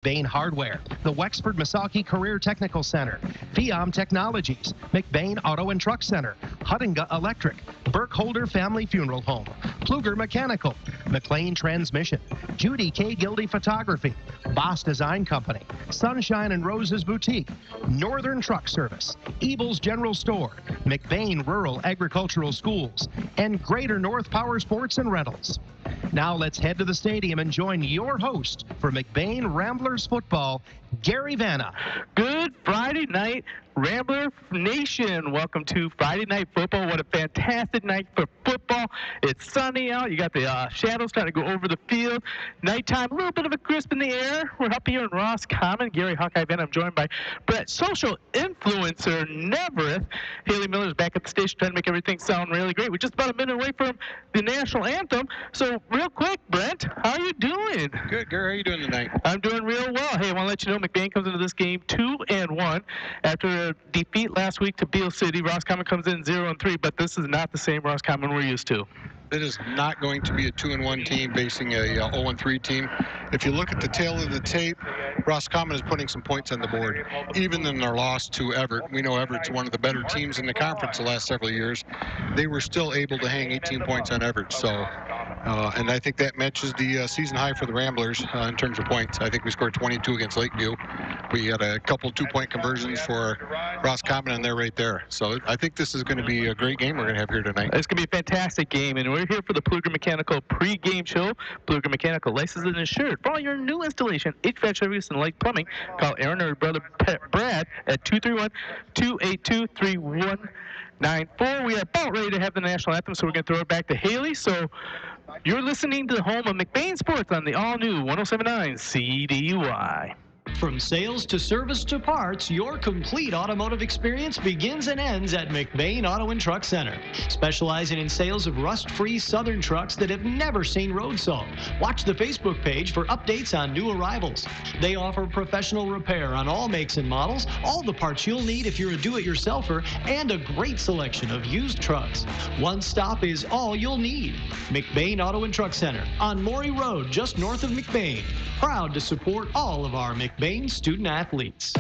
McBain Hardware, the Wexford Misaki Career Technical Center, Fiam Technologies, McBain Auto and Truck Center, Huttinga Electric, Burkholder Family Funeral Home, Pluger Mechanical, McLean Transmission, Judy K. Gildy Photography, Boss Design Company, Sunshine and Roses Boutique, Northern Truck Service, Ebel's General Store, McBain Rural Agricultural Schools, and Greater North Power Sports and Rentals. Now let's head to the stadium and join your host for McBain Ramblers football, Gary Vanna. Good Friday night, Rambler Nation. Welcome to Friday Night Football. What a fantastic night for football. It's sunny out. You got the shadows starting to go over the field. Nighttime, a little bit of a crisp in the air. We're up here in Roscommon. Gary Hawkeye Vanna. I'm joined by Brett, social influencer Nevereth. Haley Miller's back at the station trying to make everything sound really great. We're just about a minute away from the national anthem. So real quick, Brent, how are you doing? Good, Gary. How are you doing tonight? I'm doing real well. Hey, I want to let you know McBain comes into this game 2-1 after a defeat last week to Beale City. Roscommon comes in 0-3, but this is not the same Roscommon we're used to. It is not going to be a 2-1 team facing a 0-3 team. If you look at the tail of the tape, Roscommon is putting some points on the board. Even in their loss to Everett, we know Everett's one of the better teams in the conference the last several years. They were still able to hang 18 points on Everett. So, and I think that matches the season high for the Ramblers in terms of points. I think we scored 22 against Lakeview. We had a couple two-point conversions for Roscommon, and they're right there. So I think this is going to be a great game we're going to have here tonight. It's going to be a fantastic game, and we're here for the Pluger Mechanical pre-game show. Pluger Mechanical, licensed and insured for all your new installation, HVAC service, and light plumbing. Call Aaron or her brother Brad at 231-282-3194. We are about ready to have the national anthem, so we're going to throw it back to Haley. So you're listening to the home of McBain Sports on the all-new 107.9 CDY. From sales to service to parts, your complete automotive experience begins and ends at McBain Auto and Truck Center. Specializing in sales of rust-free Southern trucks that have never seen road salt. Watch the Facebook page for updates on new arrivals. They offer professional repair on all makes and models, all the parts you'll need if you're a do-it-yourselfer, and a great selection of used trucks. One stop is all you'll need. McBain Auto and Truck Center on Morey Road, just north of McBain. Proud to support all of our McBain student athletes.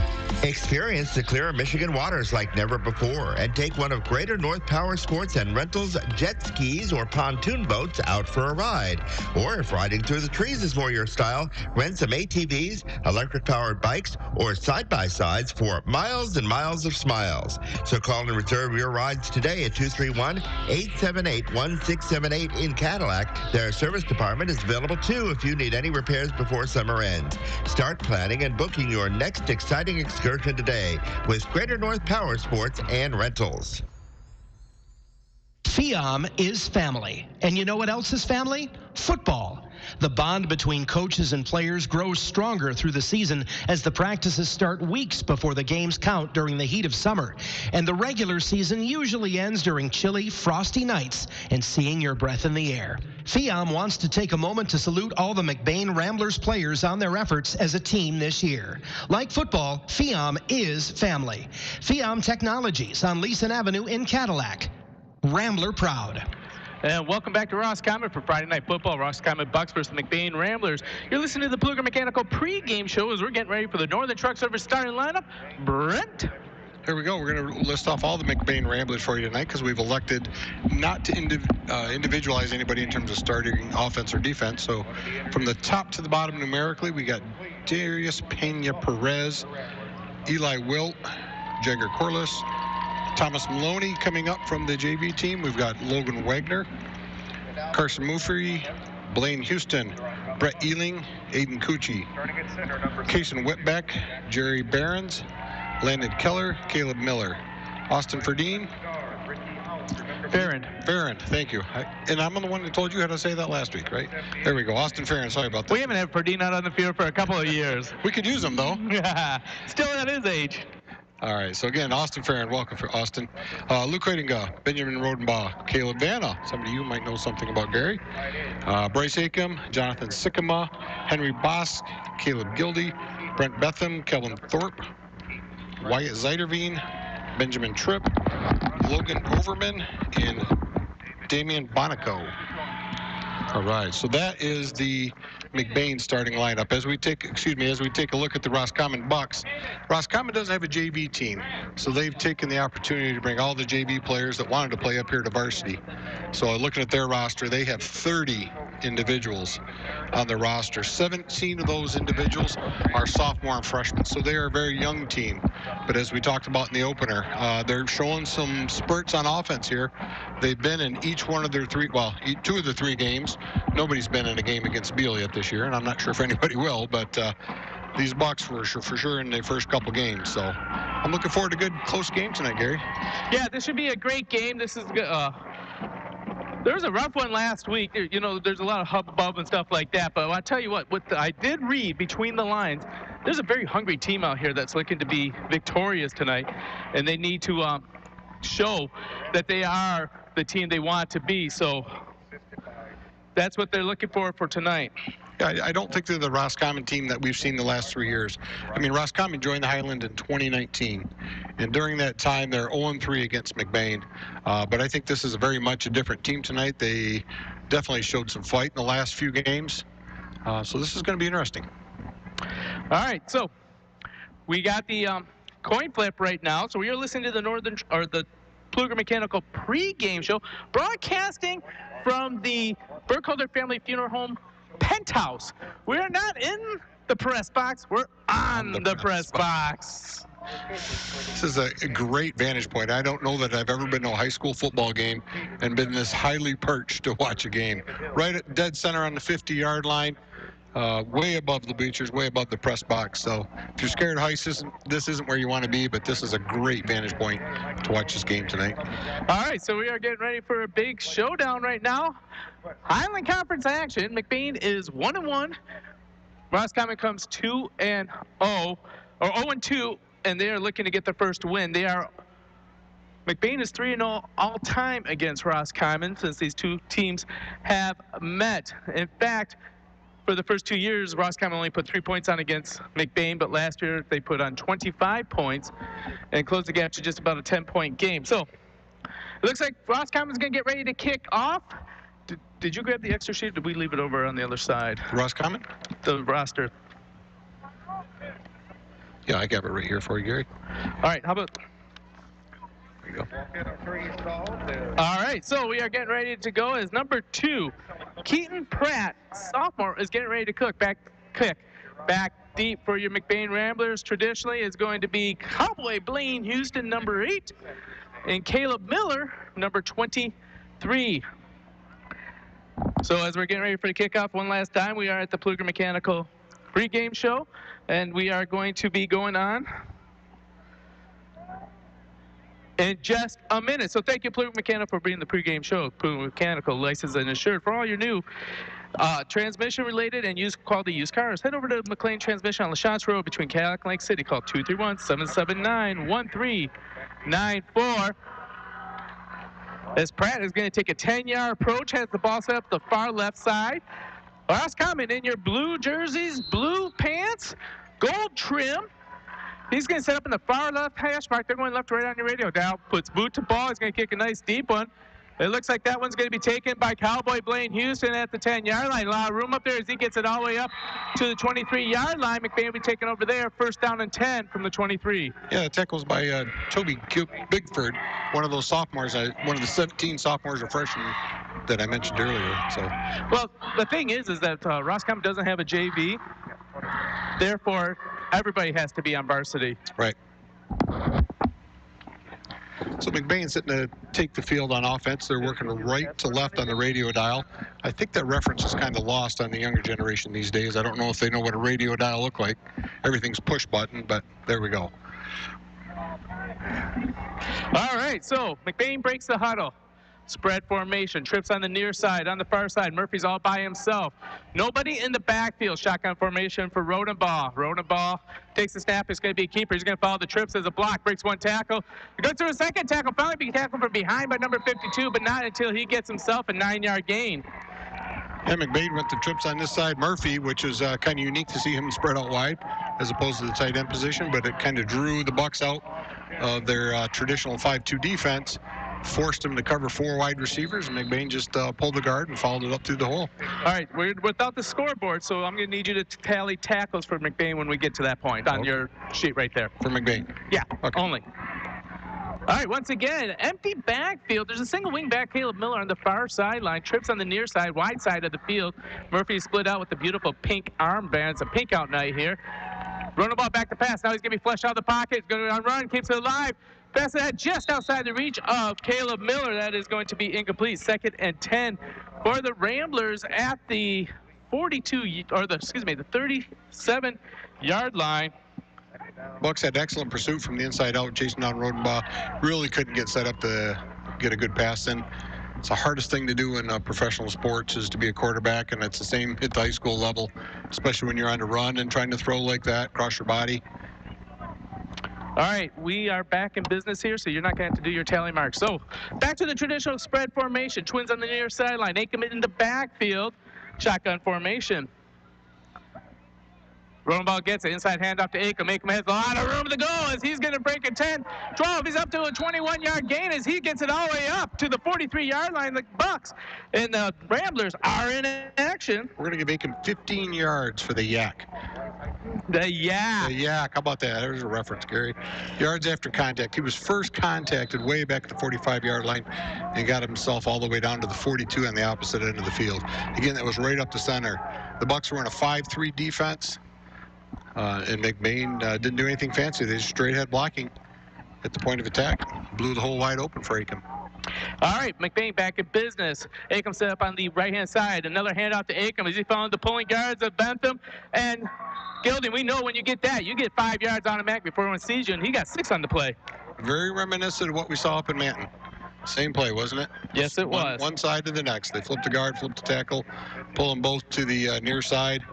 Experience the clear Michigan waters like never before and take one of Greater North Power Sports and Rentals jet skis or pontoon boats out for a ride. Or if riding through the trees is more your style, rent some ATVs, electric-powered bikes, or side-by-sides for miles and miles of smiles. So call and reserve your rides today at 231-878-1678 in Cadillac. Their service department is available too if you need any repairs before summer ends. Start planning and booking your next exciting excursion today with Greater North Power Sports and Rentals. Fiam is family. And you know what else is family? Football. The bond between coaches and players grows stronger through the season as the practices start weeks before the games count during the heat of summer. And the regular season usually ends during chilly, frosty nights and seeing your breath in the air. Fiam wants to take a moment to salute all the McBain Ramblers players on their efforts as a team this year. Like football, Fiam is family. Fiam Technologies on Leeson Avenue in Cadillac. Rambler proud. And welcome back to Roscommon for Friday Night Football. Roscommon Bucks versus the McBain Ramblers. You're listening to the Pluger Mechanical pre-game show as we're getting ready for the Northern Truck Service starting lineup. Brent? Here we go. We're going to list off all the McBain Ramblers for you tonight because we've elected not to individualize anybody in terms of starting offense or defense. So from the top to the bottom numerically, we got Darius Pena-Perez, Eli Wilt, Jagger Corliss, Thomas Maloney coming up from the JV team. We've got Logan Wagner, Carson Muffrey, Blaine Houston, Brett Ealing, Aiden Cucci, Kason Whitbeck, Jerry Behrens, Landon Keller, Caleb Miller, Austin Ferdine. Farron, thank you. And I'm the one that told you how to say that last week, right? There we go. Austin Farron, sorry about that. We haven't had Ferdine out on the field for a couple of years. We could use him, though. Still at his age. All right, so again, Austin Farron, welcome for Austin. Luke Hoidinga, Benjamin Rodenbaugh, Caleb Vanna, somebody you might know something about, Gary. Bryce Acom, Jonathan Sikkema, Henry Bosk, Caleb Gildy, Brent Betham, Kelvin Thorpe, Wyatt Zeiderveen, Benjamin Tripp, Logan Overman, and Damian Bonico. All right, so that is the McBain starting lineup. As we take a look at the Roscommon Bucks, Roscommon doesn't have a JV team, so they've taken the opportunity to bring all the JV players that wanted to play up here to varsity. So looking at their roster, they have 30 individuals on the roster. 17 of those individuals are sophomore and freshmen, so they are a very young team. But as we talked about in the opener, they're showing some spurts on offense here. They've been in each one of their two of the three games. Nobody's been in a game against Beale yet this year, and I'm not sure if anybody will, but these Bucks were for sure in their first couple games. So I'm looking forward to a good, close game tonight, Gary. Yeah, this should be a great game. This is there was a rough one last week. You know, there's a lot of hubbub and stuff like that. But I'll tell you what I did read between the lines, there's a very hungry team out here that's looking to be victorious tonight. And they need to show that they are the team they want to be. So that's what they're looking for tonight. Yeah, I don't think they're the Roscommon team that we've seen the last 3 years. I mean, Roscommon joined the Highland in 2019, and during that time, they're 0-3 against McBain. But I think this is very much a different team tonight. They definitely showed some fight in the last few games, so this is going to be interesting. All right, so we got the coin flip right now. So we are listening to the the Pluger Mechanical pregame show, broadcasting from the Burkholder Family Funeral Home penthouse. We're not in the press box, we're on the press box. This is a great vantage point. I don't know that I've ever been to a high school football game and been this highly perched to watch a game. Right at dead center on the 50-yard line, way above the bleachers, way above the press box. So if you're scared of heights, this isn't where you want to be, but this is a great vantage point to watch this game tonight. All right, so we are getting ready for a big showdown right now. Highland Conference action. McBain is 1-1. Roscommon comes 2-0, or 0-2, and they are looking to get their first win. McBain is 3-0 all time against Roscommon since these two teams have met. In fact, for the first 2 years, Roscommon only put 3 points on against McBain, but last year they put on 25 points and closed the gap to just about a 10-point game. So it looks like Roscommon's going to get ready to kick off. Did you grab the extra sheet, or did we leave it over on the other side? Roscommon? The roster. Yeah, I got it right here for you, Gary. All right, how about... There you go. All right, so we are getting ready to go as number 2. Keaton Pratt, sophomore, is getting ready to kick. Back deep for your McBain Ramblers. Traditionally is going to be Cowboy Blaine Houston, number 8, and Caleb Miller, number 23. So as we're getting ready for the kickoff one last time, we are at the Pluger Mechanical pregame show, and we are going to be going on in just a minute. So thank you, Pluger Mechanical, for being the pregame show. Pluger Mechanical, licensed and insured for all your new transmission-related and quality used cars. Head over to McLean Transmission on LaChance Road between Cadillac and Lake City. Call 231-779-1394. As Pratt is going to take a 10-yard approach, has the ball set up the far left side. Roscommon in your blue jerseys, blue pants, gold trim. He's going to set up in the far left hash mark. They're going left to right on your radio dial. Puts boot to ball. He's going to kick a nice deep one. It looks like that one's going to be taken by Cowboy Blaine Houston at the 10-yard line. A lot of room up there as he gets it all the way up to the 23-yard line. McBain will be taking over there. First down and 10 from the 23. Yeah, the tackle's by Toby Bigford, one of those sophomores, one of the 17 sophomores or freshmen that I mentioned earlier. So, well, the thing is that Roscommon doesn't have a JV. Therefore, everybody has to be on varsity. Right. So McBain's sitting to take the field on offense. They're working right to left on the radio dial. I think that reference is kind of lost on the younger generation these days. I don't know if they know what a radio dial look like. Everything's push button, but there we go. All right, so McBain breaks the huddle. Spread formation, trips on the near side. On the far side, Murphy's all by himself. Nobody in the backfield. Shotgun formation for Rodenbaugh. Rodenbaugh takes the snap. It's going to be a keeper. He's going to follow the trips as a block. Breaks one tackle. He goes through a second tackle. Finally being tackled from behind by number 52, but not until he gets himself a 9-yard gain. Yeah, McBain went to trips on this side. Murphy, which is kind of unique to see him spread out wide as opposed to the tight end position, but it kind of drew the Bucks out of their traditional 5-2 defense. forced him to cover 4 wide receivers, and McBain just pulled the guard and followed it up through the hole. All right, we're without the scoreboard, so I'm going to need you to tally tackles for McBain when we get to that point on your sheet right there. For McBain? Yeah, okay. Only. All right, once again, empty backfield. There's a single wingback, Caleb Miller, on the far sideline. Trips on the near side, wide side of the field. Murphy split out with the beautiful pink armband. It's a pink out night here. Run the ball back to pass. Now he's going to be flushed out of the pocket. He's going to run, keeps it alive. Pass that just outside the reach of Caleb Miller. That is going to be incomplete. 2nd and 10 for the Ramblers at the 37-yard line. Bucks had excellent pursuit from the inside out, chasing down Rodenbaugh. Really couldn't get set up to get a good pass in. It's the hardest thing to do in professional sports is to be a quarterback, and it's the same at the high school level, especially when you're on the run and trying to throw like that, cross your body. All right, we are back in business here, so you're not going to have to do your tally marks. So back to the traditional spread formation. Twins on the near sideline. Aikman in the backfield. Shotgun formation. Rodenbaugh gets it. Inside handoff to Aikman. Aikman has a lot of room to go as he's going to break a 10, 12. He's up to a 21-yard gain as he gets it all the way up to the 43-yard line. The Bucks and the Ramblers are in action. We're going to give Aikman 15 yards for the yak. The yak. The yak. How about that? There's a reference, Gary. Yards after contact. He was first contacted way back at the 45-yard line and got himself all the way down to the 42 on the opposite end of the field. Again, that was right up the center. The Bucks were in a 5-3 defense. And McBain didn't do anything fancy. They just straight ahead blocking at the point of attack. Blew the hole wide open for Aikman. All right, McBain back in business. Aikman set up on the right-hand side. Another handoff to Aikman as he found the pulling guards of Bentham. And Gilding, we know when you get that, you get 5 yards automatic before anyone sees you, and he got 6 on the play. Very reminiscent of what we saw up in Manton. Same play, wasn't it? Yes, it was. One side to the next. They flipped the guard, flipped the tackle, pull them both to the near side.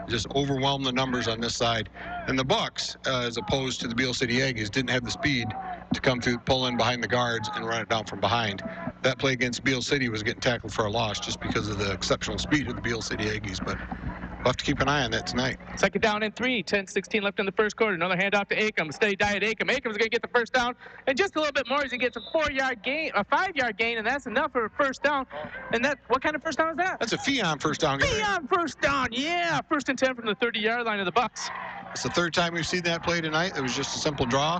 Just overwhelm the numbers on this side. And the Bucks, as opposed to the Beale City Aggies, didn't have the speed to come through, pull in behind the guards and run it down from behind. That play against Beale City was getting tackled for a loss just because of the exceptional speed of the Beale City Aggies. But we'll have to keep an eye on that tonight. 2nd down and 3, 10-16 left in the first quarter. Another handoff to Aikman. Steady diet Aikman. Aikman's going to get the first down. And just a little bit more as he gets a 4-yard gain, a 5-yard gain, and that's enough for a first down. And that, what kind of first down is that? That's a Pheon first down. Pheon first down, yeah. 1st and 10 from the 30-yard line of the Bucks. It's the 3rd time we've seen that play tonight. It was just a simple draw.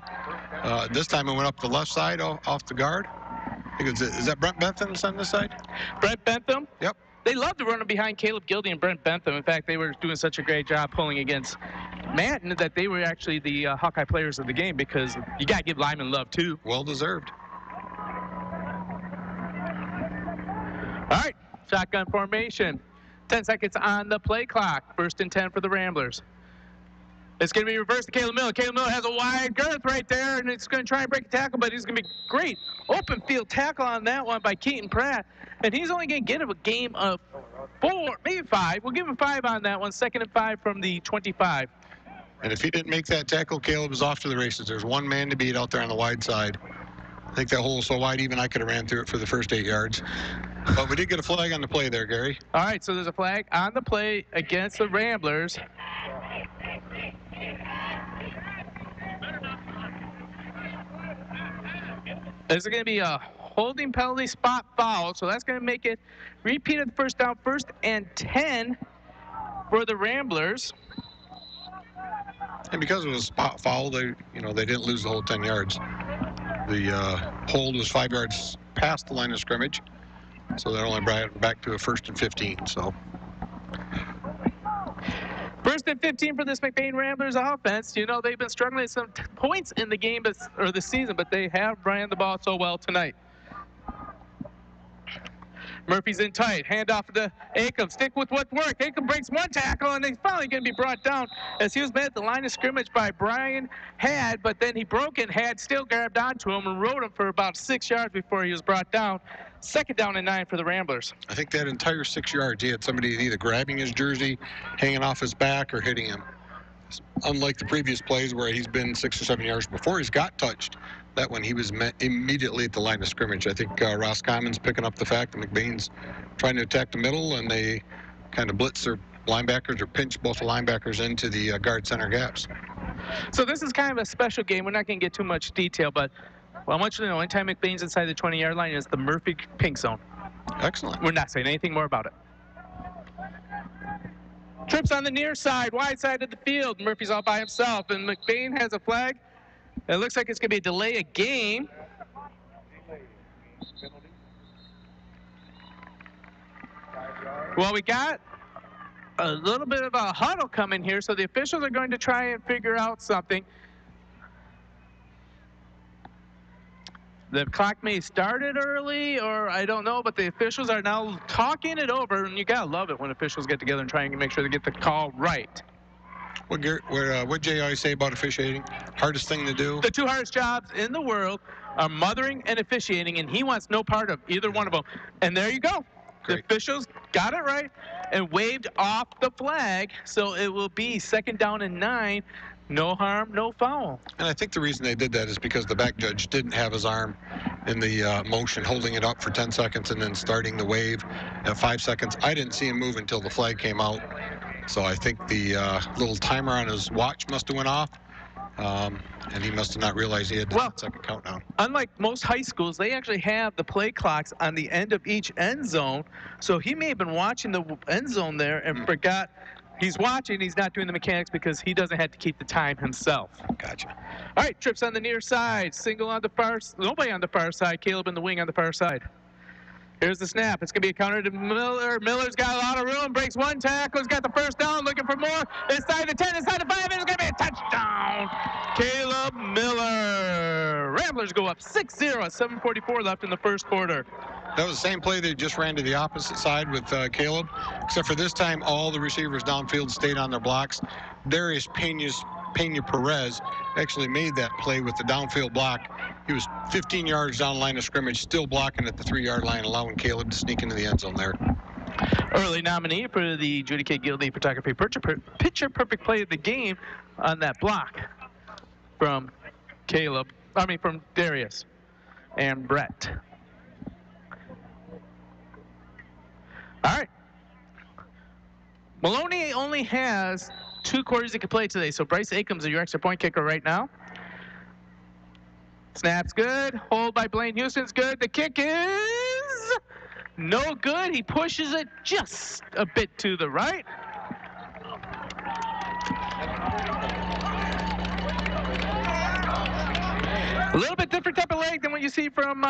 This time it went up the left side off the guard. I think is that Brent Bentham on this side? Brent Bentham? Yep. They love to run behind Caleb Gilding and Brent Bentham. In fact, they were doing such a great job pulling against Manton that they were actually the Hawkeye players of the game because you got to give Lyman love, too. Well deserved. All right, shotgun formation. 10 seconds on the play clock. 1st and 10 for the Ramblers. It's going to be reversed to Caleb Miller. Caleb Miller has a wide girth right there, and it's going to try and break a tackle, but he's going to be great open field tackle on that one by Keaton Pratt. And he's only going to get him a game of 4, maybe 5. We'll give him 5 on that one. 2nd and 5 from the 25. And if he didn't make that tackle, Caleb is off to the races. There's one man to beat out there on the wide side. I think that hole is so wide, even I could have ran through it for the first 8 yards. But we did get a flag on the play there, Gary. All right, so there's a flag on the play against the Ramblers. There's going to be a holding penalty spot foul, so that's going to make it repeated first down, 1st and 10 for the Ramblers. And because it was a spot foul, they didn't lose the whole 10 yards. The hold was 5 yards past the line of scrimmage, so that only brought it back to a 1st and 15. So 1st and 15 for this McBain Ramblers offense. You know, they've been struggling at some points in the game or the season, but they have ran the ball so well tonight. Murphy's in tight. Handoff to Aikman. Stick with what worked. Aikman breaks one tackle, and he's finally going to be brought down as he was met at the line of scrimmage by Brian Had, but then he broke it. Had still grabbed onto him and rode him for about 6 yards before he was brought down. 2nd down and 9 for the Ramblers. I think that entire 6 yards, he had somebody either grabbing his jersey, hanging off his back, or hitting him. Unlike the previous plays where he's been 6 or 7 yards before he's got touched. That one, he was met immediately at the line of scrimmage. I think Ross Common's picking up the fact that McBain's trying to attack the middle, and they kind of blitz their linebackers or pinch both the linebackers into the guard center gaps. So this is kind of a special game. We're not going to get too much detail, but Well, I want you to know, anytime McBain's inside the 20-yard line, is the Murphy pink zone. Excellent. We're not saying anything more about it. Trips on the near side, wide side of the field. Murphy's all by himself, and McBain has a flag. It looks like it's going to be a delay of game. Well, we got a little bit of a huddle coming here, so the officials are going to try and figure out something. The clock may start it early, or I don't know, but the officials are now talking it over, and you gotta love it when officials get together and try and make sure they get the call right. What Jay always say about officiating? Hardest thing to do? The two hardest jobs in the world are mothering and officiating, and he wants no part of either one of them. And there you go. Great. The officials got it right and waved off the flag, so it will be 2nd down and 9. No harm, no foul. And I think the reason they did that is because the back judge didn't have his arm in the motion, holding it up for 10 seconds and then starting the wave at 5 seconds. I didn't see him move until the flag came out. So I think the little timer on his watch must have went off, and he must have not realized he had the second countdown. Unlike most high schools, they actually have the play clocks on the end of each end zone. So he may have been watching the end zone there and forgot. He's watching, he's not doing the mechanics because he doesn't have to keep the time himself. Gotcha. All right, trips on the near side, single on the far, nobody on the far side, Caleb in the wing on the far side. Here's the snap. It's going to be a counter to Miller. Miller's got a lot of room, breaks one tackle, he's got the first down, looking for more. Inside the 10, inside the 5, and it's going to be a touchdown. Caleb Miller. Ramblers go up 6-0 at 7:44 left in the first quarter. That was the same play they just ran to the opposite side with Caleb, except for this time all the receivers downfield stayed on their blocks. Darius Pena-Perez actually made that play with the downfield block. He was 15 yards down the line of scrimmage, still blocking at the 3-yard line, allowing Caleb to sneak into the end zone there. Early nominee for the Judy K. Gilday Photography Picture Perfect Play of the game on that block from from Darius and Brett. All right. Maloney only has 2 quarters he can play today, so Bryce Akins is your extra point kicker right now. Snap's good. Hold by Blaine Houston's good. The kick is no good. He pushes it just a bit to the right. A little bit different type of leg than what you see from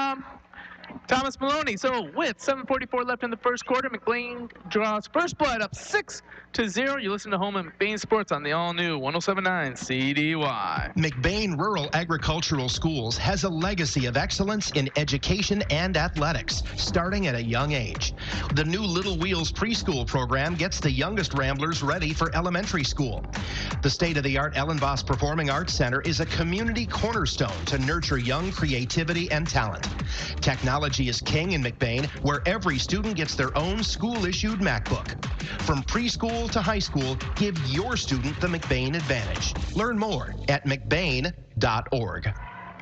Thomas Maloney. So with 7:44 left in the first quarter, McBain draws first blood up 6-0. You listen to Home and McBain Sports on the all-new 107.9 CDY. McBain Rural Agricultural Schools has a legacy of excellence in education and athletics, starting at a young age. The new Little Wheels preschool program gets the youngest Ramblers ready for elementary school. The state-of-the-art Ellen Voss Performing Arts Center is a community cornerstone to nurture young creativity and talent. Technology is king in McBain, where every student gets their own school-issued MacBook. From preschool to high school, give your student the McBain advantage. Learn more at mcbain.org.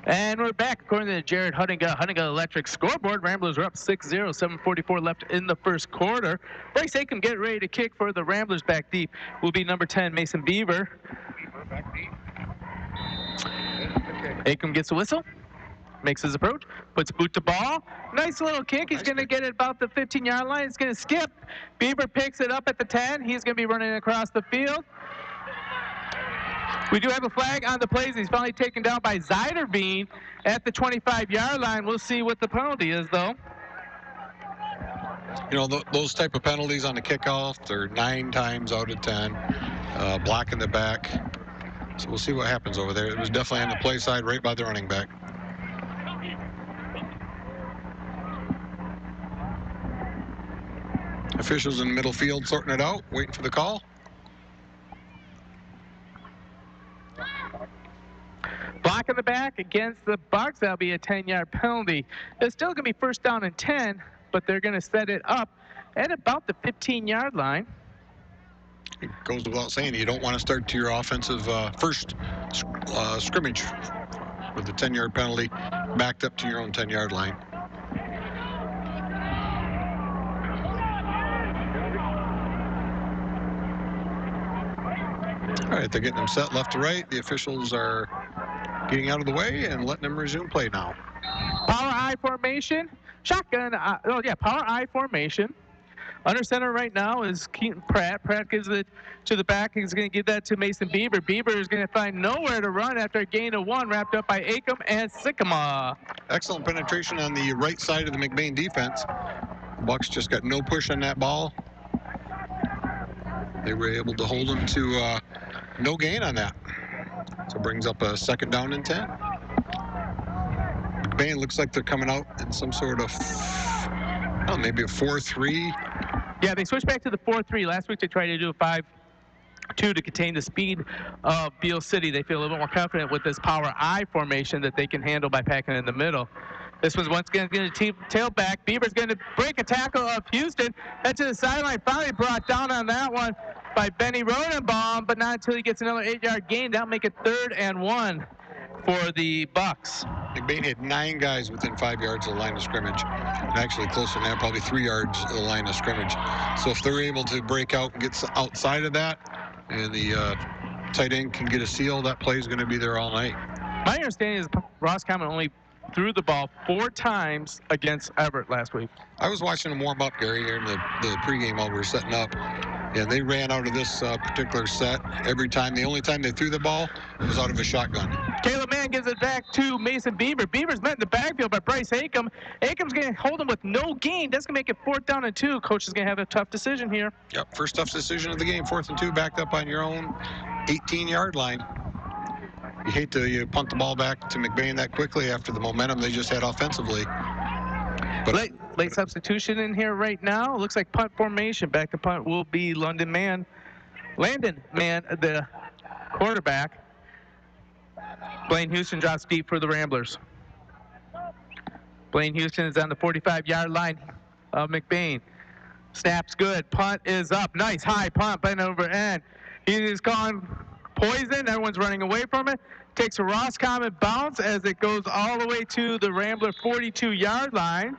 And we're back. According to Jared Huttinga Electric scoreboard, Ramblers are up 6-0, 7:44 left in the first quarter. Bryce Acom get ready to kick for the Ramblers back deep. Will be number 10, Mason Beaver. Acom gets a whistle, makes his approach, puts boot to ball. Nice little kick. He's going to get it about the 15-yard line. It's going to skip. Beaver picks it up at the 10. He's going to be running across the field. We do have a flag on the plays. He's finally taken down by Zeiderbean at the 25-yard line. We'll see what the penalty is, though. You know, those type of penalties on the kickoff, they're 9 times out of 10. Block in the back. So we'll see what happens over there. It was definitely on the play side, right by the running back. Officials in the middle field sorting it out, waiting for the call. Block in the back against the Bucks. That'll be a 10-yard penalty. It's still going to be first down and 10, but they're going to set it up at about the 15-yard line. It goes without saying, you don't want to start to your offensive first scrimmage with a 10-yard penalty backed up to your own 10-yard line. All right, they're getting them set left to right. The officials are getting out of the way and letting them resume play now. Power I formation. Shotgun. Power I formation. Under center right now is Keaton Pratt. Pratt gives it to the back. He's going to give that to Mason Bieber. Bieber is going to find nowhere to run after a gain of 1, wrapped up by Acom and Sycamore. Excellent penetration on the right side of the McBain defense. The Bucks just got no push on that ball. They were able to hold them to no gain on that. So it brings up a 2nd down and 10. McBain looks like they're coming out in some sort of, maybe a 4-3. Yeah, they switched back to the 4-3. Last week they tried to do a 5-2 to contain the speed of Beale City. They feel a little bit more confident with this power I formation that they can handle by packing in the middle. This one's once again going to tail back. Beaver's going to break a tackle of Houston. Head to the sideline. Finally brought down on that one by Benny Rodenbaum, but not until he gets another 8-yard gain. That'll make it 3rd and 1 for the Bucks. McBain had 9 guys within 5 yards of the line of scrimmage. And actually closer than that, probably 3 yards of the line of scrimmage. So if they're able to break out and get outside of that, and the tight end can get a seal, that play is going to be there all night. My understanding is Roscommon only threw the ball 4 times against Everett last week. I was watching them warm up, Gary, here in the pregame while we were setting up. And they ran out of this particular set every time. The only time they threw the ball was out of a shotgun. Caleb Mann gives it back to Mason Bieber. Bieber's met in the backfield by Bryce Acom. Acom's going to hold him with no gain. That's going to make it 4th down and 2. Coach is going to have a tough decision here. Yep, first tough decision of the game. 4th and 2, backed up on your own 18-yard line. You hate to punt the ball back to McBain that quickly after the momentum they just had offensively. But late substitution in here right now. Looks like punt formation. Back to punt will be Landon Mann, the quarterback. Blaine Houston drops deep for the Ramblers. Blaine Houston is on the 45-yard line of McBain. Snap's good. Punt is up. Nice high punt, bend over end. He is calling poison. Everyone's running away from it. Takes a Roscommon bounce as it goes all the way to the Rambler 42-yard line.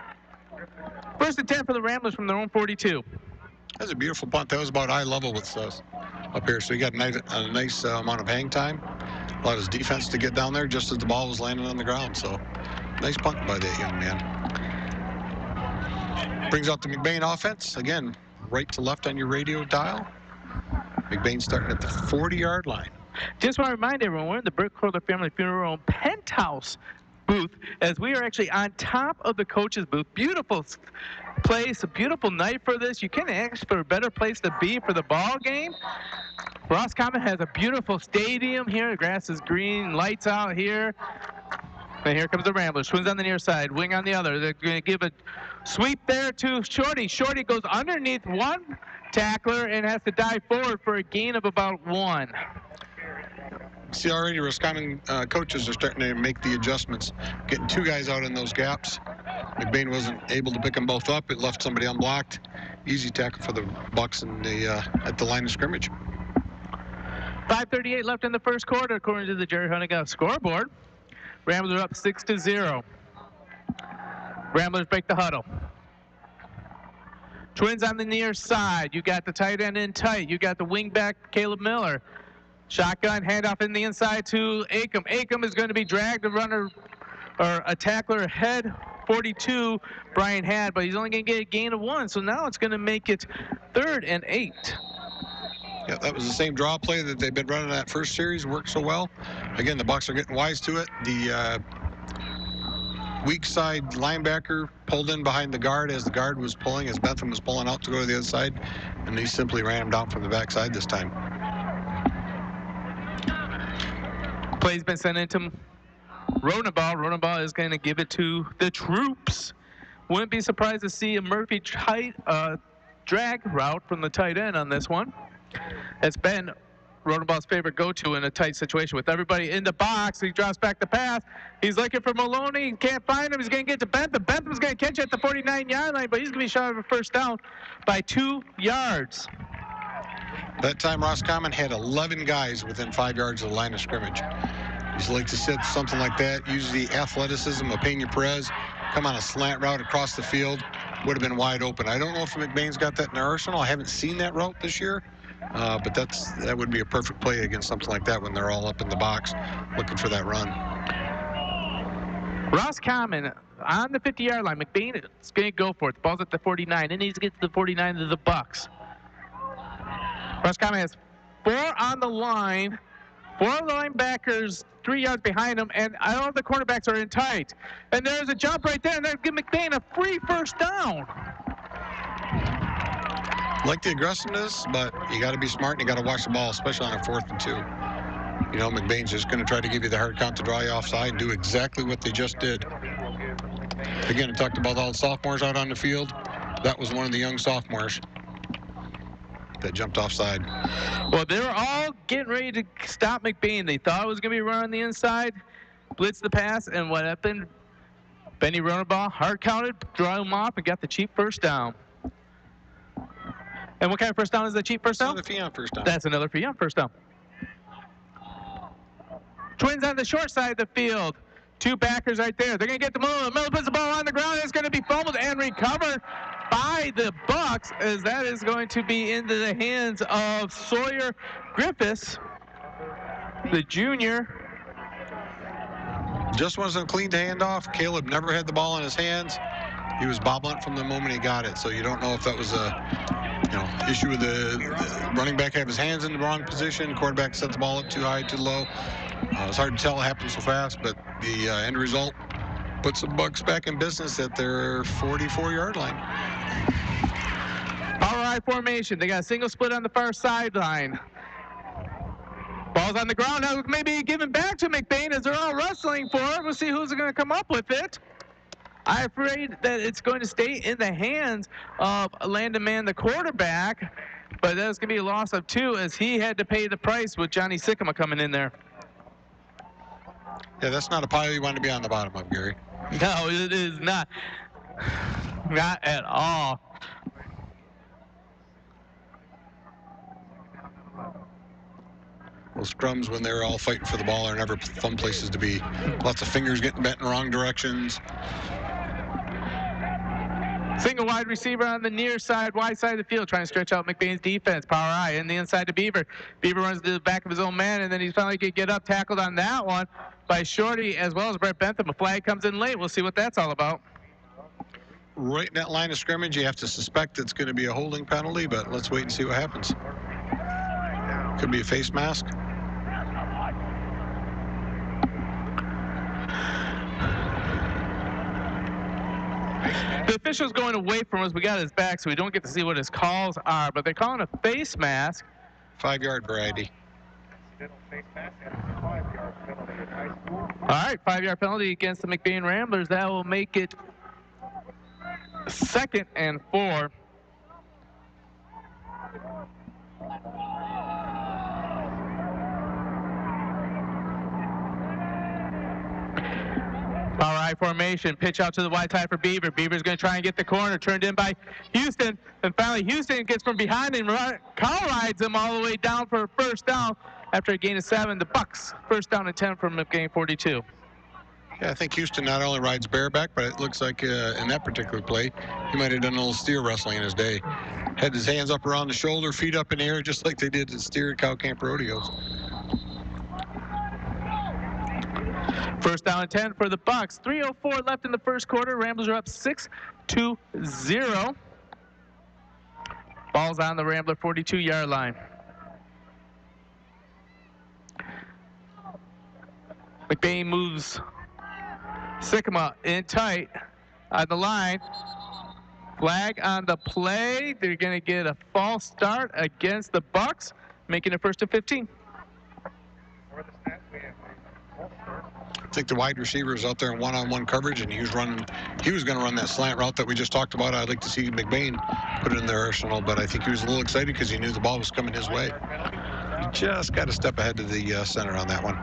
1st and 10 for the Ramblers from their own 42. That's a beautiful punt. That was about eye level with us up here. So he got a nice amount of hang time. Allowed his defense to get down there just as the ball was landing on the ground. So nice punt by that young man. Brings out the McBain offense. Again, right to left on your radio dial. McBain starting at the 40-yard line. Just want to remind everyone, we're in the Burke Corler Family Funeral Home penthouse booth as we are actually on top of the coach's booth. Beautiful place, a beautiful night for this. You can't ask for a better place to be for the ball game. Roscommon has a beautiful stadium here. The grass is green, lights out here. And here comes the Ramblers. Twins on the near side, wing on the other. They're going to give a sweep there to Shorty. Shorty goes underneath one tackler and has to dive forward for a gain of about 1. See, already Roscommon coaches are starting to make the adjustments, getting 2 guys out in those gaps. McBain wasn't able to pick them both up. It left somebody unblocked. Easy tackle for the Bucks in at the line of scrimmage. 5:38 left in the first quarter, according to the Jerry Hunnigan scoreboard. Ramblers are up 6-0. Ramblers break the huddle. Twins on the near side. You got the tight end in tight. You got the wing back, Caleb Miller. Shotgun handoff in the inside to Acom. Acom is going to be dragged. The runner or a tackler ahead, 42, Brian had, but he's only going to get a gain of 1. So now it's going to make it 3rd and 8. Yeah, that was the same draw play that they've been running that first series. Worked so well. Again, the Bucks are getting wise to it. The weak side linebacker pulled in behind the guard as the guard was pulling, as Bentham was pulling out to go to the other side, and they simply ran him down from the backside this time. Play's been sent into Rodenbaugh. Rodenbaugh is going to give it to the troops. Wouldn't be surprised to see a Murphy drag route from the tight end on this one. It's been Rodenbaugh's favorite go-to in a tight situation with everybody in the box. He drops back the pass. He's looking for Maloney. He can't find him. He's going to get to Bentham. Bentham's going to catch it at the 49-yard line, but he's going to be shot of a first down by 2 yards. That time, Roscommon had 11 guys within 5 yards of the line of scrimmage. You'd like to sit something like that, use the athleticism of Pena Perez, come on a slant route across the field, would have been wide open. I don't know if McBain's got that in their arsenal. I haven't seen that route this year, but that would be a perfect play against something like that when they're all up in the box looking for that run. Roscommon on the 50-yard line. McBain is going to go for it. The ball's at the 49. It needs to get to the 49 of the Bucks. Roscommon has 4 on the line. 4 linebackers 3 yards behind him, and all the cornerbacks are in tight. And there's a jump right there, and they're giving McBain a free first down. Like the aggressiveness, but you got to be smart and you got to watch the ball, especially on a 4th and 2. You know, McBain's just going to try to give you the hard count to draw you offside and do exactly what they just did. Again, I talked about all the sophomores out on the field. That was one of the young sophomores that jumped offside. Well, they were all getting ready to stop McBain. They thought it was going to be run on the inside, blitz the pass, and what happened? Benny run the ball, hard counted, draw him off, and got the cheap first down. And what kind of first down is the cheap first down? Another Fion first down. That's another Fion first down. Twins on the short side of the field. 2 backers right there. They're going to get the middle. The middle puts the ball on the ground. It's going to be fumbled and recovered by the Bucks, as that is going to be into the hands of Sawyer Griffiths, the junior. Just wasn't clean to hand off. Caleb never had the ball in his hands. He was bobbling from the moment he got it, so you don't know if that was a issue with the running back have his hands in the wrong position. Quarterback set the ball up too high, too low. It's hard to tell it happened so fast, but the end result puts the Bucks back in business at their 44-yard line. Power I formation. They got a single split on the far sideline. Ball's on the ground now, maybe given back to McBain as they're all wrestling for it. We'll see who's going to come up with it. I'm afraid that it's going to stay in the hands of Landon Mann, the quarterback, but that's going to be a loss of 2 as he had to pay the price with Johnny Sycamore coming in there. Yeah, that's not a pile you want to be on the bottom of, Gary. No, it is not. Not at all. Those scrums, when they're all fighting for the ball, are never fun places to be. Lots of fingers getting bent in the wrong directions. Single wide receiver on the near side, wide side of the field, trying to stretch out McBain's defense. Power I in the inside to Beaver. Beaver runs to the back of his own man, and then he's finally going to get up, tackled on that one by Shorty as well as Brett Bentham. A flag comes in late. We'll see what that's all about. Right in that line of scrimmage, you have to suspect it's going to be a holding penalty, but let's wait and see what happens. Could be a face mask. The official's going away from us. We got his back, so we don't get to see what his calls are, but they're calling a face mask. 5-yard variety. All right, 5-yard penalty against the McBain Ramblers. That will make it 2nd and 4. Power I formation, pitch out to the wide side for Beaver. Beaver's going to try and get the corner, turned in by Houston. And finally, Houston gets from behind and car rides him all the way down for a first down after a gain of 7. The Bucks, first down and 10 from McBain 42. Yeah, I think Houston not only rides bareback, but it looks like in that particular play, he might have done a little steer wrestling in his day. Had his hands up around the shoulder, feet up in the air, just like they did at steer at Cow Camp Rodeos. First down and 10 for the Bucks. 3:04 left in the first quarter. Ramblers are up 6-0. Ball's on the Rambler 42-yard line. McBain moves Sycamore in tight on the line. Flag on the play. They're going to get a false start against the Bucks, making it 1st and 15. I think the wide receiver is out there in one-on-one coverage, and he was going to run that slant route that we just talked about. I'd like to see McBain put it in their arsenal, but I think he was a little excited because he knew the ball was coming his way. He just got a step ahead to the center on that one.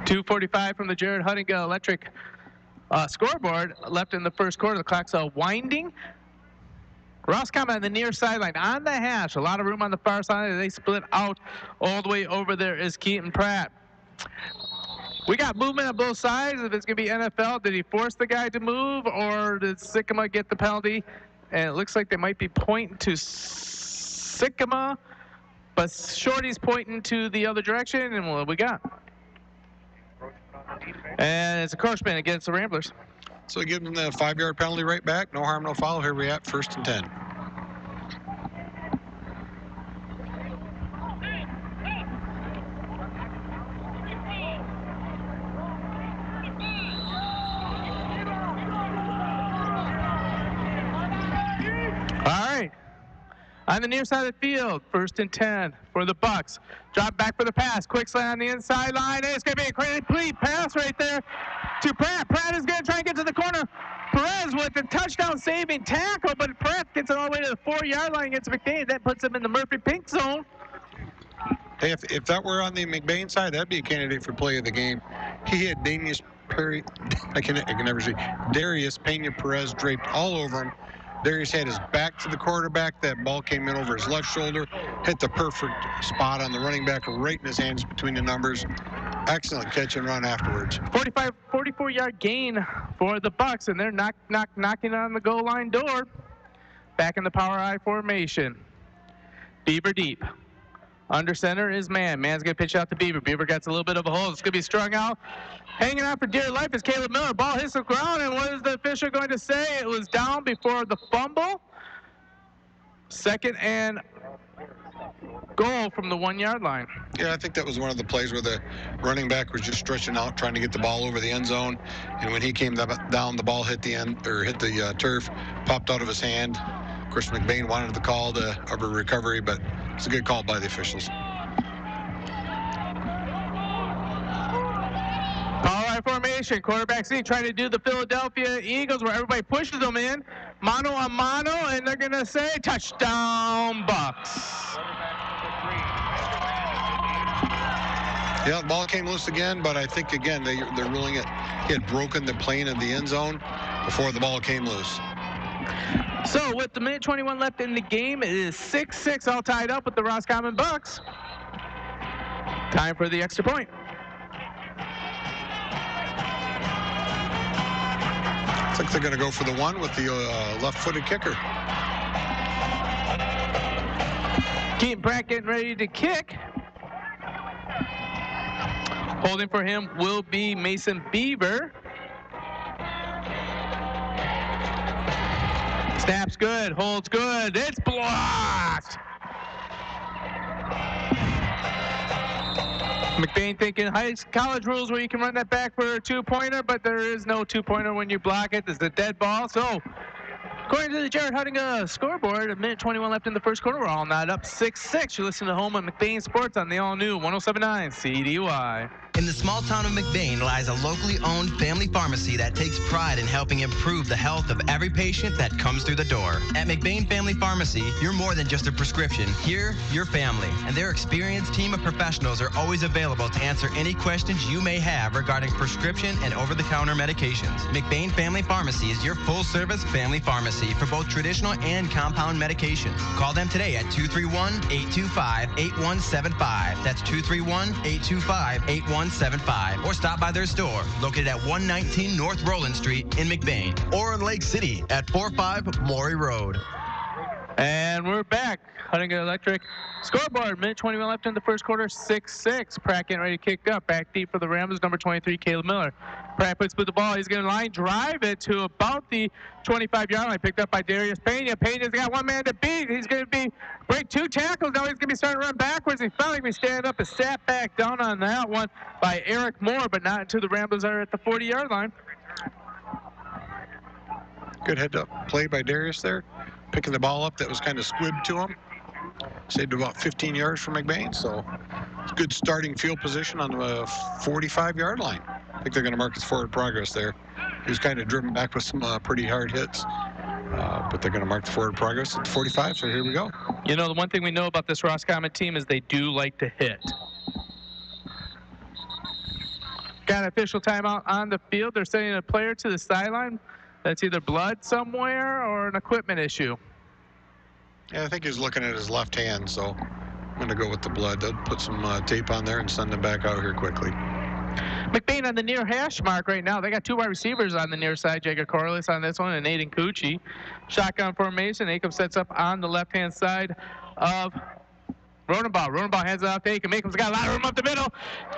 2:45 from the Jared Huttinga Electric scoreboard left in the first quarter. The clock's winding. Roscommon on the near sideline on the hash. A lot of room on the far side. They split out. All the way over there is Keaton Pratt. We got movement on both sides. If it's going to be NFL, did he force the guy to move, or did Sycamore get the penalty? And it looks like they might be pointing to Sycamore, but Shorty's pointing to the other direction. And what we got? And it's a encroachment against the Ramblers. So we give them the 5-yard penalty right back. No harm, no foul. Here we at 1st and 10. All right. On the near side of the field, 1st and 10 for the Bucks. Drop back for the pass. Quick slant on the inside line. It's going to be a complete pass right there to Pratt. Pratt is going to try and get to the corner. Perez with the touchdown saving tackle, but Pratt gets it all the way to the 4-yard line against McBain. That puts him in the Murphy pink zone. Hey, if that were on the McBain side, that'd be a candidate for play of the game. He had Darius Pena Perez draped all over him. Darius had his back to the quarterback. That ball came in over his left shoulder, hit the perfect spot on the running back, right in his hands between the numbers. Excellent catch and run afterwards. 44-yard gain for the Bucks, and they're knocking on the goal line door. Back in the power I formation. Beaver deep. Under center is Man. Man's going to pitch out to Beaver. Beaver gets a little bit of a hole. It's going to be strung out. Hanging out for dear life is Caleb Miller. Ball hits the ground, and what is the official going to say? It was down before the fumble. 2nd and goal from the 1-yard line. Yeah, I think that was one of the plays where the running back was just stretching out, trying to get the ball over the end zone. And when he came down, the ball hit the turf, popped out of his hand. Of course, McBain wanted the call of a recovery, but it's a good call by the officials. Power I formation. Quarterback C trying to do the Philadelphia Eagles where everybody pushes them in. Mano a mano, and they're going to say touchdown Bucks. Yeah, the ball came loose again, but I think, again, they're ruling it. He had broken the plane of the end zone before the ball came loose. So with the minute 21 left in the game, it is 6-6 all tied up with the Roscommon Bucks. Time for the extra point. Looks like they're going to go for the one with the left-footed kicker. Keaton Pratt getting ready to kick. Holding for him will be Mason Beaver. Snaps good, holds good, it's blocked! McBain thinking college rules where you can run that back for a 2-pointer, but there is no 2-pointer when you block it. It's a dead ball. So, according to the Jared Huttinga scoreboard, a minute 21 left in the first quarter. We're all not up 6-6. You're listening to Home of McBain Sports on the all-new 107.9 CDY. In the small town of McBain lies a locally owned family pharmacy that takes pride in helping improve the health of every patient that comes through the door. At McBain Family Pharmacy, you're more than just a prescription. Here, you're family, and their experienced team of professionals are always available to answer any questions you may have regarding prescription and over-the-counter medications. McBain Family Pharmacy is your full-service family pharmacy for both traditional and compound medications. Call them today at 231-825-8175. That's 231-825-8175. Or stop by their store located at 119 North Roland Street in McBain, or in Lake City at 45 Maury Road. And we're back. Huttinga Electric scoreboard. Minute 21 left in the first quarter. 6-6. Pratt getting ready to kick up. Back deep for the Ramblers. Number 23, Caleb Miller. Pratt puts with the ball. He's going to line drive it to about the 25-yard line. Picked up by Darius Pena. Pena's got one man to beat. He's going to break 2 tackles. Now he's going to be starting to run backwards. He's finally going to be standing up and sat back down on that one by Eric Moore, but not until the Ramblers are at the 40-yard line. Good head-up play by Darius there. Picking the ball up that was kind of squibbed to him. Saved about 15 yards from McBain, so it's good starting field position on the 45-yard line. I think they're going to mark his forward progress there. He was kind of driven back with some pretty hard hits, but they're going to mark the forward progress at 45, so here we go. You know, the one thing we know about this Roscommon team is they do like to hit. Got an official timeout on the field. They're sending a player to the sideline. That's either blood somewhere or an equipment issue. Yeah, I think he's looking at his left hand, so I'm going to go with the blood. They'll put some tape on there and send him back out here quickly. McBain on the near hash mark right now. They got 2 wide receivers on the near side. Jacob Corliss on this one and Aiden Cucci. Shotgun formation. Acom sets up on the left-hand side of Rodenbaugh. Rodenbaugh hands it off to Acom. Acom's got a lot of room up the middle.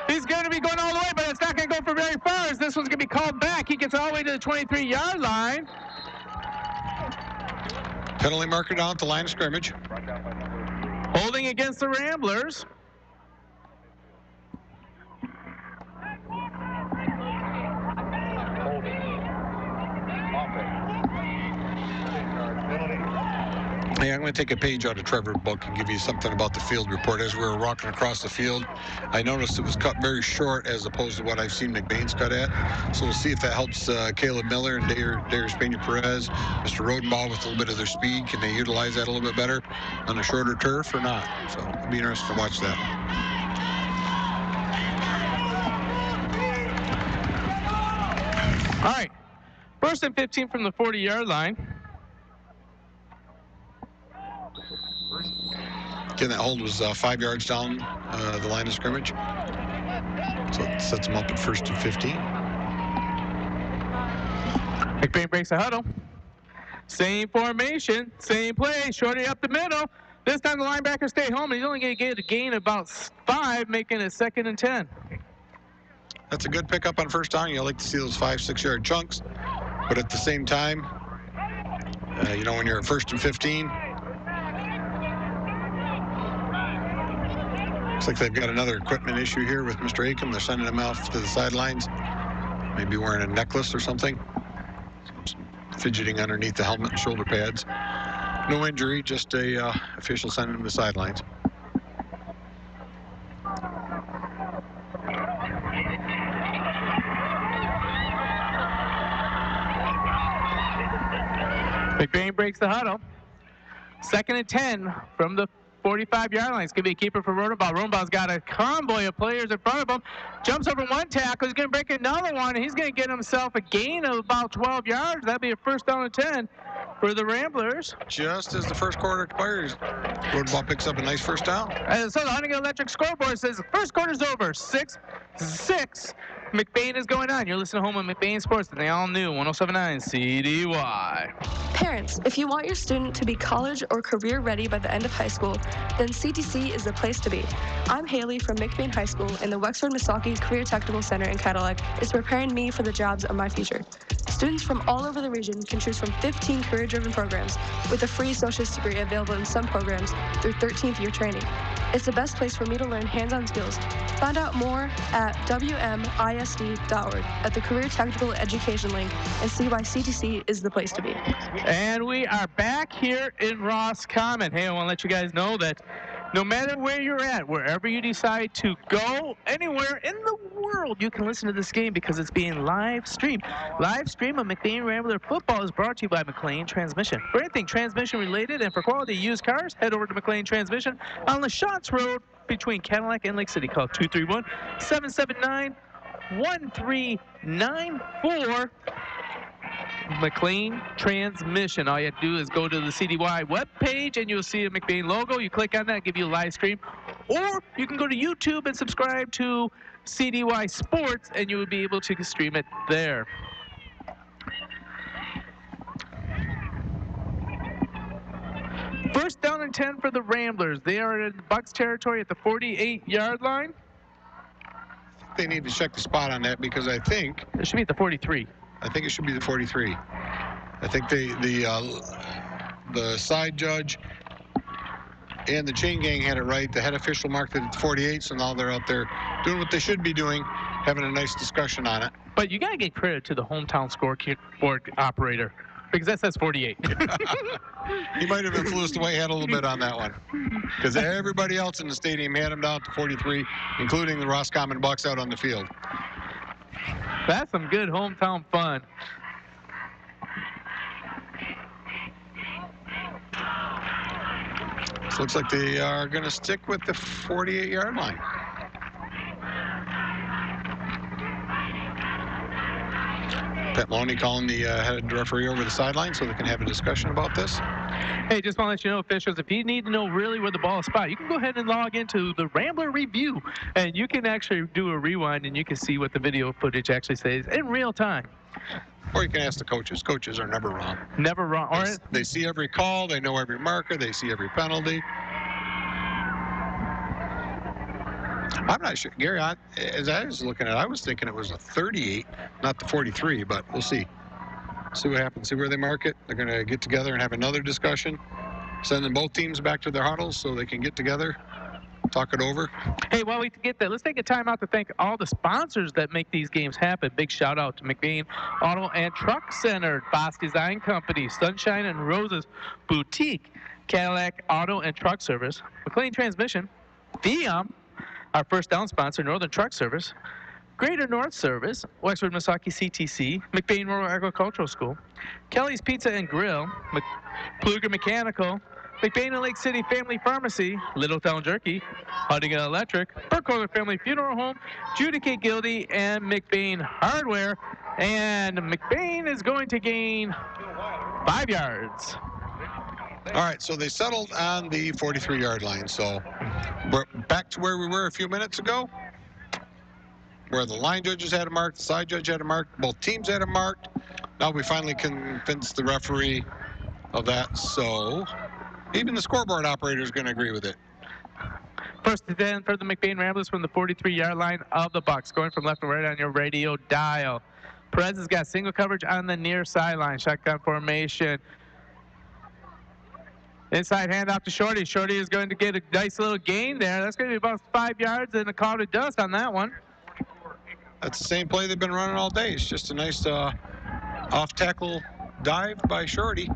He's going to be going all the way, but it's not going to go for very far. this one's going to be called back. He gets all the way to the 23-yard line. Penalty marker down at the line of scrimmage. Holding against the Ramblers. Hey, I'm going to take a page out of Trevor's book and give you something about the field report. As we were walking across the field, I noticed it was cut very short as opposed to what I've seen McBain's cut at. So we'll see if that helps Caleb Miller and Darius Pena-Perez, Mr. Rodenbaugh with a little bit of their speed. Can they utilize that a little bit better on a shorter turf or not? So it'll be interesting to watch that. All right, 1st and 15 from the 40-yard line. Again, that hold was 5 yards down the line of scrimmage. So it sets them up at 1st and 15. McBain breaks the huddle. Same formation, same play, shorty up the middle. This time the linebacker stay home, and he's only going to get a gain of about 5, making it 2nd and 10. That's a good pickup on 1st down. You like to see those 5-6 yard chunks, but at the same time, you know, when you're at 1st and 15, looks like they've got another equipment issue here with Mr. Acom. They're sending him off to the sidelines, maybe wearing a necklace or something, fidgeting underneath the helmet and shoulder pads. No injury, just a official sending him to the sidelines. McBain breaks the huddle. 2nd and 10 from the 45-yard line. It's going to be a keeper for Rodenbaugh. Rodenbaugh's got a convoy of players in front of him. Jumps over one tackle. He's going to break another one, and he's going to get himself a gain of about 12 yards. That'd be a 1st down and 10 for the Ramblers. Just as the 1st quarter expires, Rodenbaugh picks up a nice 1st down. And so the Huntington Electric scoreboard says the 1st quarter's over. 6-6. McBain is going on. You're listening to Home of McBain Sports, and they all knew 107.9 CDY. Parents, if you want your student to be college or career ready by the end of high school, then CTC is the place to be. I'm Haley from McBain High School, and the Wexford-Missaukee Career Technical Center in Cadillac is preparing me for the jobs of my future. Students from all over the region can choose from 15 career-driven programs with a free associate's degree available in some programs through 13th year training. It's the best place for me to learn hands-on skills. Find out more at WMISD.org at the Career Technical Education link and see why CTC is the place to be. And we are back here in Roscommon. Hey, I want to let you guys know that no matter where you're at, wherever you decide to go, anywhere in the world, you can listen to this game because it's being live streamed. Live stream of McBain Rambler football is brought to you by McLean Transmission. For anything transmission related and for quality used cars, head over to McLean Transmission on LaChanze Road between Cadillac and Lake City. Call 231-779-1394. McLean Transmission. All you have to do is go to the CDY webpage and you'll see a McBain logo. You click on that, give you a live stream. Or you can go to YouTube and subscribe to CDY Sports and you will be able to stream it there. First down and 10 for the Ramblers. They are in Bucks territory at the 48-yard line. They need to check the spot on that because I think It should be at the 43. I think it should be the 43. I think the side judge and the chain gang had it right. The head official marked it at 48, so now they're out there doing what they should be doing, having a nice discussion on it. But you got to give credit to the hometown scoreboard operator because that says 48. He might have influenced the way ahead a little bit on that one because everybody else in the stadium had him down to 43, including the Roscommon Bucks out on the field. That's some good hometown fun. So looks like they are going to stick with the 48-yard line. Pat Maloney calling the head referee over the sideline so they can have a discussion about this. Hey, just want to let you know, officials, if you need to know really where the ball is spotted, you can go ahead and log into the Rambler Review, and you can actually do a rewind, and you can see what the video footage actually says in real time. Or you can ask the coaches. Coaches are never wrong. Never wrong. They see every call. They know every marker. They see every penalty. I'm not sure, Gary. As I was looking at it, I was thinking it was a 38, not the 43, but we'll see. See what happens. See where they mark it. They're going to get together and have another discussion, sending both teams back to their huddles so they can get together, talk it over. Hey, while we get that, let's take a time out to thank all the sponsors that make these games happen. Big shout out to McBain Auto and Truck Center, Boss Design Company, Sunshine and Roses Boutique, Cadillac Auto and Truck Service, McLean Transmission, Fiam, our first down sponsor, Northern Truck Service, Greater North Service, Wexford Misaki CTC, McBain Rural Agricultural School, Kelly's Pizza and Grill, Pluger Mechanical, McBain and Lake City Family Pharmacy, Littletown Jerky, Huntington Electric, Burkholder Family Funeral Home, Judy K. Gildy, and McBain Hardware. And McBain is going to gain 5 yards. All right, so they settled on the 43-yard line. So we're back to where we were a few minutes ago, where the line judges had it marked, the side judge had it marked, both teams had it marked. Now we finally convinced the referee of that, so even the scoreboard operator is going to agree with it. First and 10 for the McBain Ramblers from the 43-yard line of the Bucks, going from left to right on your radio dial. Perez has got single coverage on the near sideline, shotgun formation. Inside handoff to Shorty. Shorty is going to get a nice little gain there. That's going to be about 5 yards and a cloud of dust on that one. That's the same play they've been running all day. It's just a nice off-tackle dive by Shorty.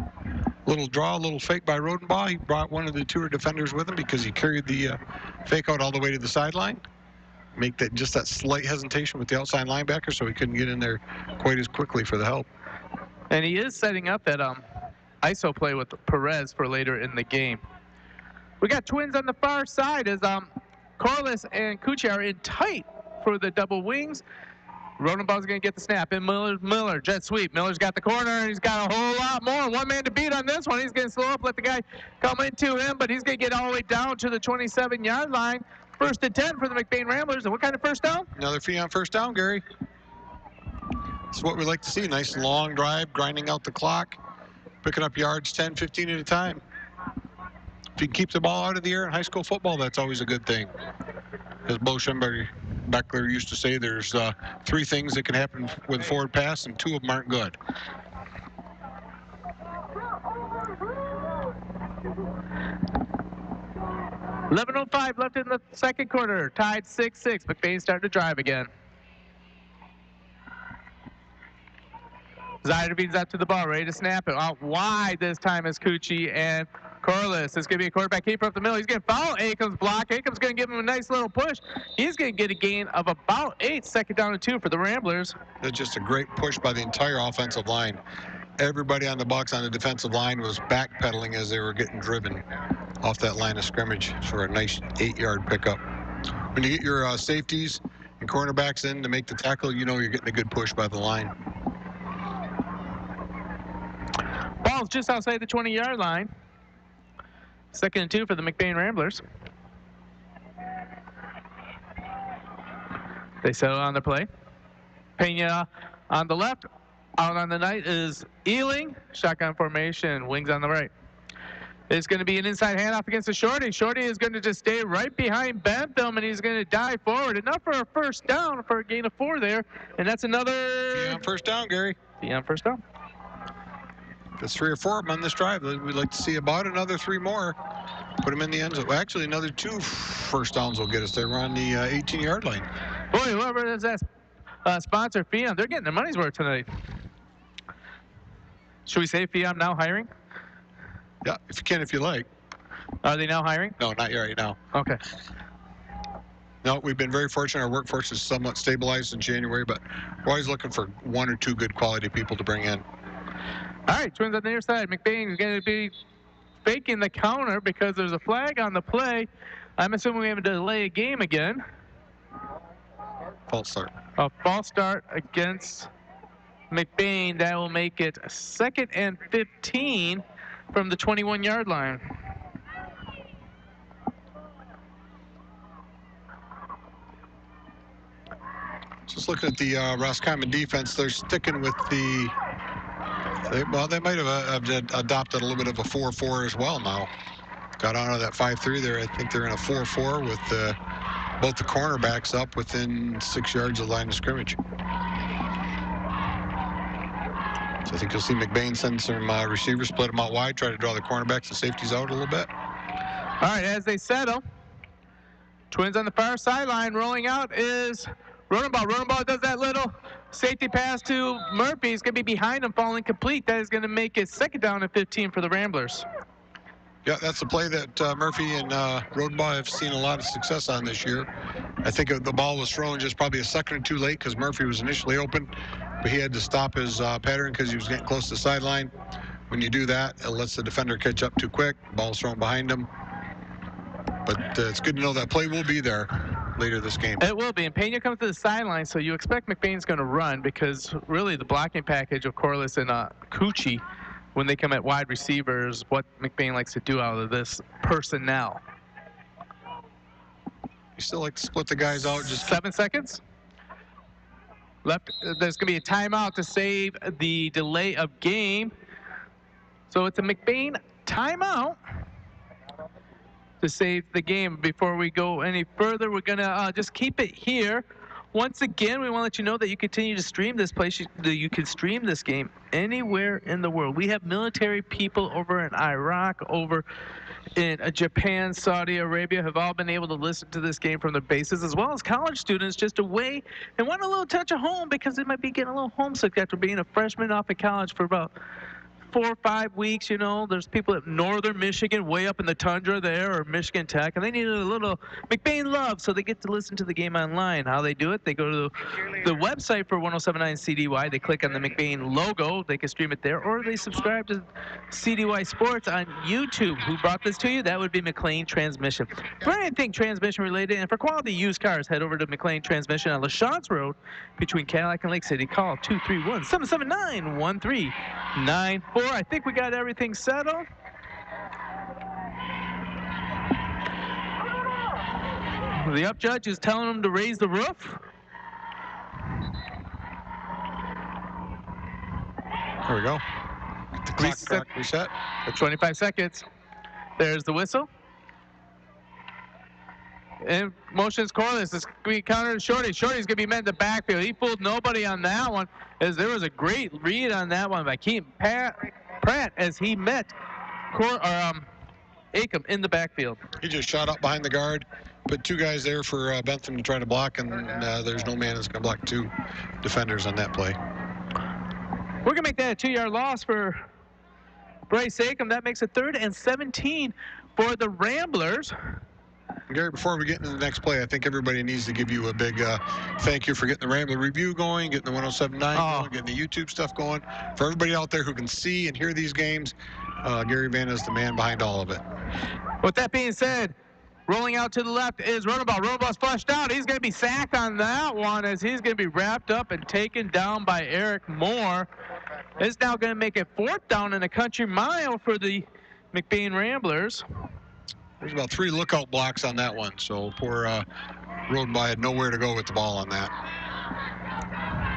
Little draw, little fake by Rodenbaugh. He brought one of the two defenders with him because he carried the fake out all the way to the sideline. Make that just that slight hesitation with the outside linebacker, so he couldn't get in there quite as quickly for the help. And he is setting up that ISO play with Perez for later in the game. We got twins on the far side as Corliss and Cucci are in tight for the double wings. Rodenbaugh's going to get the snap. And Miller, jet sweep. Miller's got the corner, and he's got a whole lot more. One man to beat on this one. He's going to slow up, let the guy come into him, but he's going to get all the way down to the 27-yard line. First and 10 for the McBain Ramblers. And what kind of first down? Another fee on first down, Gary. That's what we like to see. Nice long drive, grinding out the clock, picking up yards 10, 15 at a time. If you can keep the ball out of the air in high school football, that's always a good thing. As Bo Schemberger used to say, there's 3 things that can happen with a forward pass, and 2 of them aren't good. $11:05 left in the second quarter. Tied 6-6. McBain starting to drive again. Ziderbean's out to the ball, ready to snap it. Out wide this time is Cucci and Corliss. It's going to be a quarterback keeper up the middle. He's going to foul Akam's block. Akam's going to give him a nice little push. He's going to get a gain of about 8. Second down and 2 for the Ramblers. That's just a great push by the entire offensive line. Everybody on the Bucks on the defensive line was backpedaling as they were getting driven off that line of scrimmage for a nice 8-yard pickup. When you get your safeties and cornerbacks in to make the tackle, you know you're getting a good push by the line. Ball's just outside the 20-yard line. Second and 2 for the McBain Ramblers. They settle on the play. Pena on the left. Out on the right is Ealing. Shotgun formation. Wings on the right. It's going to be an inside handoff against the Shorty. Shorty is going to just stay right behind Bentham, and he's going to dive forward. Enough for a first down for a gain of 4 there. And that's another... First down, Gary. First down. That's 3 or 4 of them on this drive. We'd like to see about another 3 more. Put them in the end zone. Well, actually, another 2 first downs will get us there. We're on the 18-yard line. Boy, whoever is that sponsor, Fiam, they're getting their money's worth tonight. Should we say Fiam now hiring? Yeah, if you can, if you like. Are they now hiring? No, not yet right now. Okay. No, we've been very fortunate. Our workforce is somewhat stabilized in January, but we're always looking for 1 or 2 good quality people to bring in. All right, twins on the near side. McBain is going to be faking the counter because there's a flag on the play. I'm assuming we have a delay a game again. False start. A false start against McBain. That will make it 2nd and 15 from the 21-yard line. Just looking at the Roscommon defense, they're sticking with the... They might have adopted a little bit of a 4-4 as well now. Got on to that 5-3 there. I think they're in a 4-4 with both the cornerbacks up within 6 yards of the line of scrimmage. So I think you'll see McBain send some receivers, split them out wide, try to draw the cornerbacks and safeties out a little bit. All right, as they settle, Twins on the far sideline. Rolling out is Rodenbaugh. Rodenbaugh does that little safety pass to Murphy. He's going to be behind him, falling complete. That is going to make it 2nd down and 15 for the Ramblers. Yeah, that's the play that Murphy and Rodenbaugh have seen a lot of success on this year. I think the ball was thrown just probably a second or two late because Murphy was initially open, but he had to stop his pattern because he was getting close to the sideline. When you do that, it lets the defender catch up too quick. Ball's thrown behind him. But it's good to know that play will be there later this game. It will be. And Pena comes to the sideline, so you expect McBain's going to run because really the blocking package of Corliss and Cucci, when they come at wide receivers, what McBain likes to do out of this personnel. You still like to split the guys out. Just 7 seconds left. There's going to be a timeout to save the delay of game. So it's a McBain timeout to save the game. Before we go any further, we're going to just keep it here. Once again, we want to let you know that you continue to stream this place. You can stream this game anywhere in the world. We have military people over in Iraq, over in Japan, Saudi Arabia, have all been able to listen to this game from their bases, as well as college students just away and want a little touch of home because they might be getting a little homesick after being a freshman off of college for about 4 or 5 weeks. You know, there's people at Northern Michigan, way up in the tundra there, or Michigan Tech, and they need a little McBain love, so they get to listen to the game online. How they do it, they go to the website for 1079 CDY, they click on the McBain logo, they can stream it there, or they subscribe to CDY Sports on YouTube. Who brought this to you? That would be McLean Transmission. For anything transmission related, and for quality used cars, head over to McLean Transmission on LaChance Road between Cadillac and Lake City. Call 231-779-1394. I think we got everything settled. The up judge is telling them to raise the roof. There we go. The clock reset. 25 seconds. There's the whistle. And motions Corliss. It's going to be countered to Shorty. Shorty's going to be met in the backfield. He fooled nobody on that one, as there was a great read on that one by Keaton Pratt as he met Acom in the backfield. He just shot up behind the guard, put 2 guys there for Bentham to try to block, and there's no man that's going to block 2 defenders on that play. We're going to make that a 2-yard loss for Bryce Acom. That makes it 3rd and 17 for the Ramblers. Gary, before we get into the next play, I think everybody needs to give you a big thank you for getting the Rambler review going, getting the 1079 going, getting the YouTube stuff going. For everybody out there who can see and hear these games, Gary Vanna is the man behind all of it. With that being said, rolling out to the left is Rodenbaugh. Rodenbaugh's flushed out. He's going to be sacked on that one, as he's going to be wrapped up and taken down by Eric Moore. It's now going to make it 4th down and a country mile for the McBain Ramblers. There's about 3 lookout blocks on that one, so poor Rodenbaugh had nowhere to go with the ball on that.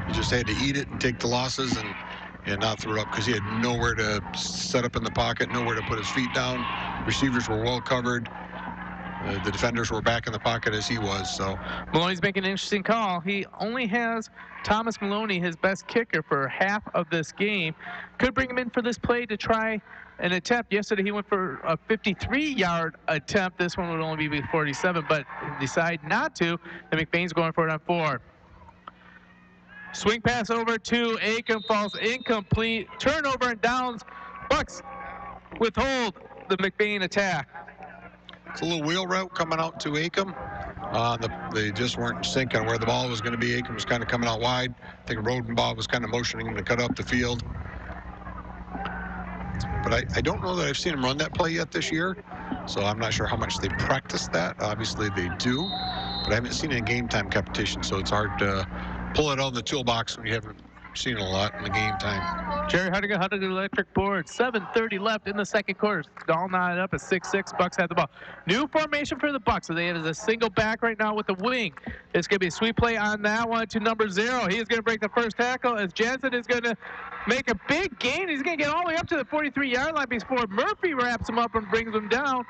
He just had to eat it and take the losses and not throw it up because he had nowhere to set up in the pocket, nowhere to put his feet down. Receivers were well covered. The defenders were back in the pocket as he was. So Maloney's making an interesting call. He only has Thomas Maloney, his best kicker, for half of this game. Could bring him in for this play to try an attempt. Yesterday he went for a 53-yard attempt. This one would only be 47, but decide not to. And McBain's going for it on 4. Swing pass over to Acom, falls incomplete. Turnover and downs. Bucks withhold the McBain attack. It's a little wheel route coming out to Acom. They just weren't in sync on where the ball was going to be. Acom was kind of coming out wide. I think Rodenbaugh was kind of motioning him to cut up the field. But I don't know that I've seen him run that play yet this year, so I'm not sure how much they practice that. Obviously they do, but I haven't seen it in game time competition, so it's hard to pull it out of the toolbox when you haven't seen it a lot in the game time. Jerry Huddigan electric board. 7:30 left in the second quarter. All knotted up at 6-6. Bucks have the ball. New formation for the Bucks. So they have a single back right now with the wing. It's going to be a sweep play on that one to number 0. He is going to break the first tackle as Jensen is going to make a big gain. He's going to get all the way up to the 43-yard line before Murphy wraps him up and brings him down.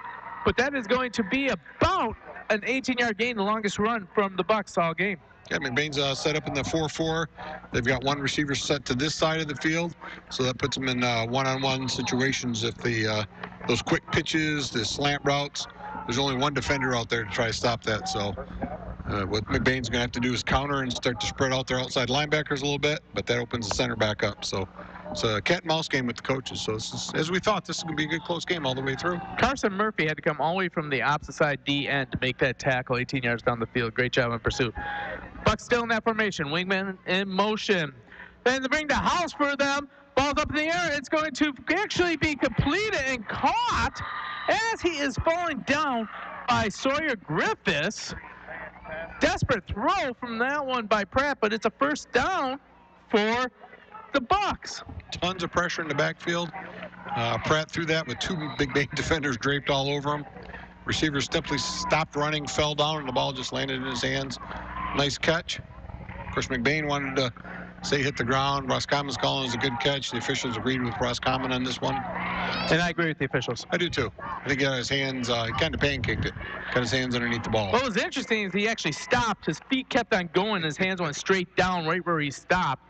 But that is going to be about an 18-yard gain, the longest run from the Bucks all game. Yeah, McBain's set up in the 4-4. They've got one receiver set to this side of the field, so that puts them in one-on-one situations. If those quick pitches, the slant routes, there's only one defender out there to try to stop that. So what McBain's going to have to do is counter and start to spread out their outside linebackers a little bit, but that opens the center back up. So it's a cat and mouse game with the coaches. So as we thought, this is going to be a good close game all the way through. Carson Murphy had to come all the way from the opposite side D end to make that tackle 18 yards down the field. Great job in pursuit. Bucks still in that formation. Wingman in motion. Then they bring the house for them. Ball's up in the air. It's going to actually be completed and caught as he is falling down by Sawyer Griffiths. Desperate throw from that one by Pratt, but it's a first down for the Bucks. Tons of pressure in the backfield. Pratt threw that with two McBain defenders draped all over him. Receiver simply stopped running, fell down, and the ball just landed in his hands. Nice catch. Of course, McBain wanted to say hit the ground. Roscommon's calling it a good catch. The officials agreed with Roscommon on this one. And I agree with the officials. I do too. I think he got his hands, he kind of pancaked it. Got his hands underneath the ball. What was interesting is he actually stopped. His feet kept on going. His hands went straight down right where he stopped.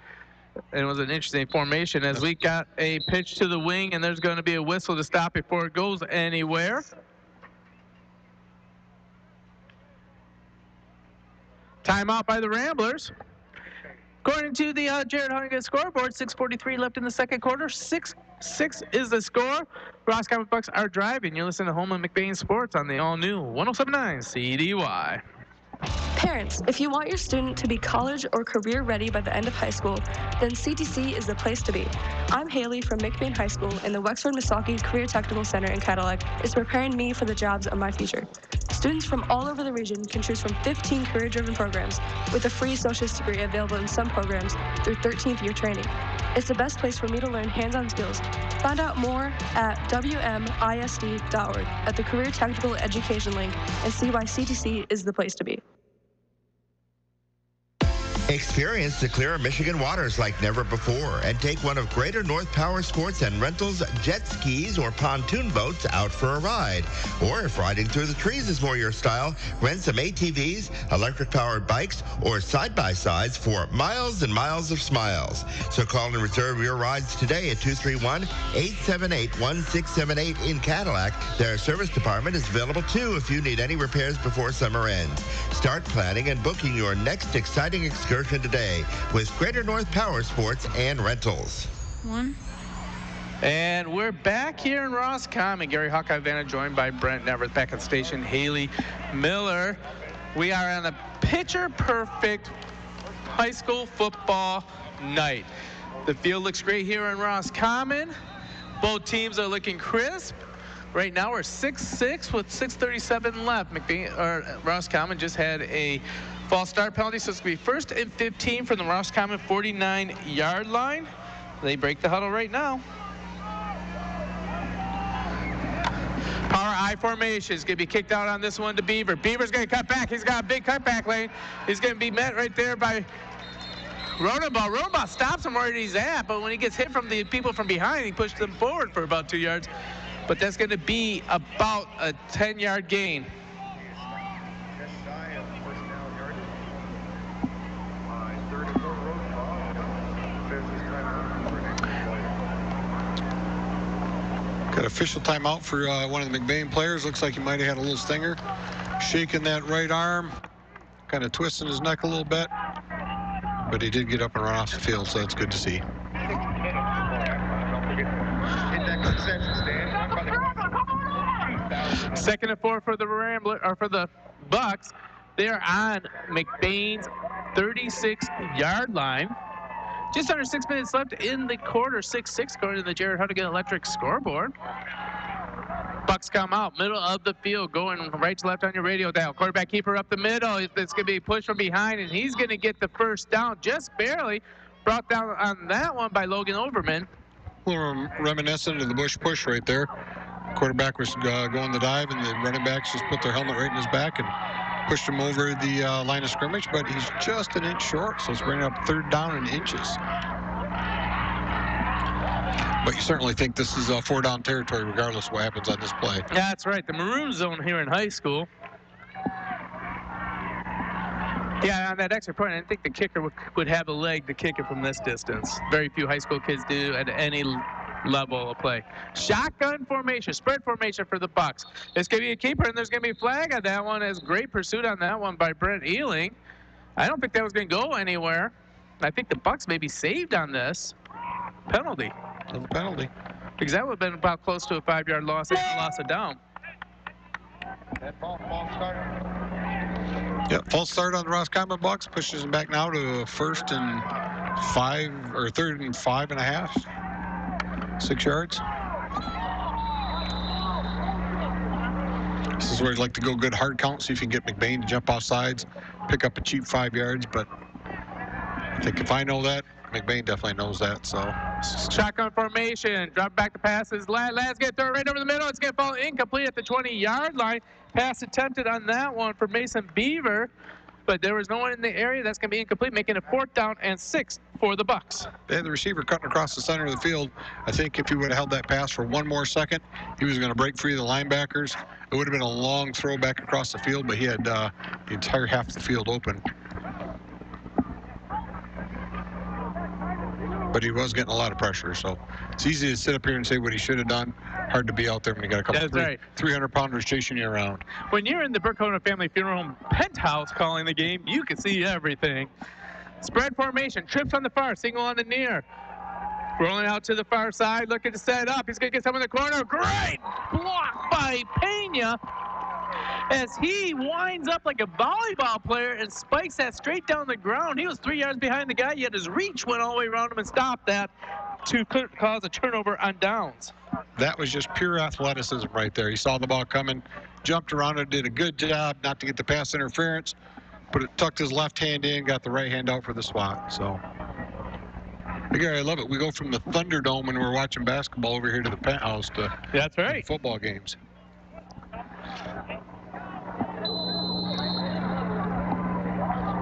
And it was an interesting formation as we got a pitch to the wing, and there's going to be a whistle to stop before it goes anywhere. Timeout by the Ramblers. According to the Jared Huntington scoreboard, 6:43 left in the second quarter. 6-6 is the score. Roscommon Bucks are driving. You're listening to Home and McBain Sports on the all-new 107.9 CDY. Parents, if you want your student to be college or career ready by the end of high school, then CTC is the place to be. I'm Haley from McBain High School, and the Wexford-Missaukee Career Technical Center in Cadillac is preparing me for the jobs of my future. Students from all over the region can choose from 15 career-driven programs with a free associate's degree available in some programs through 13th year training. It's the best place for me to learn hands-on skills. Find out more at WMISD.org at the Career Technical Education link and see why CTC is the place to be. Experience the clear Michigan waters like never before and take one of Greater North Power Sports and Rentals jet skis or pontoon boats out for a ride. Or if riding through the trees is more your style, rent some ATVs, electric-powered bikes, or side-by-sides for miles and miles of smiles. So call and reserve your rides today at 231-878-1678 in Cadillac. Their service department is available too if you need any repairs before summer ends. Start planning and booking your next exciting excursion today with Greater North Power Sports and Rentals. And we're back here in Roscommon. Gary Hawkeye Vanna joined by Brent Nevers, back at station Haley Miller. We are on a picture-perfect high school football night. The field looks great here in Roscommon. Both teams are looking crisp. Right now we're 6-6 with 6:37 left. Roscommon just had a false start penalty, so it's going to be 1st and 15 from the Roscommon 49-yard line. They break the huddle right now. Power I formation is going to be kicked out on this one to Beaver. Beaver's going to cut back. He's got a big cutback lane. He's going to be met right there by Rodenbaugh. Rodenbaugh stops him where he's at, but when he gets hit from the people from behind, he pushes them forward for about 2 yards. But that's going to be about a 10-yard gain. Got official timeout for one of the McBain players. Looks like he might have had a little stinger. Shaking that right arm, kind of twisting his neck a little bit. But he did get up and run off the field, so that's good to see. Second and 4 for the Ramblers, or for the Bucks. They're on McBain's 36-yard line. Just under 6 minutes left in the quarter. 6-6 according to the Jared Huntington Electric scoreboard. Bucks come out, middle of the field, going right to left on your radio dial. Quarterback keeper up the middle. It's going to be pushed from behind, and he's going to get the first down, just barely. Brought down on that one by Logan Overman. A little reminiscent of the Bush push right there. Quarterback was going the dive, and the running backs just put their helmet right in his back and pushed him over the line of scrimmage, but he's just an inch short, so it's bringing up 3rd down in inches. But you certainly think this is 4-down territory regardless of what happens on this play. Yeah, that's right. The maroon zone here in high school. Yeah, on that extra point, I didn't think the kicker would have a leg to kick it from this distance. Very few high school kids do at any level of play. Shotgun formation, spread formation for the Bucks. It's going to be a keeper, and there's going to be a flag on that one. As great pursuit on that one by Brent Ealing. I don't think that was going to go anywhere. I think the Bucks may be saved on this penalty. Little penalty. Because that would have been about close to a 5-yard loss and a loss of down. That false start. Yep, false start on the Roscommon Bucks. Pushes them back now to third and 5.5. 6 yards. This is where I'd like to go good hard count, see if you can get McBain to jump off sides, pick up a cheap 5 yards. But I think if I know that, McBain definitely knows that. So shotgun formation, drop back the passes. Lads get thrown right over the middle. It's going to fall incomplete at the 20-yard line. Pass attempted on that one for Mason Beaver, but there was no one in the area. That's going to be incomplete, making it 4th down and 6 for the Bucks. They had the receiver cutting across the center of the field. I think if he would have held that pass for one more second, he was going to break free of the linebackers. It would have been a long throw back across the field, but he had the entire half of the field open. But he was getting a lot of pressure, so it's easy to sit up here and say what he should have done. Hard to be out there when you got a couple 300-pounders chasing you around. When you're in the Burkona Family Funeral Home penthouse calling the game, you can see everything. Spread formation, trips on the far, single on the near. Rolling out to the far side, looking to set up. He's going to get someone in the corner. Great block by Pena as he winds up like a volleyball player and spikes that straight down the ground. He was 3 yards behind the guy, yet his reach went all the way around him and stopped that to cause a turnover on downs. That was just pure athleticism right there. He saw the ball coming, jumped around it, did a good job not to get the pass interference, but it tucked his left hand in, got the right hand out for the swat. So, again, I love it. We go from the Thunderdome when we're watching basketball over here to the penthouse to that's right. Football games.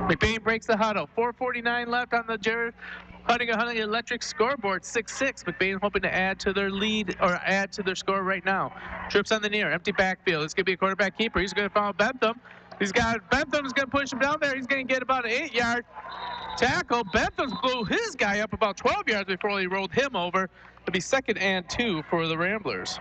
McBain breaks the huddle. 4:49 left on the Jared Huntington Electric scoreboard. 6-6. McBain hoping to add to their lead or add to their score right now. Trips on the near. Empty backfield. It's going to be a quarterback keeper. He's going to follow Bentham. Bentham's going to push him down there. He's going to get about an 8-yard tackle. Bentham's blew his guy up about 12 yards before he rolled him over. It'll be 2nd and 2 for the Ramblers.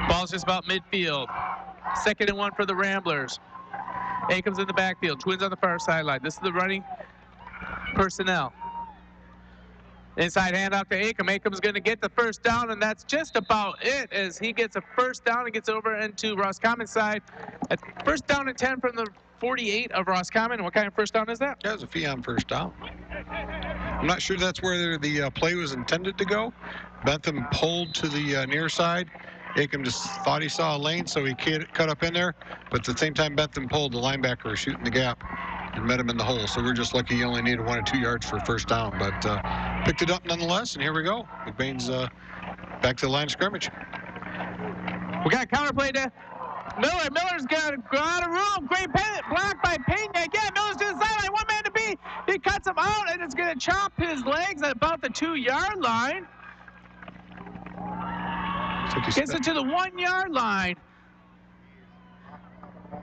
Ball's just about midfield. 2nd and 1 for the Ramblers. Aikem's in the backfield. Twins on the far sideline. This is the running personnel. Inside handoff to Aikem. Aikem's going to get the first down, and that's just about it as he gets a first down and gets over into Roscommon side. At first down and 10 from the 48 of Roscommon. What kind of first down is that? That was a Fiam first down. I'm not sure that's where the play was intended to go. Bentham pulled to the near side. Aikem just thought he saw a lane, so he cut up in there. But at the same time Bentham pulled, the linebacker was shooting the gap and met him in the hole. So we're just lucky he only needed 1 or 2 yards for a first down. But picked it up nonetheless, and here we go. McBain's back to the line of scrimmage. We got a counterplay to Miller. Miller's got to go out of room. Great block by Pena. Again, Miller's to the sideline. One man to beat. He cuts him out, and it's going to chop his legs at about the 2-yard line. Gets it to the 1-yard line.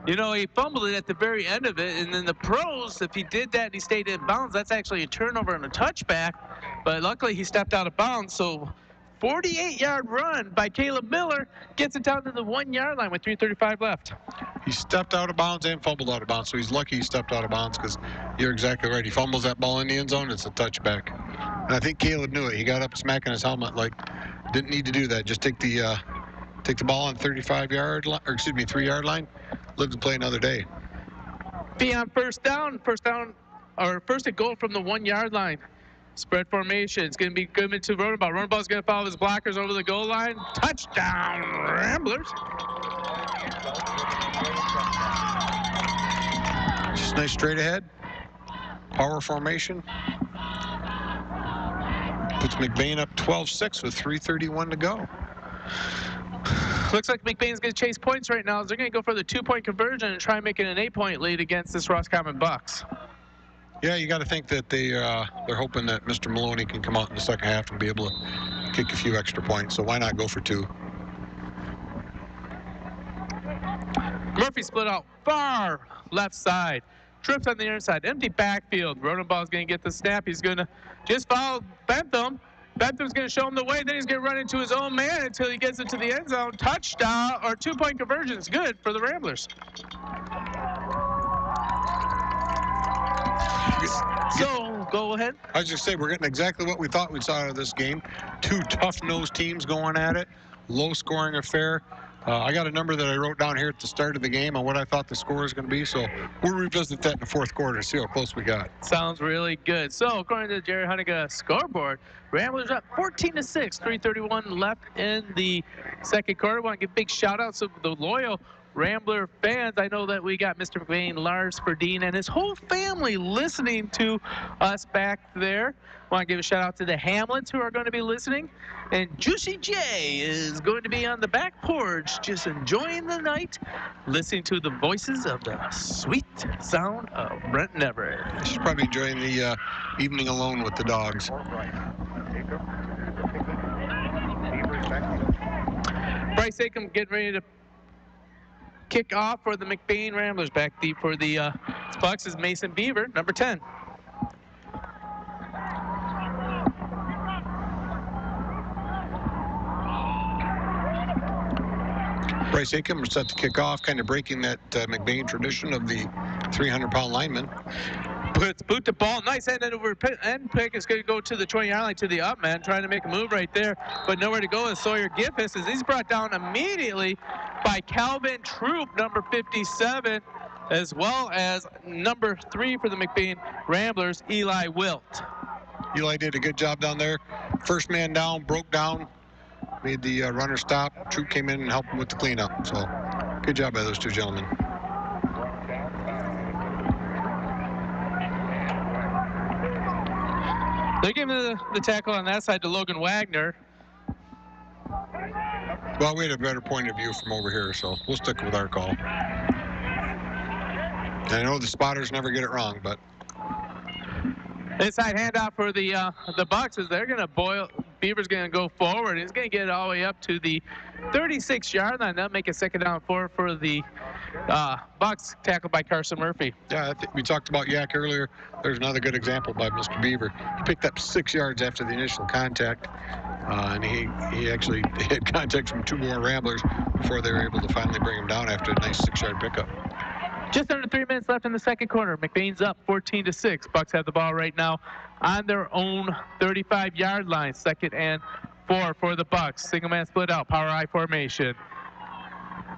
You know, he fumbled it at the very end of it, and then the pros, if he did that and he stayed in bounds, that's actually a turnover and a touchback. But luckily, he stepped out of bounds. So 48-yard run by Caleb Miller gets it down to the 1-yard line with 3:35 left. He stepped out of bounds and fumbled out of bounds, so he's lucky he stepped out of bounds because you're exactly right. He fumbles that ball in the end zone, it's a touchback. And I think Caleb knew it. He got up smacking his helmet like, didn't need to do that. Just take the ball on 3-yard line, live to play another day. Be on first down, or first and goal from the 1-yard line. Spread formation. It's going to be good to Ronenball. Ronenball's going to follow his blockers over the goal line. Touchdown, Ramblers. Just nice straight ahead. Power formation. Puts McBain up 12-6 with 3:31 to go. Looks like McBain's going to chase points right now. They're going to go for the 2-point conversion and try and make it an 8-point lead against this Roscommon Bucks. Yeah, you got to think that they're hoping that Mr. Maloney can come out in the second half and be able to kick a few extra points. So why not go for 2? Murphy split out far left side. Trips on the inner side. Empty backfield. Rodenball's going to get the snap. He's going to just follow Bentham. Bentham's going to show him the way. Then he's going to run into his own man until he gets into the end zone. Touchdown or 2-point conversion is good for the Ramblers. So, go ahead. I was just saying, we're getting exactly what we thought we saw out of this game. 2 tough-nosed teams going at it. Low-scoring affair. I got a number that I wrote down here at the start of the game on what I thought the score was going to be, so we'll revisit that in the fourth quarter to see how close we got. Sounds really good. So, according to the Jerry Hunniga scoreboard, Ramblers up 14-6, 3:31 left in the second quarter. I want to give big shout-outs to the loyal Rambler fans. I know that we got Mr. McBain, Lars Ferdine, and his whole family listening to us back there. I want to give a shout out to the Hamlets who are going to be listening. And Juicy J is going to be on the back porch just enjoying the night, listening to the voices of the sweet sound of Brent and Everett. She's probably enjoying the evening alone with the dogs. Bryce Acom getting ready to kick off for the McBain Ramblers. Back deep for the Bucks is Mason Beaver, number 10. Bryce Acom set to kick off, kind of breaking that McBain tradition of the 300-pound lineman. Puts boot the ball, nice end over end pick. It's going to go to the 20-yard line to the up man, trying to make a move right there, but nowhere to go is Sawyer Giffis as he's brought down immediately by Calvin Troop, number 57, as well as number 3 for the McBain Ramblers, Eli Wilt. Eli did a good job down there. First man down, broke down, made the runner stop. Troop came in and helped him with the cleanup. So good job by those 2 gentlemen. They're giving the tackle on that side to Logan Wagner. Well, we had a better point of view from over here, so we'll stick with our call. And I know the spotters never get it wrong, but inside handoff for the Bucks is they're going to boil. Beaver's going to go forward. He's going to get it all the way up to the 36-yard line. That'll make it 2nd down 4 for the Bucks, tackled by Carson Murphy. Yeah, I think we talked about Yak earlier. There's another good example by Mr. Beaver. He picked up 6 yards after the initial contact, and he actually had contact from 2 more Ramblers before they were able to finally bring him down after a nice 6-yard pickup. Just under 3 minutes left in the second quarter. McBain's up 14-6. Bucks have the ball right now on their own 35-yard line. 2nd and 4 for the Bucks. Single man split out, power I formation.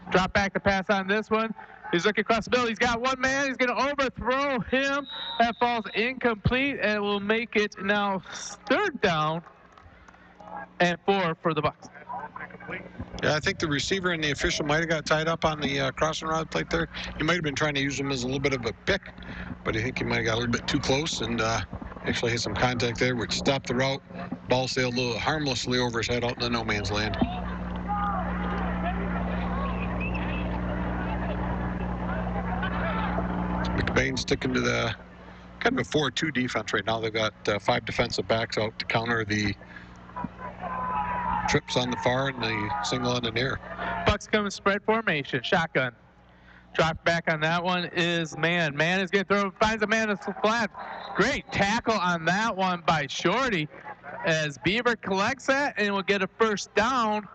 Drop back to pass on this one. He's looking across the middle. He's got one man. He's going to overthrow him. That falls incomplete, and will make it now 3rd down and 4 for the Bucks. Yeah, I think the receiver and the official might have got tied up on the crossing route plate there. He might have been trying to use him as a little bit of a pick, but I think he might have got a little bit too close and actually had some contact there, which stopped the route. Ball sailed a little harmlessly over his head out in the no man's land. McBain sticking to the kind of a 4-2 defense right now. They've got 5 defensive backs out to counter the trips on the far and the single on the near. Bucks coming spread formation, shotgun. Drop back on that one is Man. Man is going to throw, finds a man that's flat. Great tackle on that one by Shorty as Beaver collects that and will get a 1st down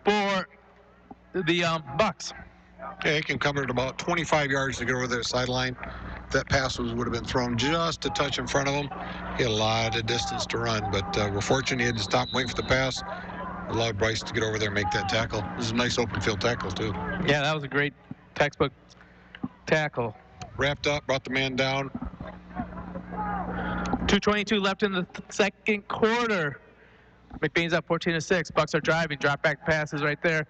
for the Bucks. Okay, he can cover it about 25 yards to get over the sideline. That pass would have been thrown just a touch in front of him. He had a lot of distance to run, but we're fortunate he had to stop, wait for the pass. Allowed Bryce to get over there and make that tackle. This is a nice open field tackle, too. Yeah, that was a great textbook tackle. Wrapped up, brought the man down. 2:22 left in the second quarter. McBain's up 14-6. Bucks are driving. Drop back passes right there.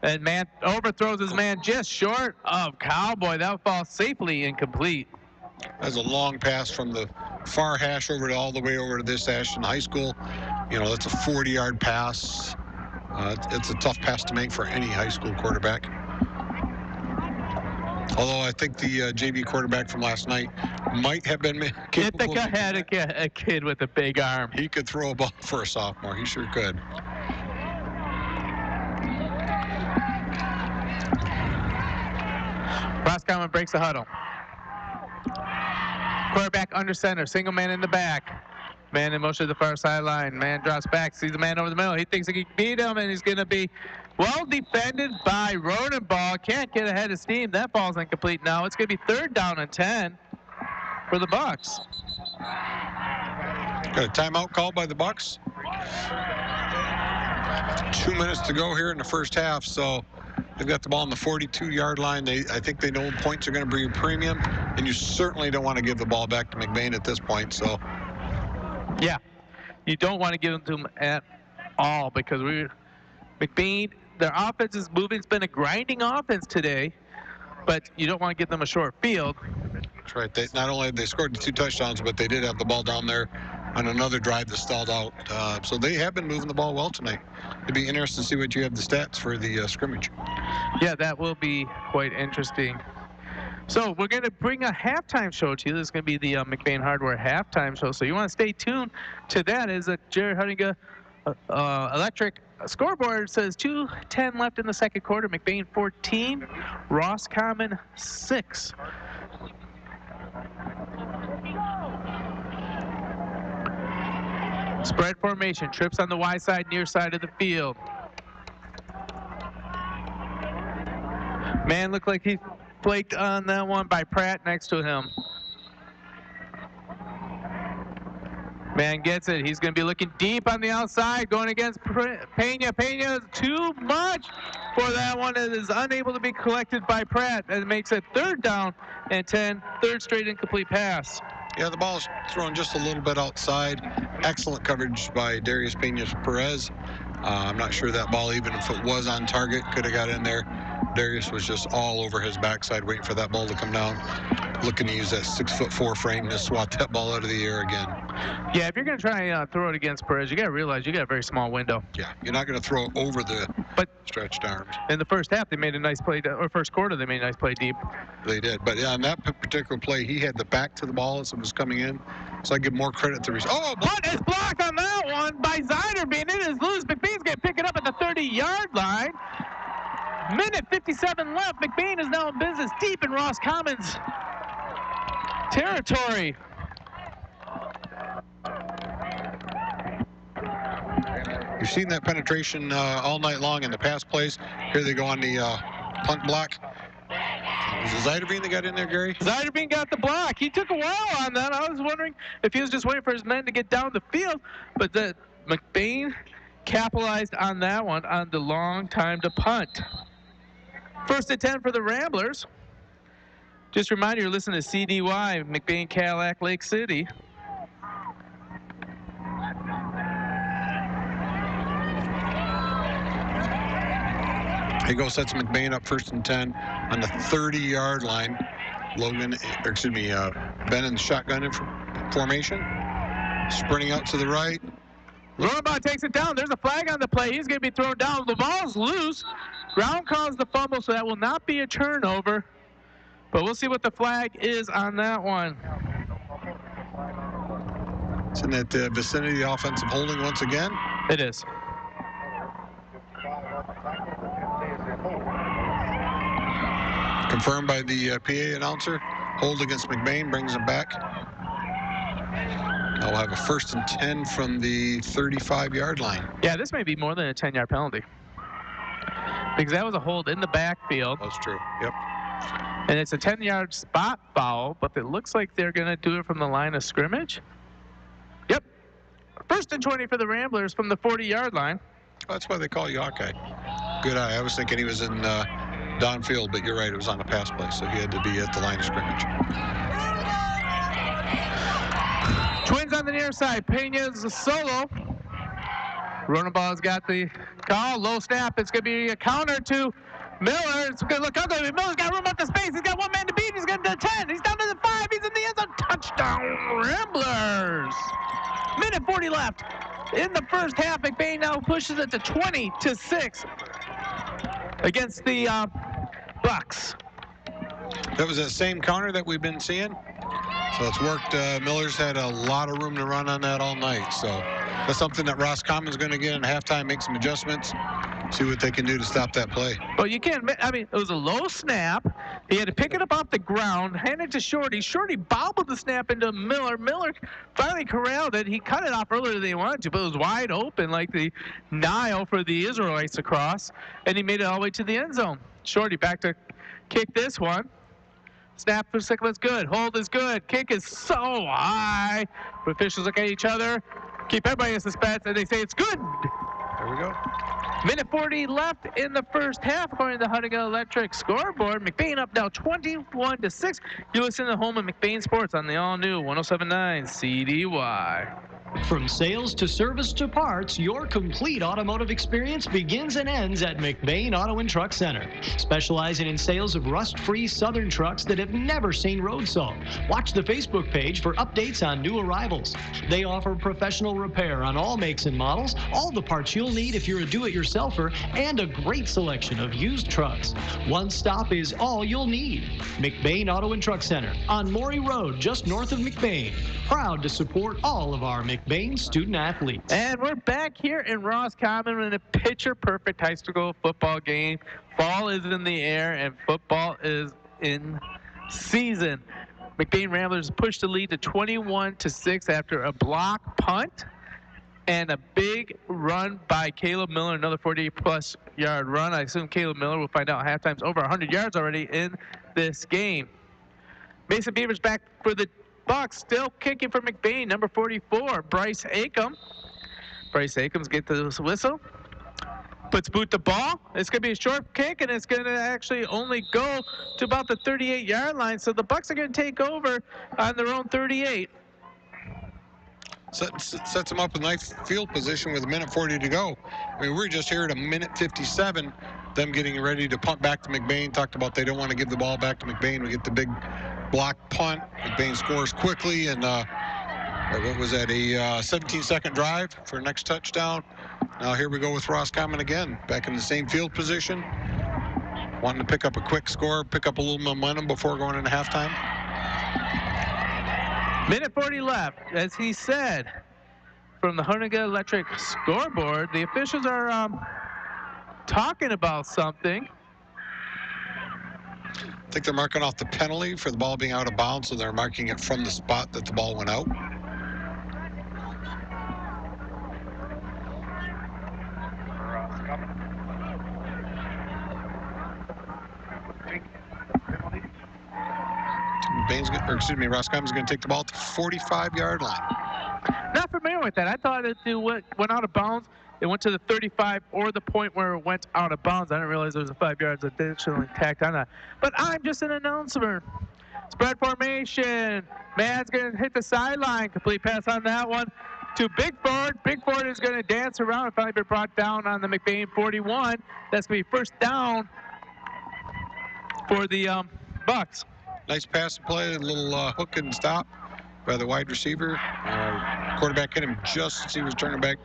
And Man overthrows his man just short of Cowboy. That would fall safely incomplete. That's a long pass from the far hash over to all the way over to this Ashton High School. You know, that's a 40-yard pass. It's a tough pass to make for any high school quarterback. Although I think the JV quarterback from last night might have been capable. Ithaca had a kid with a big arm. He could throw a ball for a sophomore. He sure could. Roscommon breaks the huddle. Quarterback under center, single man in the back. Man in motion to the far sideline. Man drops back, sees the man over the middle. He thinks he can beat him, and he's going to be well defended by Rodenball. Can't get ahead of steam. That ball's incomplete now. It's going to be 3rd down and 10 for the Bucks. Got a timeout called by the Bucks. 2 minutes to go here in the first half, so they've got the ball on the 42-yard line. I think they know points are going to be a premium, and you certainly don't want to give the ball back to McBain at this point. So, yeah, you don't want to give them to him at all because McBain, their offense is moving. It's been a grinding offense today, but you don't want to give them a short field. That's right. Not only they scored the 2 touchdowns, but they did have the ball down there on another drive that stalled out. So they have been moving the ball well tonight. It'd be interesting to see what you have the stats for the scrimmage. Yeah, that will be quite interesting. So we're going to bring a halftime show to you. This is going to be the McBain Hardware halftime show. So you want to stay tuned to that. Is a Jared Huttinga Electric scoreboard says 2:10 left in the second quarter. McBain 14, Roscommon 6. Spread formation, trips on the Y side, near side of the field. Man looked like he flaked on that one by Pratt next to him. Man gets it. He's going to be looking deep on the outside, going against Pena. Pena is too much for that one. It is unable to be collected by Pratt, and it makes it 3rd down and 10, 3rd straight incomplete pass. Yeah, the ball's thrown just a little bit outside. Excellent coverage by Darius Pena-Perez. I'm not sure that ball, even if it was on target, could have got in there. Darius was just all over his backside waiting for that ball to come down, looking to use that 6'4" frame to swat that ball out of the air again. Yeah, if you're going to try and throw it against Perez, you got to realize you got a very small window. Yeah, you're not going to throw it over the stretched arms. In the first half, they made a nice play, or first quarter, they made a nice play deep. They did, but yeah, on that particular play, he had the back to the ball as it was coming in, so I give more credit to Punt is blocked on that one by Zeiderbean. It is loose. McBain's going to pick it up at the 30-yard line. Minute 57 left. McBain is now in business deep in Roscommon's territory. You've seen that penetration all night long in the pass plays. Here they go on the punt block. Was it Zeiderbean that got in there, Gary? Zeiderbean got the block. He took a while on that. I was wondering if he was just waiting for his men to get down the field, but the McBain capitalized on that one on the long time to punt. 1st and 10 for the Ramblers. Just a reminder, you're listening to CDY, McBain, Cadillac, Lake City. He goes, sets McBain up 1st and 10 on the 30-yard line. Ben in the shotgun in formation. Sprinting out to the right. Rodenbach takes it down. There's a flag on the play. He's going to be thrown down. The ball's loose. Ground calls the fumble, so that will not be a turnover. But we'll see what the flag is on that one. It's in that vicinity of offensive holding once again. It is. Confirmed by the PA announcer. Hold against McBain, brings him back. I'll have a 1st and 10 from the 35-yard line. Yeah, this may be more than a 10-yard penalty. Because that was a hold in the backfield. That's true, yep. And it's a 10-yard spot foul, but it looks like they're going to do it from the line of scrimmage. Yep. 1st and 20 for the Ramblers from the 40-yard line. That's why they call you Hawkeye. Good eye. I was thinking he was in downfield, but you're right, it was on the pass play, so he had to be at the line of scrimmage. Twins on the near side. Pena's a solo. Rodenbach's got the call. Low snap. It's going to be a counter to Miller. It's going to look ugly. Miller's got room up the space. He's got one man to beat. He's going to the 10. He's down to the 5. He's in the end zone. Touchdown, Ramblers. Minute 40 left. In the first half, McBain now pushes it to 20-6 against the Bucks. That was that same counter that we've been seeing. So it's worked. Miller's had a lot of room to run on that all night. So that's something that Roscommon's going to get in halftime, make some adjustments, see what they can do to stop that play. Well, you can't, I mean, it was a low snap. He had to pick it up off the ground, hand it to Shorty. Shorty bobbled the snap into Miller. Miller finally corralled it. He cut it off earlier than he wanted to, but it was wide open like the Nile for the Israelites across, and he made it all the way to the end zone. Shorty back to kick this one. Snap for second is good. Hold is good. Kick is so high. The officials look at each other, keep everybody in suspense, and they say it's good. There we go. Minute 40 left in the first half, according to the Huntington Electric scoreboard. McBain up now 21-6. You listen to home of McBain Sports on the all-new 107.9 CDY. From sales to service to parts, your complete automotive experience begins and ends at McBain Auto and Truck Center. Specializing in sales of rust-free Southern trucks that have never seen road salt. Watch the Facebook page for updates on new arrivals. They offer professional repair on all makes and models, all the parts you'll need if you're a do-it-yourselfer, and a great selection of used trucks. One stop is all you'll need. McBain Auto and Truck Center on Morey Road, just north of McBain. Proud to support all of our McBain student athletes. And we're back here in Roscommon in a picture-perfect high school football game. Fall is in the air and football is in season. McBain Ramblers pushed the lead to 21-6 after a block punt and a big run by Caleb Miller, another 48-plus yard run. I assume Caleb Miller, will find out, halftime's over 100 yards already in this game. Mason Beaver's back for the Bucks, still kicking for McBain, number 44, Bryce Acom. Bryce Acom's get the whistle. Puts boot the ball. It's going to be a short kick, and it's going to actually only go to about the 38-yard line. So the Bucks are going to take over on their own 38. Sets them up in nice field position with a minute 40 to go. I mean, we're just here at a minute 57, them getting ready to punt back to McBain. Talked about they don't want to give the ball back to McBain. We get the big block punt. McBain scores quickly, and what was that, a 17-second drive for next touchdown. Now here we go with Roscommon again, back in the same field position. Wanting to pick up a quick score, pick up a little momentum before going into halftime. Minute 40 left. As he said, from the Huntington Electric scoreboard, the officials are talking about something. I think they're marking off the penalty for the ball being out of bounds, so they're marking it from the spot that the ball went out. Roscommon's going to take the ball to the 45-yard line. Not familiar with that. I thought it went out of bounds. It went to the 35 or the point where it went out of bounds. I didn't realize there was a 5 yards additionally tacked on that. But I'm just an announcer. Spread formation. Man's going to hit the sideline. Complete pass on that one to Big Ford. Big Ford is going to dance around and finally be brought down on the McBain 41. That's going to be first down for the Bucks. Nice pass play, a little hook and stop by the wide receiver. Quarterback hit him just as he was turning back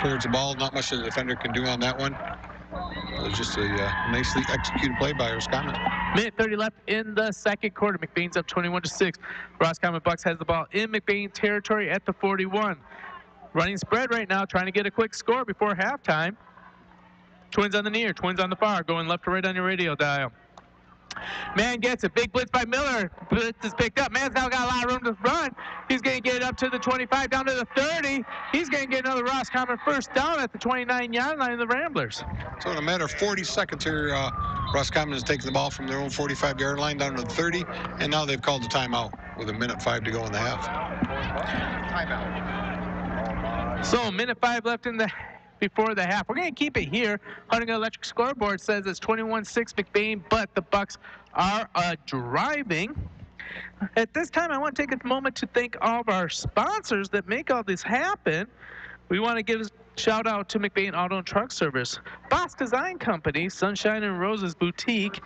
towards the ball. Not much the defender can do on that one. It was just a nicely executed play by Roscommon. Minute 30 left in the second quarter. McBain's up 21-6. Roscommon Bucks has the ball in McBain territory at the 41. Running spread right now, trying to get a quick score before halftime. Twins on the near, twins on the far, going left to right on your radio dial. Man gets it. Big blitz by Miller. Blitz is picked up. Man's now got a lot of room to run. He's going to get it up to the 25, down to the 30. He's going to get another Roscommon first down at the 29-yard line of the Ramblers. So in a matter of 40 seconds here, Roscommon has taken the ball from their own 45-yard line down to the 30, and now they've called the timeout with a minute 5 to go in the half. So minute 5 left in the before the half. We're going to keep it here. Huntington Electric scoreboard says it's 21-6 McBain, but the Bucks are driving. At this time, I want to take a moment to thank all of our sponsors that make all this happen. We want to give a shout out to McBain Auto and Truck Service, Boss Design Company, Sunshine and Roses Boutique,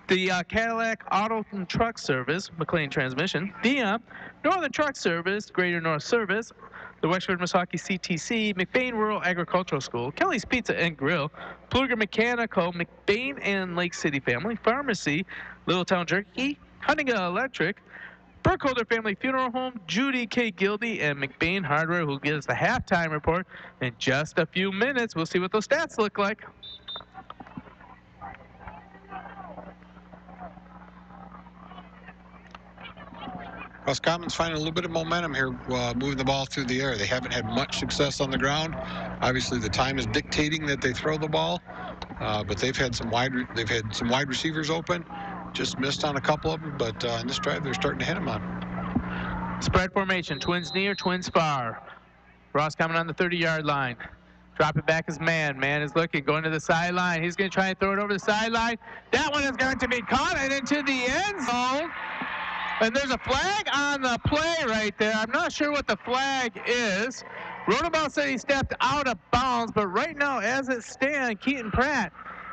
the Cadillac Auto and Truck Service, McLean Transmission, Dion, Northern Truck Service, Greater North Service, the Wexford Missaukee CTC, McBain Rural Agricultural School, Kelly's Pizza and Grill, Pluger Mechanical, McBain and Lake City Family Pharmacy, Littletown Jerky, Huntington Electric, Burkholder Family Funeral Home, Judy K. Gildy, and McBain Hardware, who gives the halftime report in just a few minutes. We'll see what those stats look like. Roscommon's finding a little bit of momentum here, moving the ball through the air. They haven't had much success on the ground. Obviously, the time is dictating that they throw the ball, but they've had some wide receivers open. Just missed on a couple of them, but in this drive, they're starting to hit them on. Spread formation, twins near, twins far. Roscommon on the 30-yard line. Drop it back as man. Man is looking, going to the sideline. He's going to try and throw it over the sideline. That one is going to be caught and into the end zone. And there's a flag on the play right there. I'm not sure what the flag is. Roundabout said he stepped out of bounds, but right now, as it stands, Keaton Pratt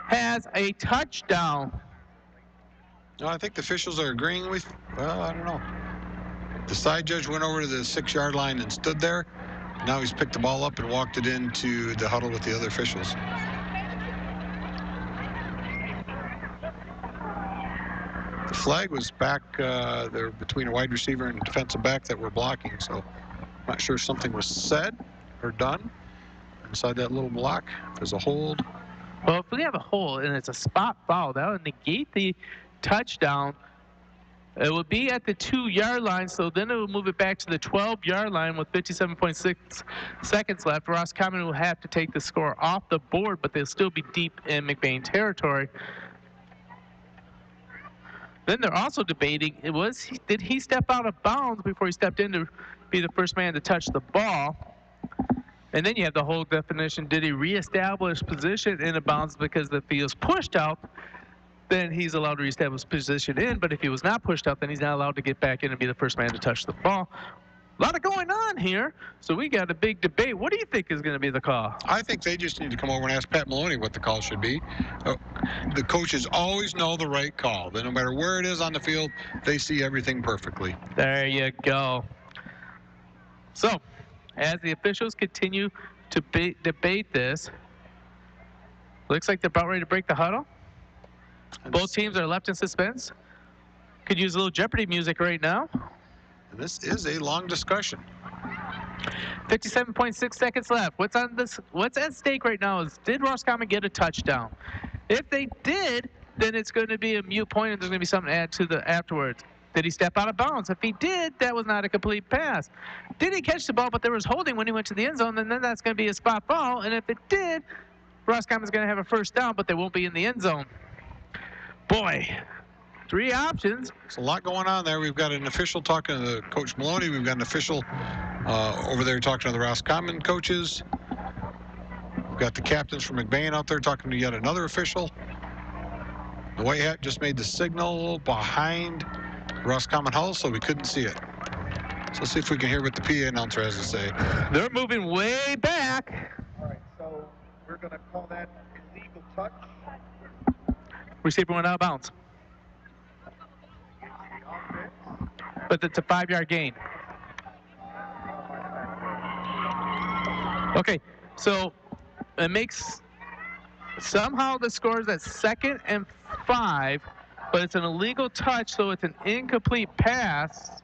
has a touchdown. No, I think the officials are agreeing with, well, I don't know. The side judge went over to the 6-yard line and stood there. Now he's picked the ball up and walked it into the huddle with the other officials. The flag was back there between a wide receiver and a defensive back that were blocking, so I'm not sure if something was said or done inside that little block. There's a hold. Well, if we have a hold and it's a spot foul, that would negate the touchdown. It would be at the 2-yard line, so then it would move it back to the 12-yard line with 57.6 seconds left. Roscommon will have to take the score off the board, but they'll still be deep in McBain territory. Then they're also debating, did he step out of bounds before he stepped in to be the first man to touch the ball? And then you have the whole definition, did he reestablish position in a bounds because the field's pushed out? Then he's allowed to reestablish position in, but if he was not pushed out, then he's not allowed to get back in and be the first man to touch the ball. A lot of going on here, so we got a big debate. What do you think is going to be the call? I think they just need to come over and ask Pat Maloney what the call should be. The coaches always know the right call. Then no matter where it is on the field, they see everything perfectly. There you go. So, as the officials continue to debate this, looks like they're about ready to break the huddle. Both teams are left in suspense. Could use a little Jeopardy music right now. This is a long discussion. 57.6 seconds left. What's at stake right now is, did Roscommon get a touchdown? If they did, then it's going to be a mute point and there's going to be something to add to the afterwards. Did he step out of bounds? If he did, that was not a complete pass. Did he catch the ball, but there was holding when he went to the end zone, then that's going to be a spot foul. And if it did, Roscommon's going to have a first down, but they won't be in the end zone. Boy, 3 options. There's a lot going on there. We've got an official talking to Coach Maloney. We've got an official over there talking to the Roscommon coaches. We've got the captains from McBain out there talking to yet another official. The white hat just made the signal behind Roscommon Hull, so we couldn't see it. So let's see if we can hear what the PA announcer has to say. They're moving way back. All right, so we're going to call that illegal touch. Receiver went out of bounds. But it's a 5-yard gain. Okay, so it makes somehow the score is at 2nd and 5, but it's an illegal touch, so it's an incomplete pass.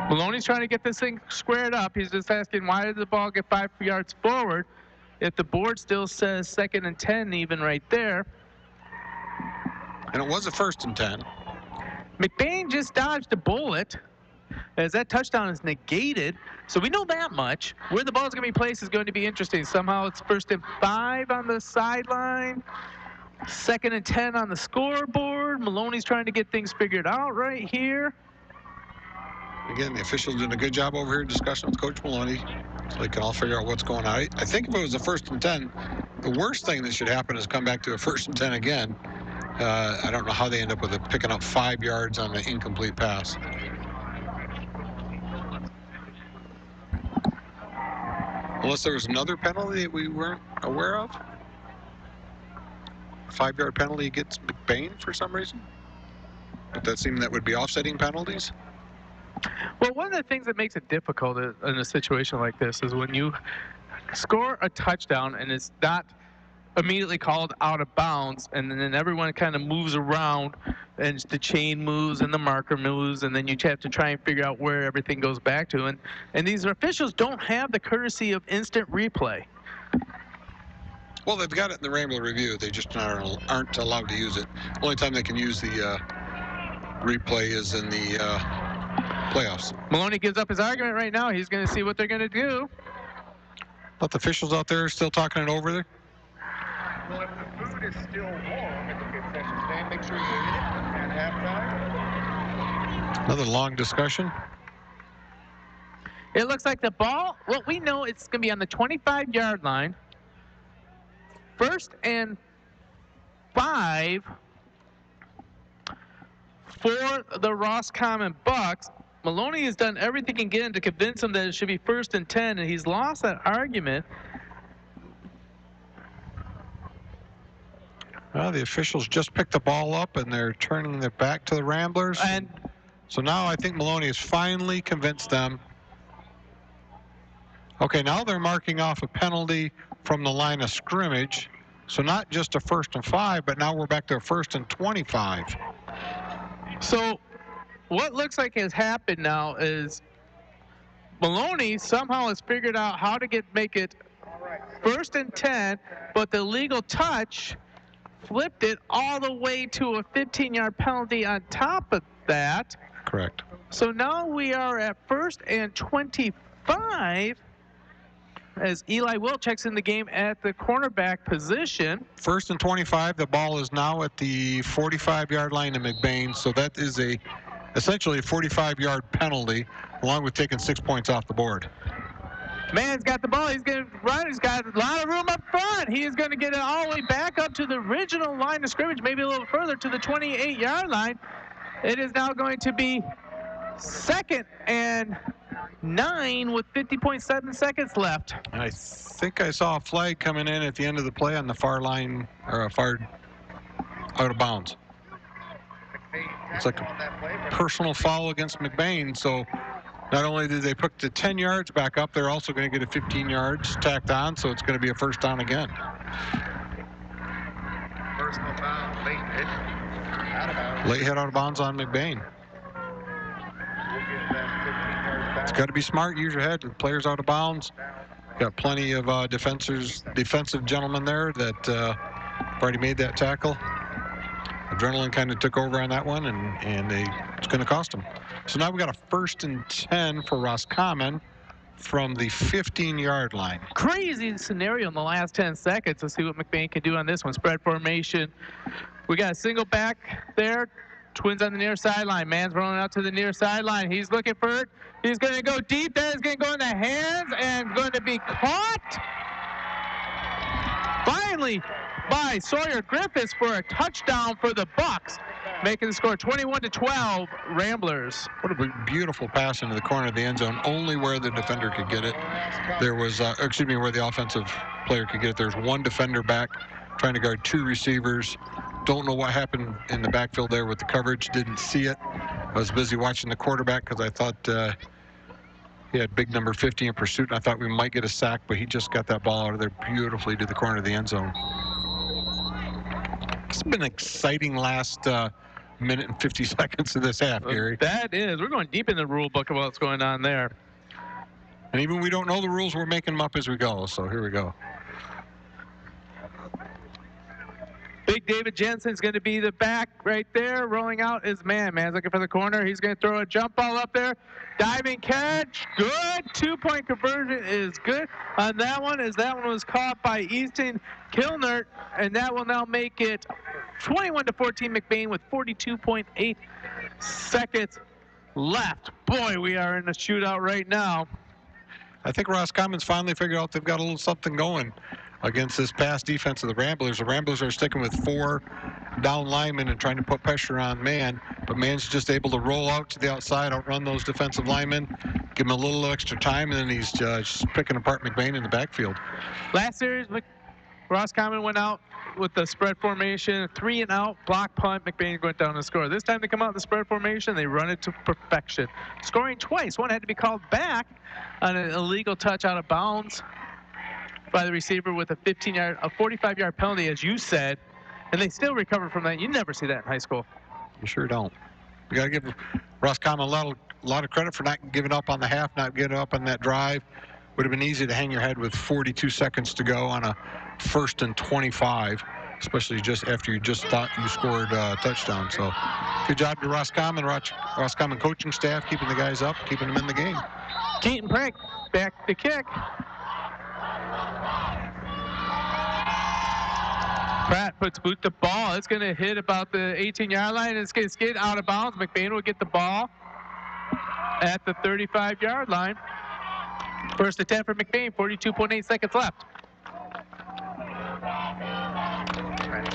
Maloney's trying to get this thing squared up. He's just asking, why did the ball get 5 yards forward if the board still says 2nd and 10 even right there? And it was a 1st and 10. McBain just dodged a bullet as that touchdown is negated. So we know that much. Where the ball is going to be placed is going to be interesting. Somehow it's 1st and 5 on the sideline, 2nd and 10 on the scoreboard. Maloney's trying to get things figured out right here. Again, the officials doing a good job over here discussing with Coach Maloney so they can all figure out what's going on. I think if it was a 1st and 10, the worst thing that should happen is come back to a 1st and 10 again. I don't know how they end up with it, picking up 5 yards on the incomplete pass. Unless there was another penalty that we weren't aware of. A 5-yard penalty against McBain for some reason. But that seemed that would be offsetting penalties. Well, one of the things that makes it difficult in a situation like this is when you score a touchdown and it's not immediately called out of bounds, and then everyone kind of moves around, and the chain moves and the marker moves, and then you have to try and figure out where everything goes back to. And these officials don't have the courtesy of instant replay. Well, they've got it in the Rambler review. They just aren't allowed to use it. Only time they can use the replay is in the playoffs. Maloney gives up his argument right now. He's going to see what they're going to do. But the officials out there are still talking it over there. Well, if the food is still warm at the concession stand, make sure you eat it at halftime. Another long discussion. It looks like the ball, well, we know it's going to be on the 25-yard line. 1st and 5 for the Roscommon Bucks. Maloney has done everything he can get to convince him that it should be 1st and 10, and he's lost that argument. Well, the officials just picked the ball up, and they're turning it back to the Ramblers. And so now I think Maloney has finally convinced them. Okay, now they're marking off a penalty from the line of scrimmage. So not just a 1st and 5, but now we're back to a 1st and 25. So what looks like has happened now is Maloney somehow has figured out how to make it 1st and 10, but the legal touch flipped it all the way to a 15-yard penalty on top of that. Correct. So now we are at 1st and 25 as Eli Wilczek's in the game at the cornerback position. 1st and 25, the ball is now at the 45-yard line of McBain, so that is essentially a 45-yard penalty, along with taking 6 points off the board. Man's got the ball. He's going to run. He's got a lot of room up front. He is going to get it all the way back up to the original line of scrimmage, maybe a little further to the 28-yard line. It is now going to be 2nd and 9 with 50.7 seconds left. I think I saw a flag coming in at the end of the play on the far line, or far out of bounds. It's like a personal foul against McBain, so not only did they put the 10 yards back up, they're also going to get a 15 yards tacked on, so it's going to be a 1st down again. Personal foul, late hit, out of bounds. Late hit out of bounds on McBain. We'll give them 15 yards back. It's got to be smart, use your head. The player's out of bounds. Got plenty of defensive gentlemen there that have already made that tackle. Adrenaline kind of took over on that one, and it's going to cost them. So now we got a 1st and 10 for Roscommon from the 15-yard line. Crazy scenario in the last 10 seconds. Let's see what McBain can do on this one. Spread formation. We got a single back there. Twins on the near sideline. Man's rolling out to the near sideline. He's looking for it. He's going to go deep. That is going to go in the hands and going to be caught. Finally by Sawyer Griffiths for a touchdown for the Bucks, making the score 21-12 Ramblers. What a beautiful pass into the corner of the end zone, only where the defender could get it. There was, where the offensive player could get it. There's one defender back trying to guard 2 receivers. Don't know what happened in the backfield there with the coverage. Didn't see it. I was busy watching the quarterback because I thought he had big number 50 in pursuit, and I thought we might get a sack, but he just got that ball out of there beautifully to the corner of the end zone. It's been an exciting last minute and 50 seconds of this half, Gary. That is. We're going deep in the rule book about what's going on there. And even we don't know the rules, we're making them up as we go, so here we go. Big David Jensen's going to be the back right there. Rolling out is Man. Man's looking for the corner. He's going to throw a jump ball up there. Diving catch. Good. 2-point conversion is good on that one, as that one was caught by Easton Kilnert, and that will now make it 21-14 McBain with 42.8 seconds left. Boy, we are in a shootout right now. I think Roscommon's finally figured out they've got a little something going against this pass defense of the Ramblers. The Ramblers are sticking with 4 down linemen and trying to put pressure on Man, but Man's just able to roll out to the outside, outrun those defensive linemen, give him a little extra time, and then he's just picking apart McBain in the backfield. Last series, Roscommon went out with the spread formation, 3 and out, block punt. McBain went down to score. This time they come out in the spread formation, they run it to perfection, scoring twice. One had to be called back on an illegal touch out of bounds. by the receiver with a 45-yard penalty, as you said, and they still recover from that. You never see that in high school. You sure don't. You got to give Roscommon a lot of credit for not giving up on the half, not giving up on that drive. Would have been easy to hang your head with 42 seconds to go on a 1st and 25, especially just after you just thought you scored a touchdown. So good job to Roscommon coaching staff, keeping the guys up, keeping them in the game. Keaton Prank back to kick. Pratt puts boot the ball. It's going to hit about the 18-yard line, and it's going to skid out of bounds. McBain will get the ball at the 35-yard line. First attempt for McBain, 42.8 seconds left.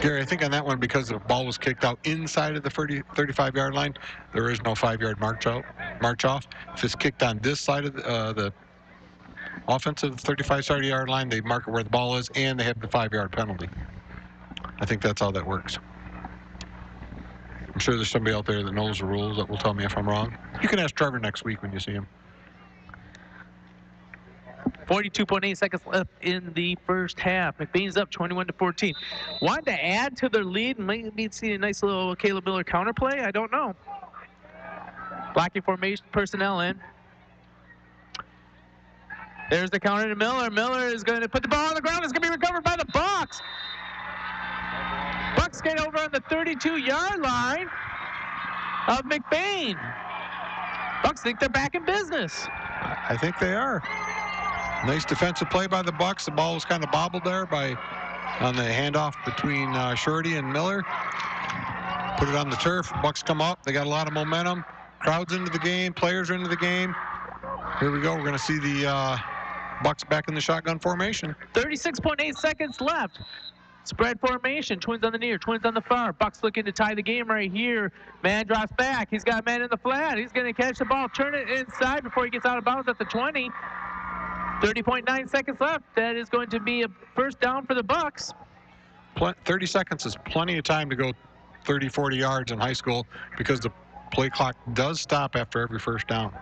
Gary, I think on that one, because the ball was kicked out inside of the 35-yard line, there is no 5-yard march off. If it's kicked on this side of the offensive 35-yard line, they mark it where the ball is, and they have the 5-yard penalty. I think that's how that works. I'm sure there's somebody out there that knows the rules that will tell me if I'm wrong. You can ask Trevor next week when you see him. 42.8 seconds left in the first half. McBain's up 21-14. Wanted to add to their lead and maybe see a nice little Caleb Miller counterplay. I don't know. Blocking formation personnel in. There's the counter to Miller. Miller is going to put the ball on the ground. It's going to be recovered by the Bucks. Bucks get over on the 32-yard line of McBain. Bucks think they're back in business. I think they are. Nice defensive play by the Bucks. The ball was kind of bobbled there on the handoff between Shorty and Miller. Put it on the turf. Bucks come up. They got a lot of momentum. Crowds into the game. Players are into the game. Here we go. We're going to see the Bucks back in the shotgun formation. 36.8 seconds left. Spread formation. Twins on the near, twins on the far. Bucks looking to tie the game right here. Man drops back. He's got a man in the flat. He's going to catch the ball, turn it inside before he gets out of bounds at the 20. 30.9 seconds left. That is going to be a first down for the Bucks. 30 seconds is plenty of time to go 30, 40 yards in high school because the play clock does stop after every first down.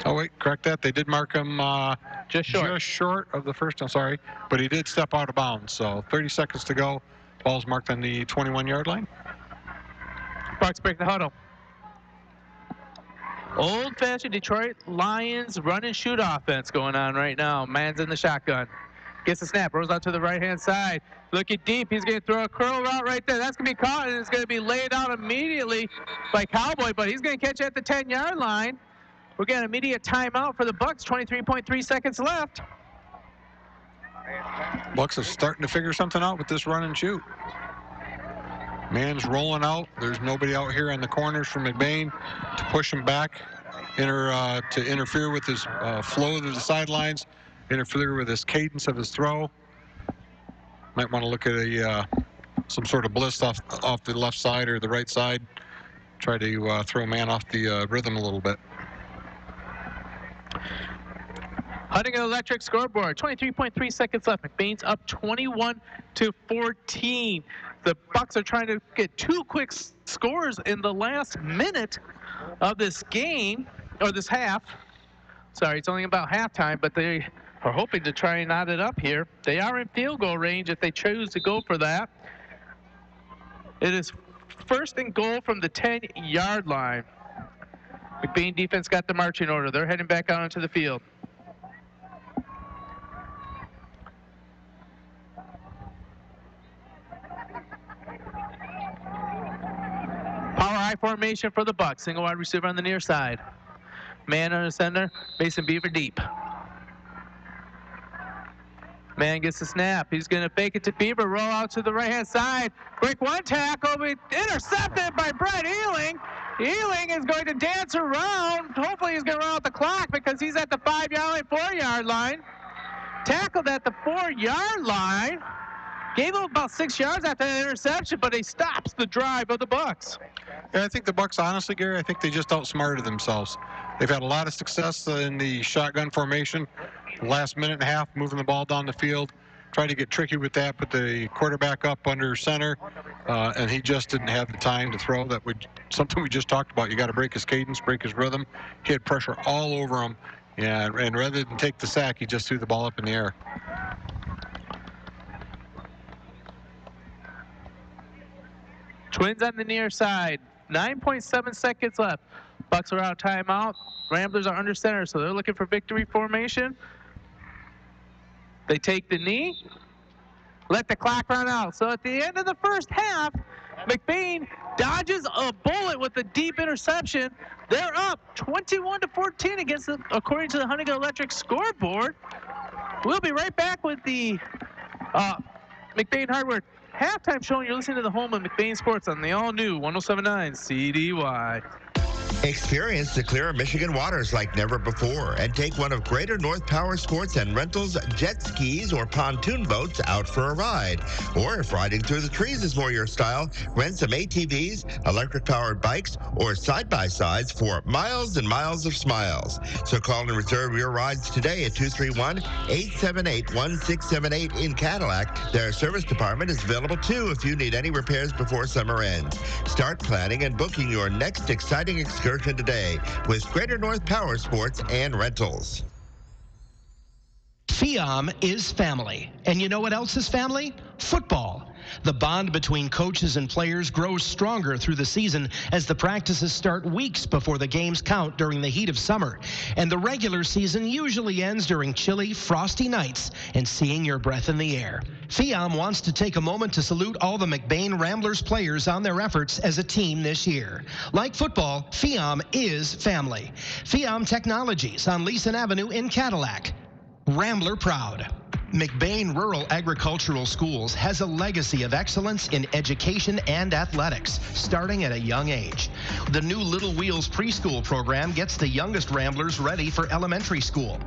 Oh, wait, correct that. They did mark him just short of the first down, sorry. But he did step out of bounds. So 30 seconds to go. Ball's marked on the 21-yard line. Bucks break the huddle. Old-fashioned Detroit Lions run-and-shoot offense going on right now. Man's in the shotgun. Gets the snap, rolls out to the right-hand side. Looking deep, he's going to throw a curl route right there. That's going to be caught, and it's going to be laid out immediately by Cowboy, but he's going to catch it at the 10-yard line. We're getting an immediate timeout for the Bucks, 23.3 seconds left. Bucks are starting to figure something out with this run-and-shoot. Man's rolling out. There's nobody out here on the corners for McBain to push him back, to interfere with his flow to the sidelines, interfere with his cadence of his throw. Might want to look at some sort of blitz off the left side or the right side. Try to throw man off the rhythm a little bit. Huntington Electric scoreboard, 23.3 seconds left. McBain's up 21-14. The Bucks are trying to get two quick scores in the last minute of this game, or this half. Sorry, it's only about halftime, but they are hoping to try and knot it up here. They are in field goal range if they choose to go for that. It is first and goal from the 10-yard line. McBain defense got the marching order. They're heading back out onto the field. Power I formation for the Bucks. Single wide receiver on the near side. Man on the center. Mason Beaver deep. Man gets the snap. He's going to fake it to Beaver. Roll out to the right-hand side. Quick one tackle. Intercepted by Brett Ealing. Ealing is going to dance around. Hopefully he's going to run out the clock because he's at the 5-yard line, 4-yard line. Tackled at the 4-yard line. Gave him about 6 yards after that interception, but he stops the drive of the Bucks. Yeah, I think the Bucks, honestly, Gary, I think they just outsmarted themselves. They've had a lot of success in the shotgun formation. Last minute and a half, moving the ball down the field. Tried to get tricky with that, put the quarterback up under center, and he just didn't have the time to throw. Something we just talked about. You got to break his cadence, break his rhythm. He had pressure all over him, Yeah, and rather than take the sack, he just threw the ball up in the air. Twins on the near side. 9.7 seconds left. Bucks are out of timeout. Ramblers are under center, so they're looking for victory formation. They take the knee. Let the clock run out. So at the end of the first half, McBain dodges a bullet with a deep interception. They're up 21-14 according to the Huntington Electric scoreboard. We'll be right back with the McBain Hardware halftime show. You're listening to the home of McBain Sports on the all-new 107.9 CDY. Experience the clear Michigan waters like never before and take one of Greater North Power Sports and Rentals jet skis or pontoon boats out for a ride. Or if riding through the trees is more your style, rent some ATVs, electric-powered bikes, or side-by-sides for miles and miles of smiles. So call and reserve your rides today at 231-878-1678 in Cadillac. Their service department is available too if you need any repairs before summer ends. Start planning and booking your next exciting excursion today with Greater North Power Sports and Rentals. FIAM is family. And you know what else is family? Football. The bond between coaches and players grows stronger through the season as the practices start weeks before the games count during the heat of summer. And the regular season usually ends during chilly, frosty nights and seeing your breath in the air. FIAM wants to take a moment to salute all the McBain Ramblers players on their efforts as a team this year. Like football, FIAM is family. FIAM Technologies on Leeson Avenue in Cadillac. Rambler proud. McBain Rural Agricultural Schools has a legacy of excellence in education and athletics, starting at a young age. The new Little Wheels preschool program gets the youngest Ramblers ready for elementary school.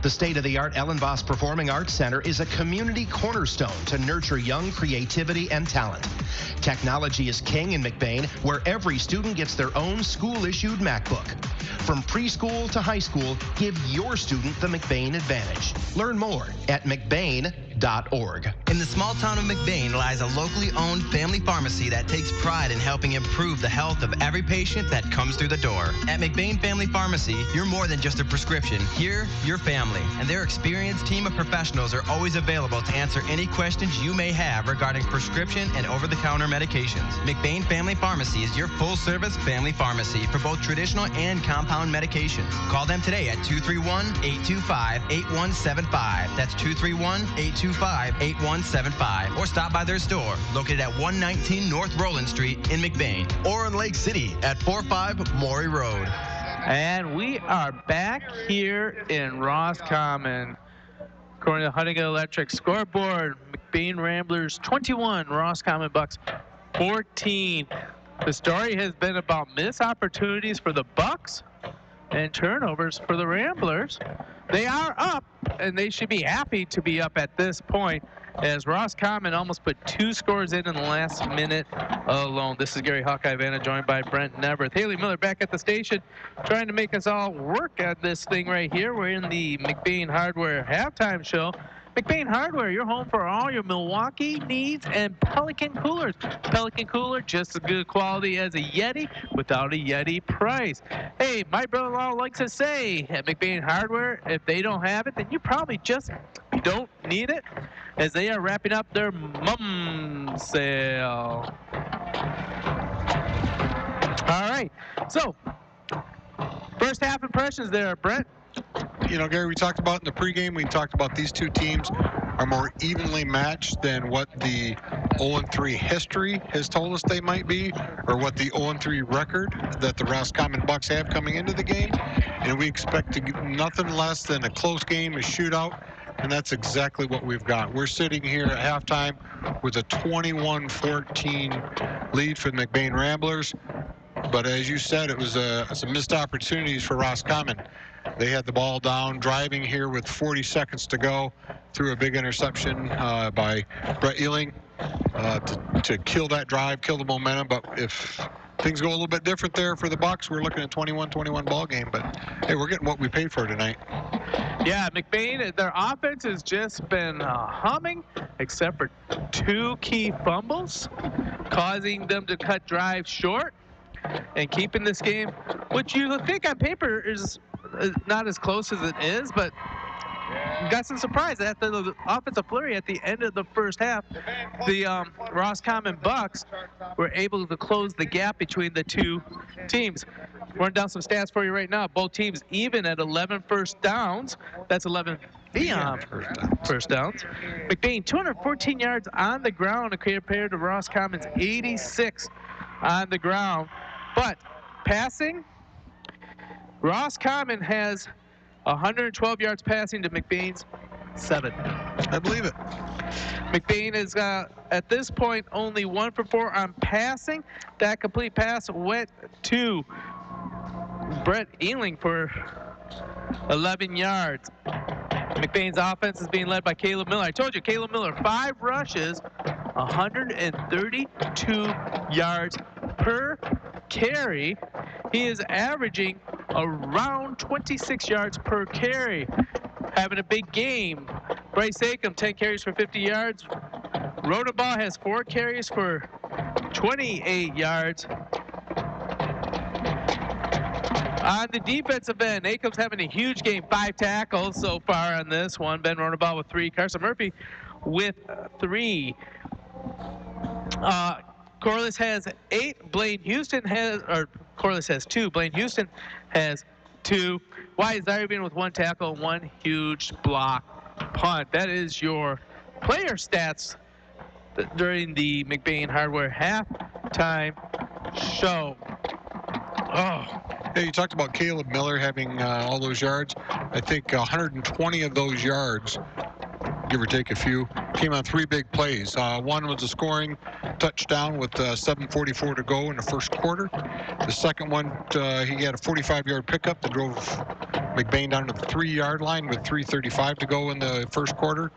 The state-of-the-art Ellenboss Performing Arts Center is a community cornerstone to nurture young creativity and talent. Technology is king in McBain, where every student gets their own school-issued MacBook. From preschool to high school, give your student the McBain advantage. Learn more at McBain.org. In the small town of McBain lies a locally owned family pharmacy that takes pride in helping improve the health of every patient that comes through the door. At McBain Family Pharmacy, you're more than just a prescription. Here, you're family, and their experienced team of professionals are always available to answer any questions you may have regarding prescription and over-the-counter medications. McBain Family Pharmacy is your full-service family pharmacy for both traditional and compound medications. Call them today at 231-825-8175. That's 231-825-8175. Or stop by their store, located at 119 North Roland Street in McBain. Or in Lake City at 45 Maury Road. And we are back here in Roscommon. According to Huntington Electric scoreboard, McBain Ramblers 21, Roscommon Bucks 14. The story has been about missed opportunities for the Bucks and turnovers for the Ramblers. They are up, and they should be happy to be up at this point, as Roscommon almost put 2 scores in the last minute alone. This is Gary Hawkeye Vanna, joined by Brent Neverth. Haley Miller back at the station, trying to make us all work at this thing right here. We're in the McBain Hardware halftime show. McBain Hardware, your home for all your Milwaukee needs, and Pelican coolers. Pelican cooler, just as good quality as a Yeti without a Yeti price. Hey, my brother-in-law likes to say at McBain Hardware, if they don't have it, then you probably just don't need it, as they are wrapping up their mum sale. All right, so first half impressions there, Brent. You know, Gary, we talked about in the pregame, we talked about these two teams are more evenly matched than what the 0-3 history has told us they might be, or what the 0-3 record that the Roscommon Bucks have coming into the game. And we expect to get nothing less than a close game, a shootout, and that's exactly what we've got. We're sitting here at halftime with a 21-14 lead for the McBain Ramblers. But as you said, it was some missed opportunities for Roscommon. They had the ball down, driving here with 40 seconds to go, threw a big interception by Brett Ealing to kill that drive, kill the momentum. But if things go a little bit different there for the Bucks, we're looking at 21-21 ball game. But hey, we're getting what we paid for tonight. Yeah, McBain, their offense has just been humming, except for 2 key fumbles, causing them to cut drives short and keeping this game, which you think on paper is not as close as it is, but got some surprise after the offensive flurry at the end of the first half. The Roscommon Bucks were able to close the gap between the two teams. Run down some stats for you right now. Both teams even at 11 first downs. That's 11 first downs. McBain 214 yards on the ground compared to Roscommon's 86 on the ground. But passing, Roscommon has 112 yards passing to McBain's 7. I believe it. McBain is at this point only 1 for 4 on passing. That complete pass went to Brett Ealing for 11 yards. McBain's offense is being led by Caleb Miller. I told you, Caleb Miller, 5 rushes, 132 yards per carry. He is averaging around 26 yards per carry. Having a big game. Bryce Acom, 10 carries for 50 yards. Rodenbaugh has 4 carries for 28 yards. On the defensive end, Acom's having a huge game. 5 tackles so far on this one. Ben Rodenbaugh with 3. Carson Murphy with 3. Corliss has 8. Corliss has 2. Blaine Houston has 2. Wyatt Zyreben with 1 tackle, 1 huge block punt. That is your player stats during the McBain Hardware halftime show. Oh. Hey, you talked about Caleb Miller having all those yards. I think 120 of those yards, give or take a few, came on 3 big plays. One was a scoring touchdown with 7:44 to go in the first quarter. The second one, he had a 45-yard pickup that drove McBain down to the 3-yard line with 3:35 to go in the first quarter.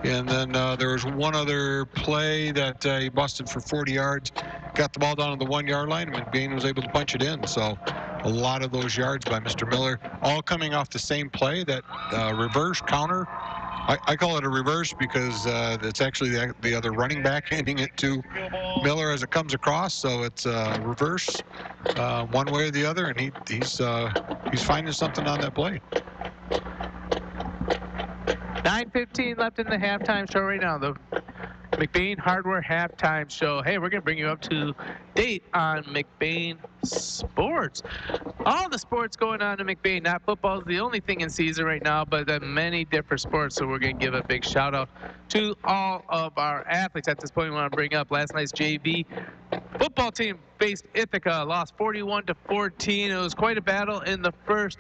And then there was one other play that he busted for 40 yards, got the ball down to the 1-yard line, and McBain was able to punch it in. So a lot of those yards by Mr. Miller, all coming off the same play, that reverse counter. I call it a reverse because it's actually the other running back handing it to Miller as it comes across. So it's reverse one way or the other, and he's finding something on that play. 9:15 left in the halftime show right now. The McBain Hardware halftime show. Hey, we're going to bring you up to date on McBain sports. All the sports going on in McBain. Not football is the only thing in season right now, but many different sports. So we're going to give a big shout out to all of our athletes. At this point, we want to bring up last night's JV football team faced Ithaca, lost 41-14. It was quite a battle in the first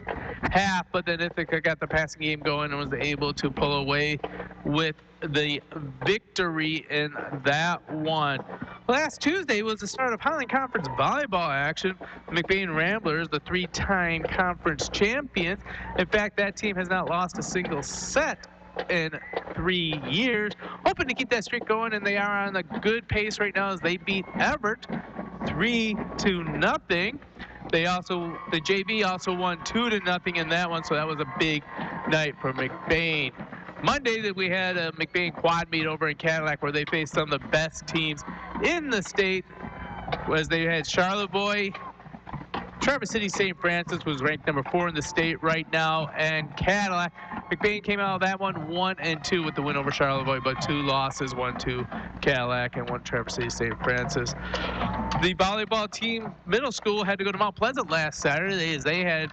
half, but then Ithaca got the passing game going and was able to pull away with the victory in that one. Last Tuesday was the start of Highland Conference volleyball action. McBain Ramblers, the 3-time conference champions. In fact, that team has not lost a single set in 3 years. Hoping to keep that streak going, and they are on a good pace right now as they beat Everett 3-0. The JV also won 2-0 in that one, so that was a big night for McBain. Monday that we had a McBain quad meet over in Cadillac where they faced some of the best teams in the state, as they had Charlevoix, Traverse City St. Francis was ranked number 4 in the state right now, and Cadillac. McBain came out of that one 1-2 with the win over Charlevoix, but 2 losses, 1 to Cadillac and 1 Traverse City St. Francis. The volleyball team, middle school, had to go to Mount Pleasant last Saturday as they had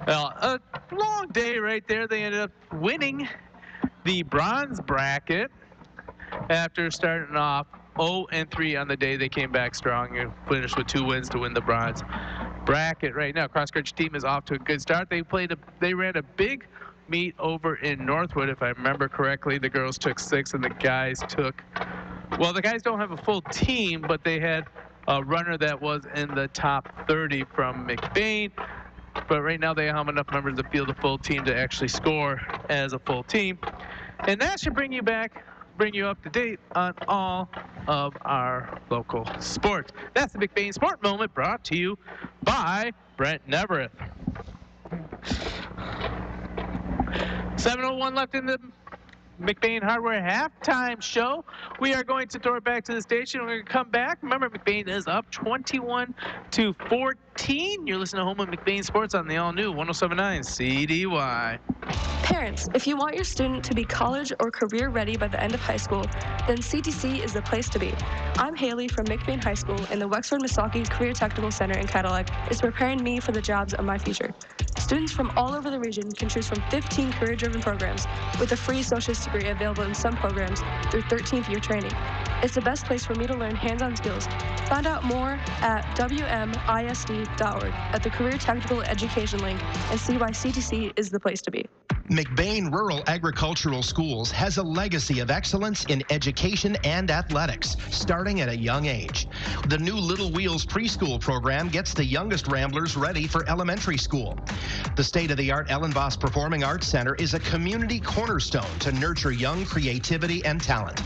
a long day right there. They ended up winning the bronze bracket after starting off 0-3 on the day. They came back strong and finished with 2 wins to win the bronze bracket. Right now, cross country team is off to a good start. They ran a big meet over in Northwood, if I remember correctly. The girls took 6 and the guys took, well, the guys don't have a full team, but they had a runner that was in the top 30 from McBain. But right now they have enough members to field a full team to actually score as a full team. And that should bring you up to date on all of our local sports. That's the McBain Sport Moment, brought to you by Brent Nevereth. 7:01 left in the McBain Hardware halftime show. We are going to throw it back to the station. We're going to come back. Remember, McBain is up 21-14. 14. You're listening to Home of McBain Sports on the all-new 107.9 CDY. Parents, if you want your student to be college or career ready by the end of high school, then CTC is the place to be. I'm Haley from McBain High School, and the Wexford-Missaukee Career Technical Center in Cadillac is preparing me for the jobs of my future. Students from all over the region can choose from 15 career-driven programs with a free associate's degree available in some programs through 13th year training. It's the best place for me to learn hands-on skills. Find out more at WMISD.org at the Career Technical Education link and see why CTC is the place to be. McBain Rural Agricultural Schools has a legacy of excellence in education and athletics, starting at a young age. The new Little Wheels preschool program gets the youngest Ramblers ready for elementary school. The state-of-the-art Ellenboss Performing Arts Center is a community cornerstone to nurture young creativity and talent.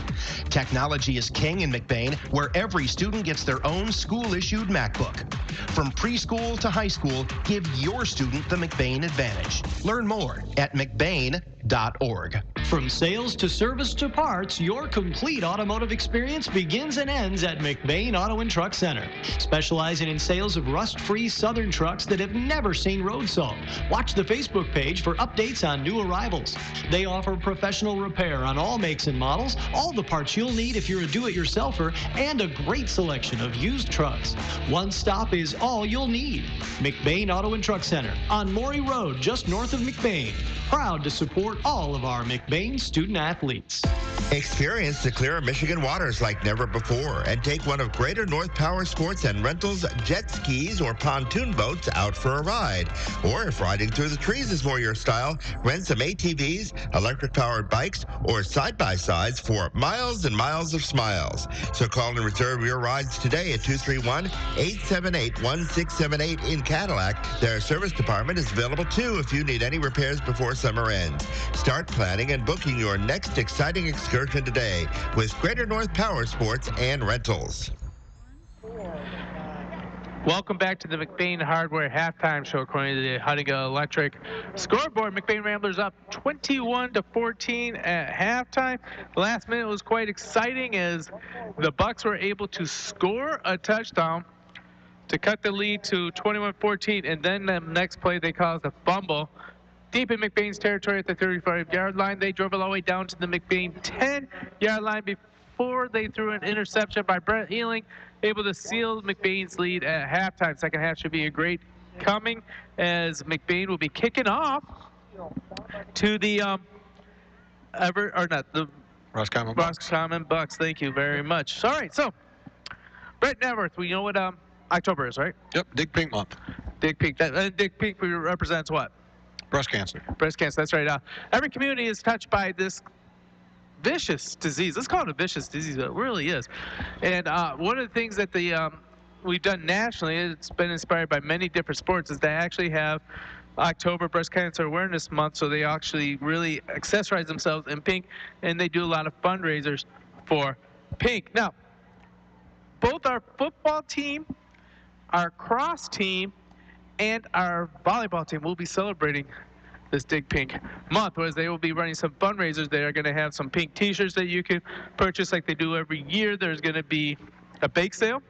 Technology is king in McBain, where every student gets their own school-issued MacBook. From preschool to high school, give your student the McBain advantage. Learn more at McBain.org. From sales to service to parts, your complete automotive experience begins and ends at McBain Auto and Truck Center. Specializing in sales of rust-free Southern trucks that have never seen road salt. Watch the Facebook page for updates on new arrivals. They offer professional repair on all makes and models, all the parts you'll need if you're a do-it-yourselfer, and a great selection of used trucks. One stop is all you'll need. McBain Auto and Truck Center on Maury Road, just north of McBain. Proud to support all of our McBain student athletes. Experience the clear Michigan waters like never before and take one of Greater North Power Sports and Rentals jet skis or pontoon boats out for a ride. Or if riding through the trees is more your style, rent some ATVs, electric-powered bikes, or side-by-sides for miles and miles of smiles. So call and reserve your rides today at 231-878-1678 in Cadillac. Their service department is available too if you need any repairs before summer ends. Start planning and booking your next exciting excursion today with Greater North Power Sports and Rentals. Welcome back to the McBain Hardware Halftime Show according to the Hudinga Electric scoreboard. McBain Ramblers up 21-14 at halftime. The last minute was quite exciting as the Bucks were able to score a touchdown to cut the lead to 21-14, and then the next play they caused a fumble deep in McBain's territory at the 35-yard line. They drove it all the way down to the McBain 10-yard line before they threw an interception by Brett Ealing, able to seal McBain's lead at halftime. Second half should be a great coming as McBain will be kicking off to the Roscommon Bucks. Thank you very much. All right, so Brett Neverth, we know what October is, right? Yep, Dig Pink Month. Dig Pink. Dig Pink represents what? Breast cancer. Breast cancer, that's right. Every community is touched by this vicious disease. Let's call it a vicious disease, but it really is. And one of the things that we've done nationally, it's been inspired by many different sports, is they actually have October Breast Cancer Awareness Month, so they actually really accessorize themselves in pink, and they do a lot of fundraisers for pink. Now, both our football team, our cross team, and our volleyball team will be celebrating this Dig Pink Month, whereas they will be running some fundraisers. They are going to have some pink t-shirts that you can purchase like they do every year. There's going to be a bake sale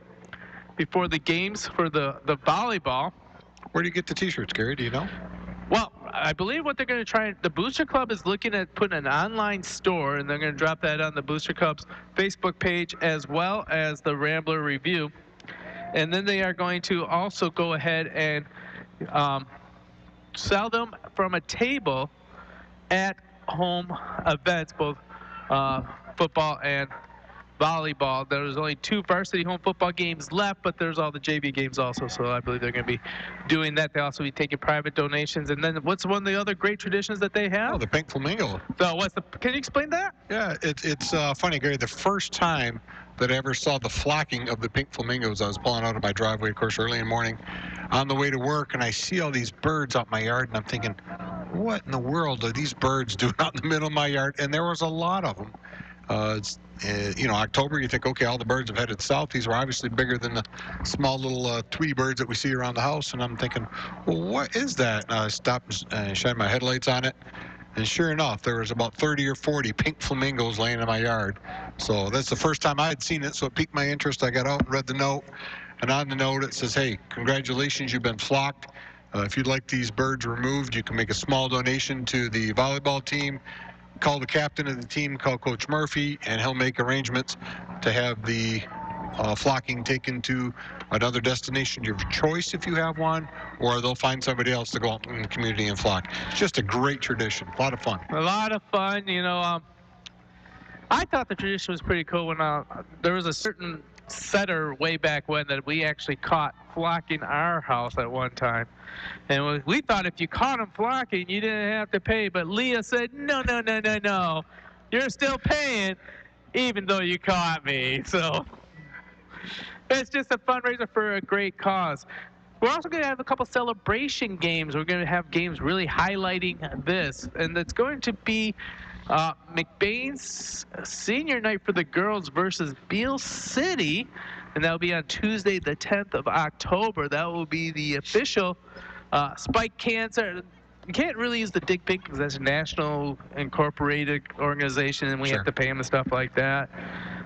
before the games for the volleyball. Where do you get the t-shirts, Gary? Do you know? Well, I believe what they're going to try, the Booster Club is looking at putting an online store, and they're going to drop that on the Booster Club's Facebook page as well as the Rambler Review. And then they are going to also go ahead and sell them from a table at home events, both football and volleyball. There's only 2 varsity home football games left, but there's all the JV games also, so I believe they're going to be doing that. They'll also be taking private donations. And then what's one of the other great traditions that they have? Oh, the Pink Flamingo. So can you explain that? Yeah, it's funny, Gary. The first time that I ever saw the flocking of the pink flamingos, I was pulling out of my driveway, of course, early in the morning on the way to work, and I see all these birds out my yard, and I'm thinking, what in the world are these birds doing out in the middle of my yard? And there was a lot of them. October, you think, okay, all the birds have headed south. These were obviously bigger than the small little Tweety birds that we see around the house, and I'm thinking, well, what is that? And I stopped and shined my headlights on it. And sure enough, there was about 30 or 40 pink flamingos laying in my yard. So that's the first time I had seen it, so it piqued my interest. I got out and read the note. and on the note it says, hey, congratulations, you've been flocked. If you'd like these birds removed, you can make a small donation to the volleyball team. Call the captain of the team, call Coach Murphy, and he'll make arrangements to have the flocking taken to another destination of your choice if you have one, or they'll find somebody else to go out in the community and flock. It's just a great tradition. A lot of fun. A lot of fun. You know, I thought the tradition was pretty cool when there was a certain setter way back when that we actually caught flocking our house at one time. And we thought if you caught them flocking, you didn't have to pay. But Leah said, no, no, no, no, no. You're still paying even though you caught me. So it's just a fundraiser for a great cause. We're also going to have a couple celebration games. We're going to have games really highlighting this. And it's going to be McBain's senior night for the girls versus Beale City. And that will be on Tuesday, the 10th of October. That will be the official Spike Cancer. You can't really use the Dig Pink because that's a national incorporated organization and we have to pay them and stuff like that.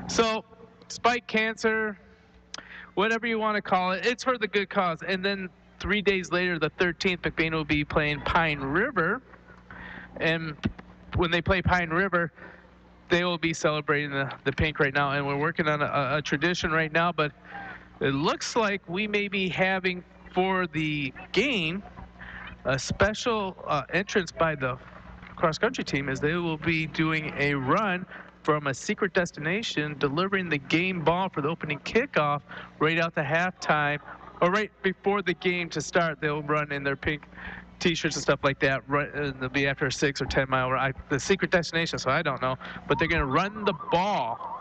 So Spike Cancer, whatever you want to call it, it's for the good cause. And then 3 days later, the 13th, McBain will be playing Pine River. And when they play Pine River, they will be celebrating the pink right now. And we're working on a tradition right now, but it looks like we may be having for the game a special entrance by the cross-country team, as they will be doing a run from a secret destination, delivering the game ball for the opening kickoff right out to halftime, or right before the game to start. They'll run in their pink T-shirts and stuff like that. They'll be after a 6 or 10 mile ride. The secret destination, so I don't know, but they're going to run the ball.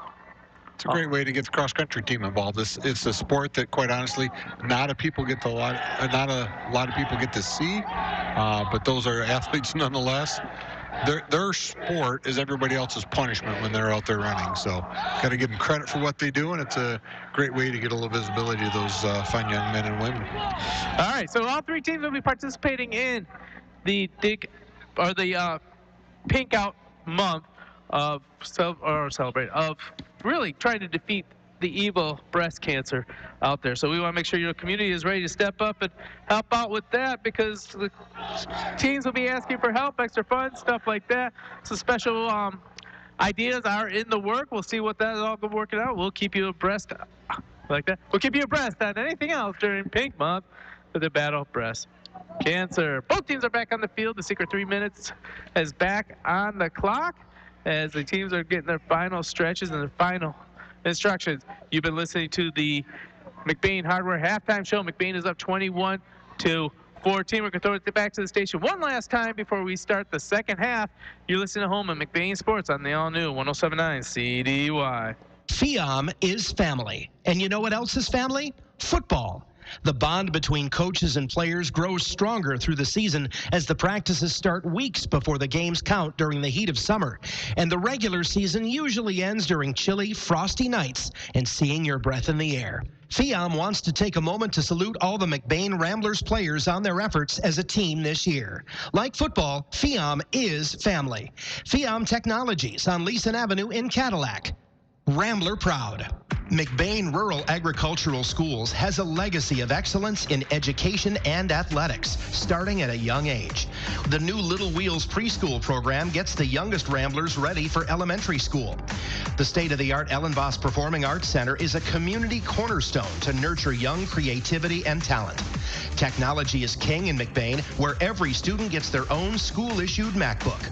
It's a great way to get the cross-country team involved. It's a sport that, quite honestly, not a lot of people get to see, but those are athletes nonetheless. Their sport is everybody else's punishment when they're out there running. So, got to give them credit for what they do, and it's a great way to get a little visibility to those fine young men and women. All right, so all three teams will be participating in the Pink Out month of really trying to defeat the evil breast cancer out there. So we want to make sure your community is ready to step up and help out with that, because the teams will be asking for help, extra funds, stuff like that. So special ideas are in the work. We'll see what that is all working out. We'll keep you abreast like that. We'll keep you abreast on anything else during Pink Month for the battle of breast cancer. Both teams are back on the field. The secret 3 minutes is back on the clock as the teams are getting their final stretches and their final instructions. You've been listening to the McBain Hardware Halftime Show. McBain is up 21-14. We're going to throw it back to the station one last time before we start the second half. You're listening at home at McBain Sports on the all-new 107.9 CDY. FIAM is family. And you know what else is family? Football. The bond between coaches and players grows stronger through the season as the practices start weeks before the games count during the heat of summer. And the regular season usually ends during chilly, frosty nights and seeing your breath in the air. FIAM wants to take a moment to salute all the McBain Ramblers players on their efforts as a team this year. Like football, FIAM is family. FIAM Technologies on Leeson Avenue in Cadillac. Rambler proud. McBain Rural Agricultural Schools has a legacy of excellence in education and athletics, starting at a young age. The new Little Wheels preschool program gets the youngest Ramblers ready for elementary school. The state-of-the-art Ellenboss Performing Arts Center is a community cornerstone to nurture young creativity and talent. Technology is king in McBain, where every student gets their own school-issued MacBook.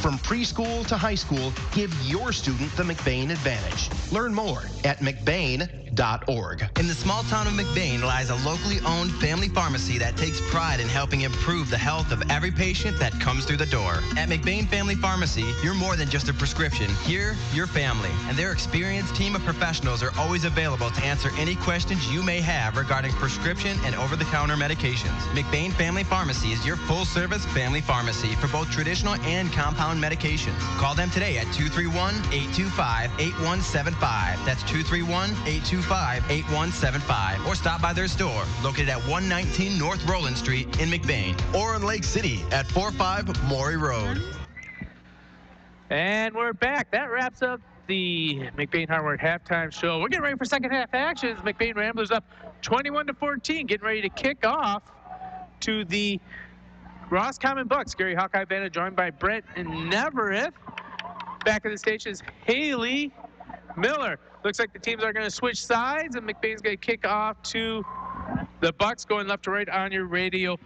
From preschool to high school, give your student the McBain advantage. Learn more at McBain.org. In the small town of McBain lies a locally owned family pharmacy that takes pride in helping improve the health of every patient that comes through the door. At McBain Family Pharmacy, you're more than just a prescription. Here, you're family, and their experienced team of professionals are always available to answer any questions you may have regarding prescription and over-the-counter medications. McBain Family Pharmacy is your full-service family pharmacy for both traditional and compound medications. Call them today at 231-825-8175. That's 231-825-8175. Or stop by their store, located at 119 North Roland Street in McBain, or in Lake City at 45 Maury Road. And we're back. That wraps up the McBain Hardware Halftime Show. We're getting ready for second half actions. McBain Ramblers up 21-14, getting ready to kick off to the Roscommon Bucks. Gary Hawkeye Vanna joined by Brett and Neverett. Back of the station is Haley Miller. Looks like the teams are going to switch sides, and McBain's going to kick off to the Bucks, going left to right on your radio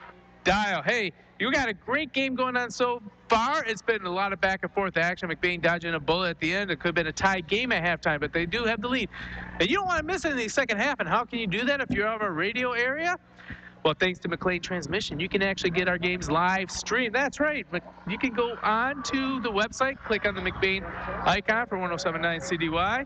dial. Hey, you got a great game going on so far. It's been a lot of back and forth action. McBain dodging a bullet at the end. It could have been a tied game at halftime, but they do have the lead. And you don't want to miss it in the second half. And how can you do that if you're out of our radio area? Well, thanks to McLean Transmission, you can actually get our games live streamed. That's right. You can go on to the website, click on the McBain icon for 107.9 CDY,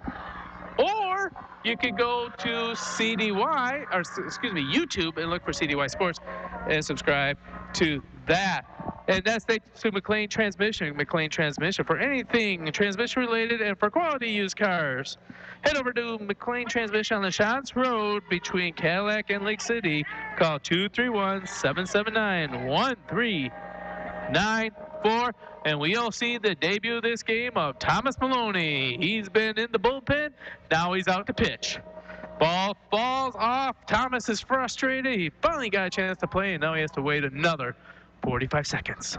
or you could go to CDY, or excuse me, YouTube, and look for CDY Sports and subscribe to that. And that's thanks to McLean Transmission. McLean Transmission for anything transmission related and for quality used cars. Head over to McLean Transmission on the Shots Road between Cadillac and Lake City. Call 231-779-1394. And we'll see the debut of this game of Thomas Maloney. He's been in the bullpen. Now he's out to pitch. Ball falls off. Thomas is frustrated. He finally got a chance to play, and now he has to wait another 45 seconds.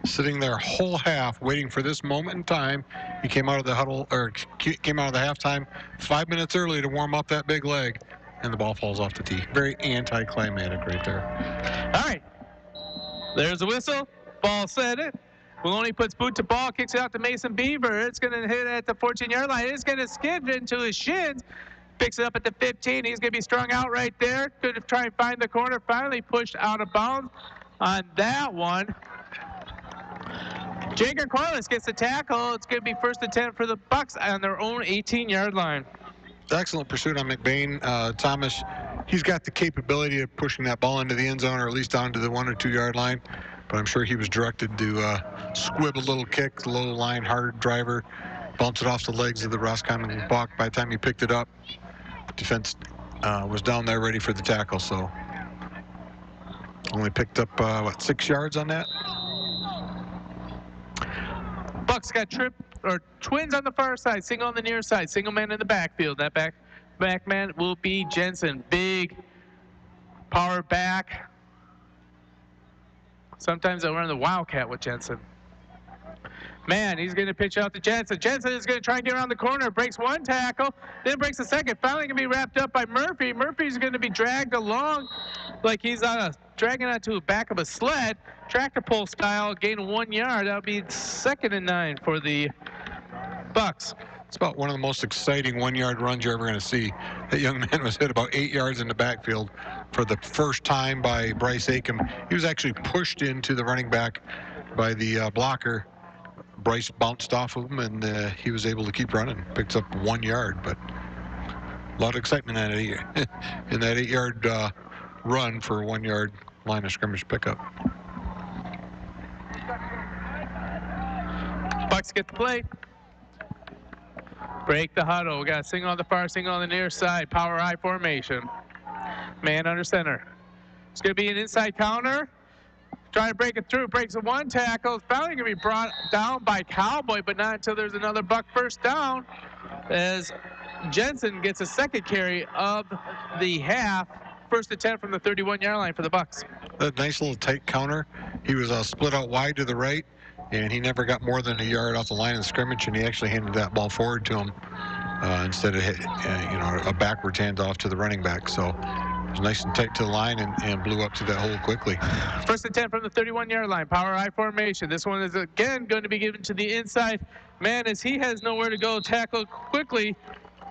Sitting there whole half waiting for this moment in time. He came out of the huddle, or came out of the halftime 5 minutes early to warm up that big leg, and the ball falls off the tee. Very anticlimactic right there. All right. There's a whistle. Ball set it. Maloney puts boot to ball, kicks it out to Mason Beaver. It's going to hit at the 14-yard line. It's going to skid into his shins. Picks it up at the 15. He's going to be strung out right there. Going to try and find the corner. Finally pushed out of bounds on that one. Jager Corliss gets the tackle. It's going to be first and 10 for the Bucks on their own 18-yard line. Excellent pursuit on McBain. Thomas, he's got the capability of pushing that ball into the end zone or at least down to the 1 or 2 yard line. But I'm sure he was directed to squib a little kick, low line, hard driver, bounce it off the legs of the Roscommon Buck. By the time he picked it up, defense was down there ready for the tackle. So only picked up, 6 yards on that? Bucks got twins on the far side, single on the near side, single man in the backfield. That back man will be Jensen. Big power back. Sometimes they'll run the Wildcat with Jensen. Man, he's going to pitch out to Jensen. Jensen is going to try and get around the corner. Breaks one tackle, then breaks a second. Finally going to be wrapped up by Murphy. Murphy's going to be dragged along like he's dragging onto the back of a sled. Tractor pull style, gain 1 yard. That'll be 2nd and 9 for the Bucks. It's about one of the most exciting 1 yard runs you're ever going to see. That young man was hit about 8 yards in the backfield for the first time by Bryce Aiken. He was actually pushed into the running back by the blocker. Bryce bounced off of him, and he was able to keep running. Picks up 1 yard, but a lot of excitement in that 8 yard run for a 1 yard line of scrimmage pickup. Bucks get the play. Break the huddle. We got a single on the far, single on the near side. Power I formation. Man under center. It's going to be an inside counter. Trying to break it through. Breaks a one tackle. It's finally going to be brought down by Cowboy, but not until there's another Buck first down, as Jensen gets a second carry of the half. First and 10 from the 31-yard line for the Bucks. A nice little tight counter. He was split out wide to the right, and he never got more than a yard off the line of scrimmage, and he actually handed that ball forward to him instead of a backwards handoff to the running back. So it was nice and tight to the line and blew up to that hole quickly. First and 10 from the 31-yard line. Power I formation. This one is again going to be given to the inside man as he has nowhere to go. Tackled quickly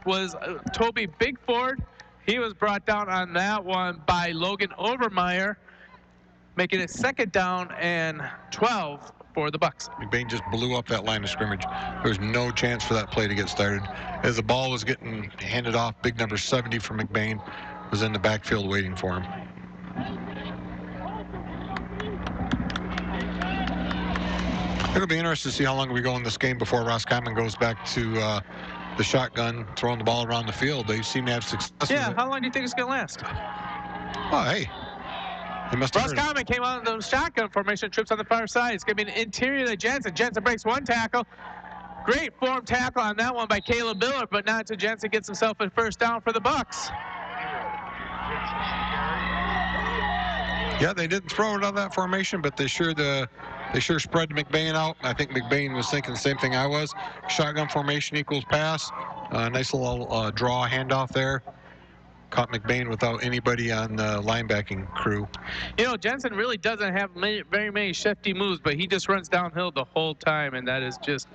was Toby Bigford. He was brought down on that one by Logan Overmeyer, making it 2nd down and 12 for the Bucks. McBain just blew up that line of scrimmage. There was no chance for that play to get started. As the ball was getting handed off, big number 70 for McBain was in the backfield waiting for him. It'll be interesting to see how long we go in this game before Roscommon goes back to the shotgun, throwing the ball around the field. They seem to have success. Yeah, how long do you think it's going to last? Oh, hey. Roscommon came out in the shotgun formation, trips on the far side. It's going to be an interior to Jensen. Jensen breaks one tackle. Great form tackle on that one by Caleb Miller, but not until Jensen gets himself a first down for the Bucks. Yeah, they didn't throw it on that formation, but they sure spread McBain out. I think McBain was thinking the same thing I was. Shotgun formation equals pass. Nice little draw handoff there. Caught McBain without anybody on the linebacking crew. You know, Jensen really doesn't have very many shifty moves, but he just runs downhill the whole time, and that is just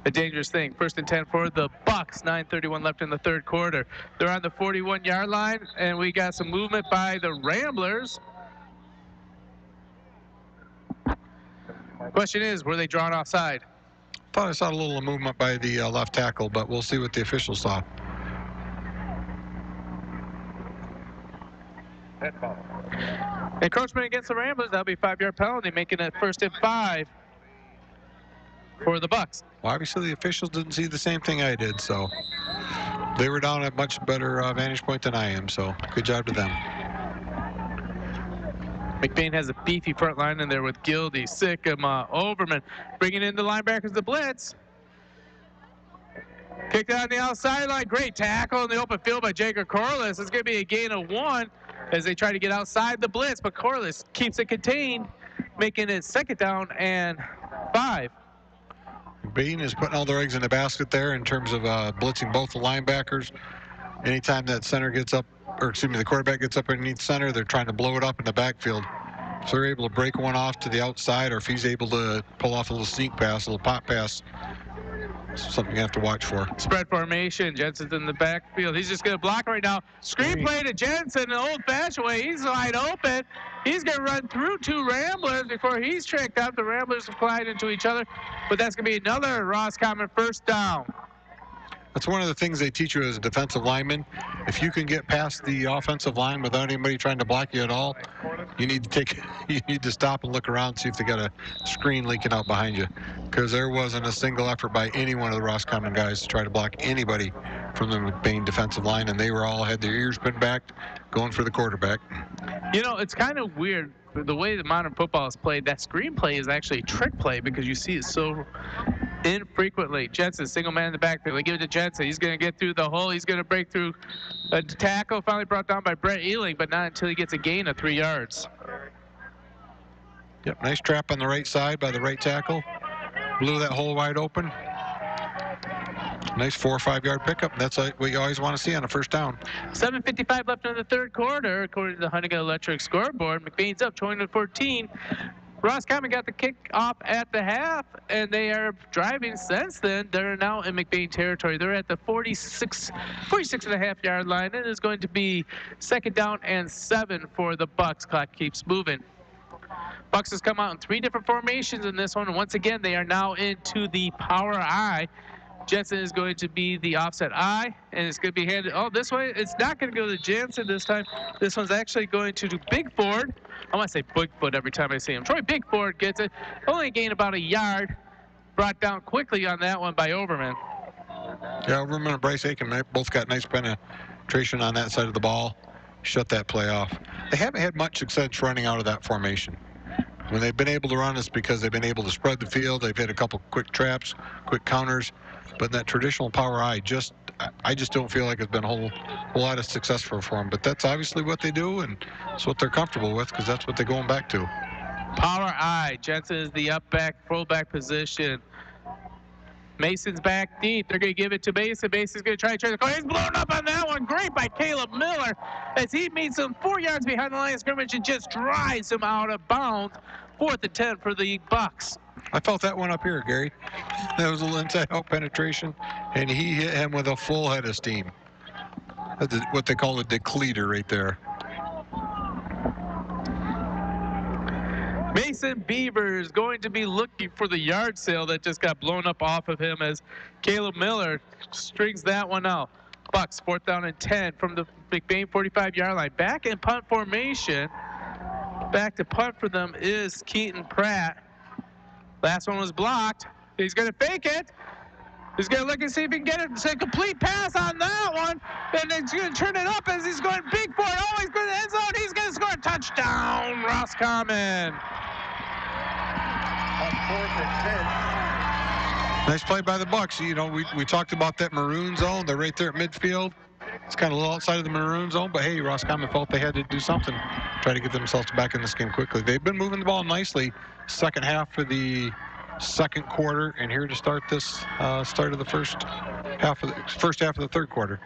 a dangerous thing. 1st and 10 for the Bucks. 9:31 left in the third quarter. They're on the 41-yard line, and we got some movement by the Ramblers. Question is, were they drawn offside? Thought I saw a little movement by the left tackle, but we'll see what the officials saw. Encroachment against the Ramblers. That'll be a 5-yard penalty, making it 1st and 5 for the Bucks. Well, obviously the officials didn't see the same thing I did, so they were down at a much better vantage point than I am, so good job to them. McBain has a beefy front line in there with Gildy, Sickema, Overman, bringing in the linebackers to blitz. Kicked out on the outside line. Great tackle in the open field by Jacob Corliss. It's going to be a gain of 1 as they try to get outside the blitz, but Corliss keeps it contained, making it 2nd down and 5. McBain is putting all their eggs in the basket there in terms of blitzing both the linebackers. Anytime that center gets up, or excuse me, the quarterback gets up underneath center, they're trying to blow it up in the backfield. If they're able to break one off to the outside, or if he's able to pull off a little sneak pass, a little pop pass, something you have to watch for. Spread formation. Jensen's in the backfield. He's just going to block right now. Screen play to Jensen in an old-fashioned way. He's wide open. He's going to run through 2 Ramblers before he's tricked up. The Ramblers have collided into each other, but that's going to be another Roscommon 1st down. That's one of the things they teach you as a defensive lineman. If you can get past the offensive line without anybody trying to block you at all, you need to stop and look around and see if they got a screen leaking out behind you. Because there wasn't a single effort by any one of the Roscommon guys to try to block anybody from the McBain defensive line, and they were all had their ears pinned back, going for the quarterback. You know, it's kind of weird the way that modern football is played. That screen play is actually a trick play because you see it so infrequently. Jensen, single man in the backfield. They give it to Jensen. He's going to get through the hole. He's going to break through a tackle. Finally brought down by Brett Ealing, but not until he gets a gain of 3 yards. Yep, nice trap on the right side by the right tackle. Blew that hole wide open. Nice 4 or 5 yard pickup. That's what you always want to see on a 1st down. 7:55 left in the third quarter. According to the Huntington Electric scoreboard, McBain's up 20-14. Roscommon got the kick off at the half, and they are driving since then. They're now in McBain territory. They're at the 46.5 yard line, and it's going to be 2nd down and 7 for the Bucks. Clock keeps moving. Bucks has come out in 3 different formations in this one. And once again, they are now into the power I. Jensen is going to be the offset I, and it's going to be handed, this way. It's not going to go to Jensen this time. This one's actually going to Bigford. I want to say Bigfoot every time I see him. Troy Bigford gets it. Only gained about a yard. Brought down quickly on that one by Overman. Yeah, Overman and Bryce Aiken both got nice penetration on that side of the ball. Shut that play off. They haven't had much success running out of that formation. When they've been able to run, it's because they've been able to spread the field. They've hit a couple quick traps, quick counters. But that traditional power I just don't feel like it's been a whole lot of success for them. But that's obviously what they do, and it's what they're comfortable with because that's what they're going back to. Power I. Jensen is the fullback position. Mason's back deep. They're going to give it to Mason. Mason's going to try to go. He's blown up on that one. Great by Caleb Miller as he meets him 4 yards behind the line of scrimmage and just drives him out of bounds. 4th and 10 for the Bucks. I felt that one up here, Gary. That was a little inside-out penetration, and he hit him with a full head of steam. That's what they call a decleater right there. Mason Beaver is going to be looking for the yard sale that just got blown up off of him as Caleb Miller strings that one out. Bucks 4th down and 10 from the McBain 45-yard line. Back in punt formation. Back to punt for them is Keaton Pratt. Last one was blocked. He's going to fake it. He's going to look and see if he can get it. It's a complete pass on that one. And he's going to turn it up as he's going big for it. Oh, he's going to the end zone. He's going to score a touchdown, Roscommon. Nice play by the Bucks. You know, we talked about that maroon zone. They're right there at midfield. It's kind of a little outside of the maroon zone, but hey, Roscommon felt they had to do something, try to get themselves back in this game quickly. They've been moving the ball nicely second half of the second quarter, and here to start this start of the first half of the third quarter.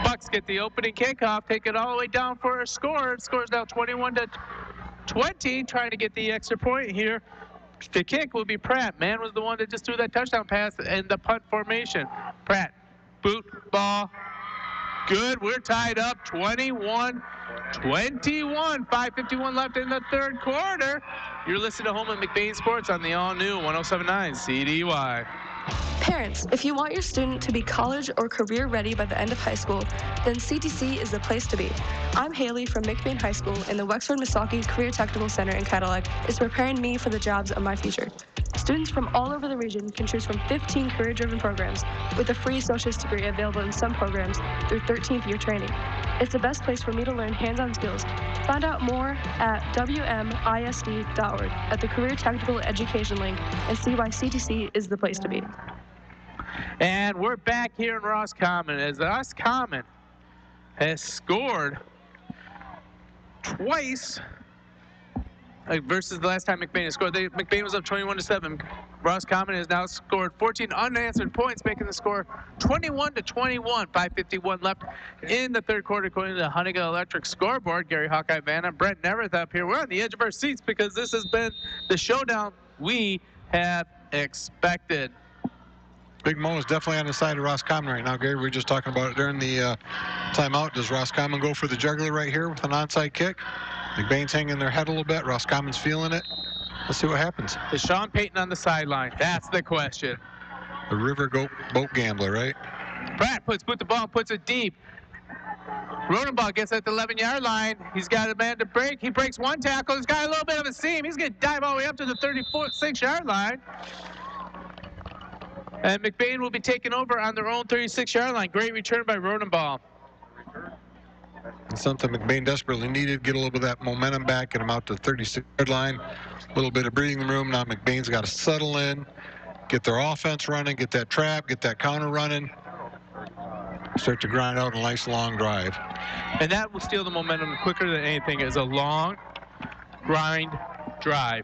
Bucks get the opening kickoff, take it all the way down for a score. It scores now 21-20, trying to get the extra point here. The kick will be Pratt. Man was the one that just threw that touchdown pass in the punt formation. Pratt, boot, ball, good. We're tied up 21-21. 5:51 left in the third quarter. You're listening to Home at McBain Sports on the all-new 107.9 CDY. Parents, if you want your student to be college or career ready by the end of high school, then CTC is the place to be. I'm Haley from McBain High School, and the Wexford-Missaukee Career Technical Center in Cadillac is preparing me for the jobs of my future. Students from all over the region can choose from 15 career-driven programs with a free associate's degree available in some programs through 13th year training. It's the best place for me to learn hands-on skills. Find out more at WMISD.org at the Career Technical Education link and see why CTC is the place to be. And we're back here in Roscommon as Roscommon has scored twice versus the last time McBain has scored. McBain was up 21-7. Roscommon has now scored 14 unanswered points, making the score 21-21. 5:51 left in the third quarter, according to the Huntington Electric scoreboard. Gary Hawkeye Vanna, Brent Neverth up here. We're on the edge of our seats because this has been the showdown we have expected. Big Mo is definitely on the side of Roscommon right now, Gary. We were just talking about it during the timeout. Does Roscommon go for the jugular right here with an onside kick? McBain's hanging their head a little bit. Roscommon's feeling it. Let's see what happens. Is Sean Payton on the sideline? That's the question. The river boat gambler, right? Pratt puts the ball, puts it deep. Rodenbaugh gets at the 11-yard line. He's got a man to break. He breaks one tackle. He's got a little bit of a seam. He's going to dive all the way up to the 36-yard line. And McBain will be taking over on their own 36-yard line. Great return by Rodenbaugh. Something McBain desperately needed. Get a little bit of that momentum back, get him out to the 36-yard line. A little bit of breathing room. Now McBain's got to settle in, get their offense running, get that trap, get that counter running. Start to grind out a nice long drive. And that will steal the momentum quicker than anything is a long grind drive.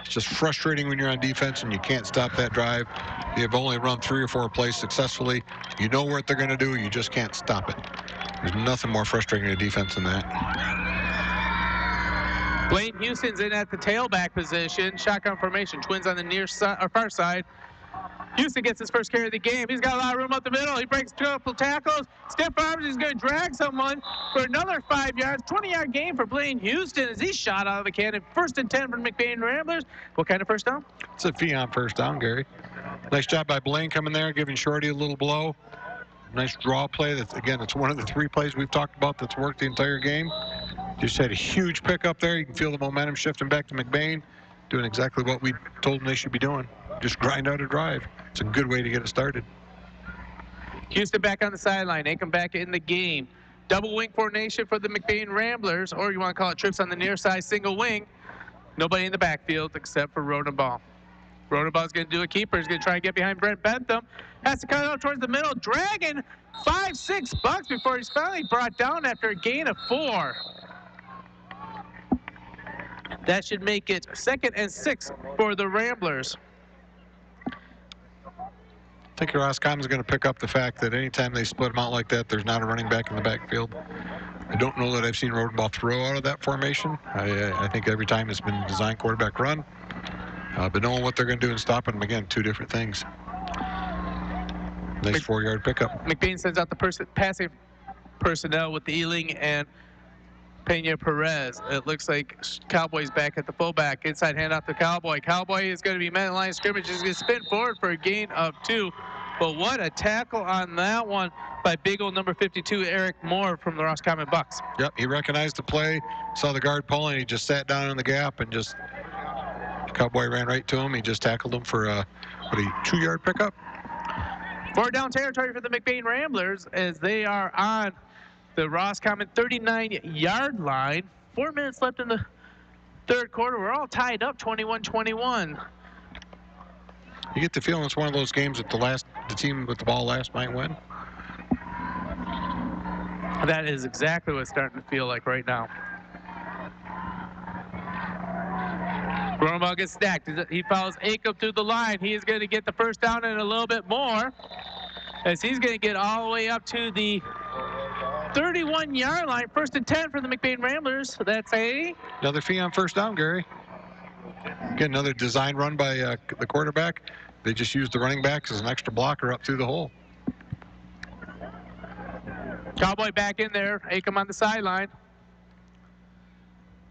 It's just frustrating when you're on defense and you can't stop that drive. You've only run 3 or 4 plays successfully. You know what they're going to do. You just can't stop it. There's nothing more frustrating to defense than that. Blaine Houston's in at the tailback position. Shotgun formation. Twins on the near side or far side. Houston gets his first carry of the game. He's got a lot of room up the middle. He breaks a couple tackles. Stiff arms. He's going to drag someone for another 5 yards. 20-yard gain for Blaine Houston as he shot out of the cannon. 1st and 10 for McBain Ramblers. What kind of first down? It's a Fion first down, Gary. Nice job by Blaine coming there, giving Shorty a little blow. Nice draw play. That's, again, it's one of the 3 plays we've talked about that's worked the entire game. Just had a huge pickup there. You can feel the momentum shifting back to McBain, doing exactly what we told them they should be doing. Just grind out a drive. It's a good way to get it started. Houston back on the sideline. Aiken back in the game. Double wing formation for the McBain Ramblers, or you want to call it trips on the near side, single wing. Nobody in the backfield except for Rodenbaugh. Rodenbaugh's going to do a keeper. He's going to try and get behind Brent Bentham. Has to cut out towards the middle. Dragging 5-6 bucks before he's finally brought down after a gain of 4. That should make it 2nd and 6 for the Ramblers. I think Roscommon's going to pick up the fact that anytime they split them out like that, there's not a running back in the backfield. I don't know that I've seen Rodenbaugh throw out of that formation. I think every time it's been a design quarterback run. But knowing what they're going to do and stopping them, again, 2 different things. Nice 4-yard pickup. McBain sends out the passing personnel with Ealing and Pena Perez. It looks like Cowboy's back at the fullback. Inside handoff to Cowboy. Cowboy is going to be met in line of scrimmage. He's going to spin forward for a gain of 2. But what a tackle on that one by big old number 52, Eric Moore from the Roscommon Bucks. Yep, he recognized the play, saw the guard pulling, he just sat down in the gap and just, Cowboy ran right to him. He just tackled him for a 2-yard pickup. 4 down territory for the McBain Ramblers as they are on the Roscommon 39-yard line. 4 minutes left in the third quarter. We're all tied up 21-21. You get the feeling it's one of those games that the team with the ball last might win. That is exactly what it's starting to feel like right now. Rosenball gets stacked. He follows Acup through the line. He is going to get the first down and a little bit more, as he's going to get all the way up to the 31-yard line. 1st and 10 for the McBain Ramblers. So that's another fee on first down, Gary. Again, another design run by the quarterback. They just used the running backs as an extra blocker up through the hole. Cowboy back in there. Acom on the sideline.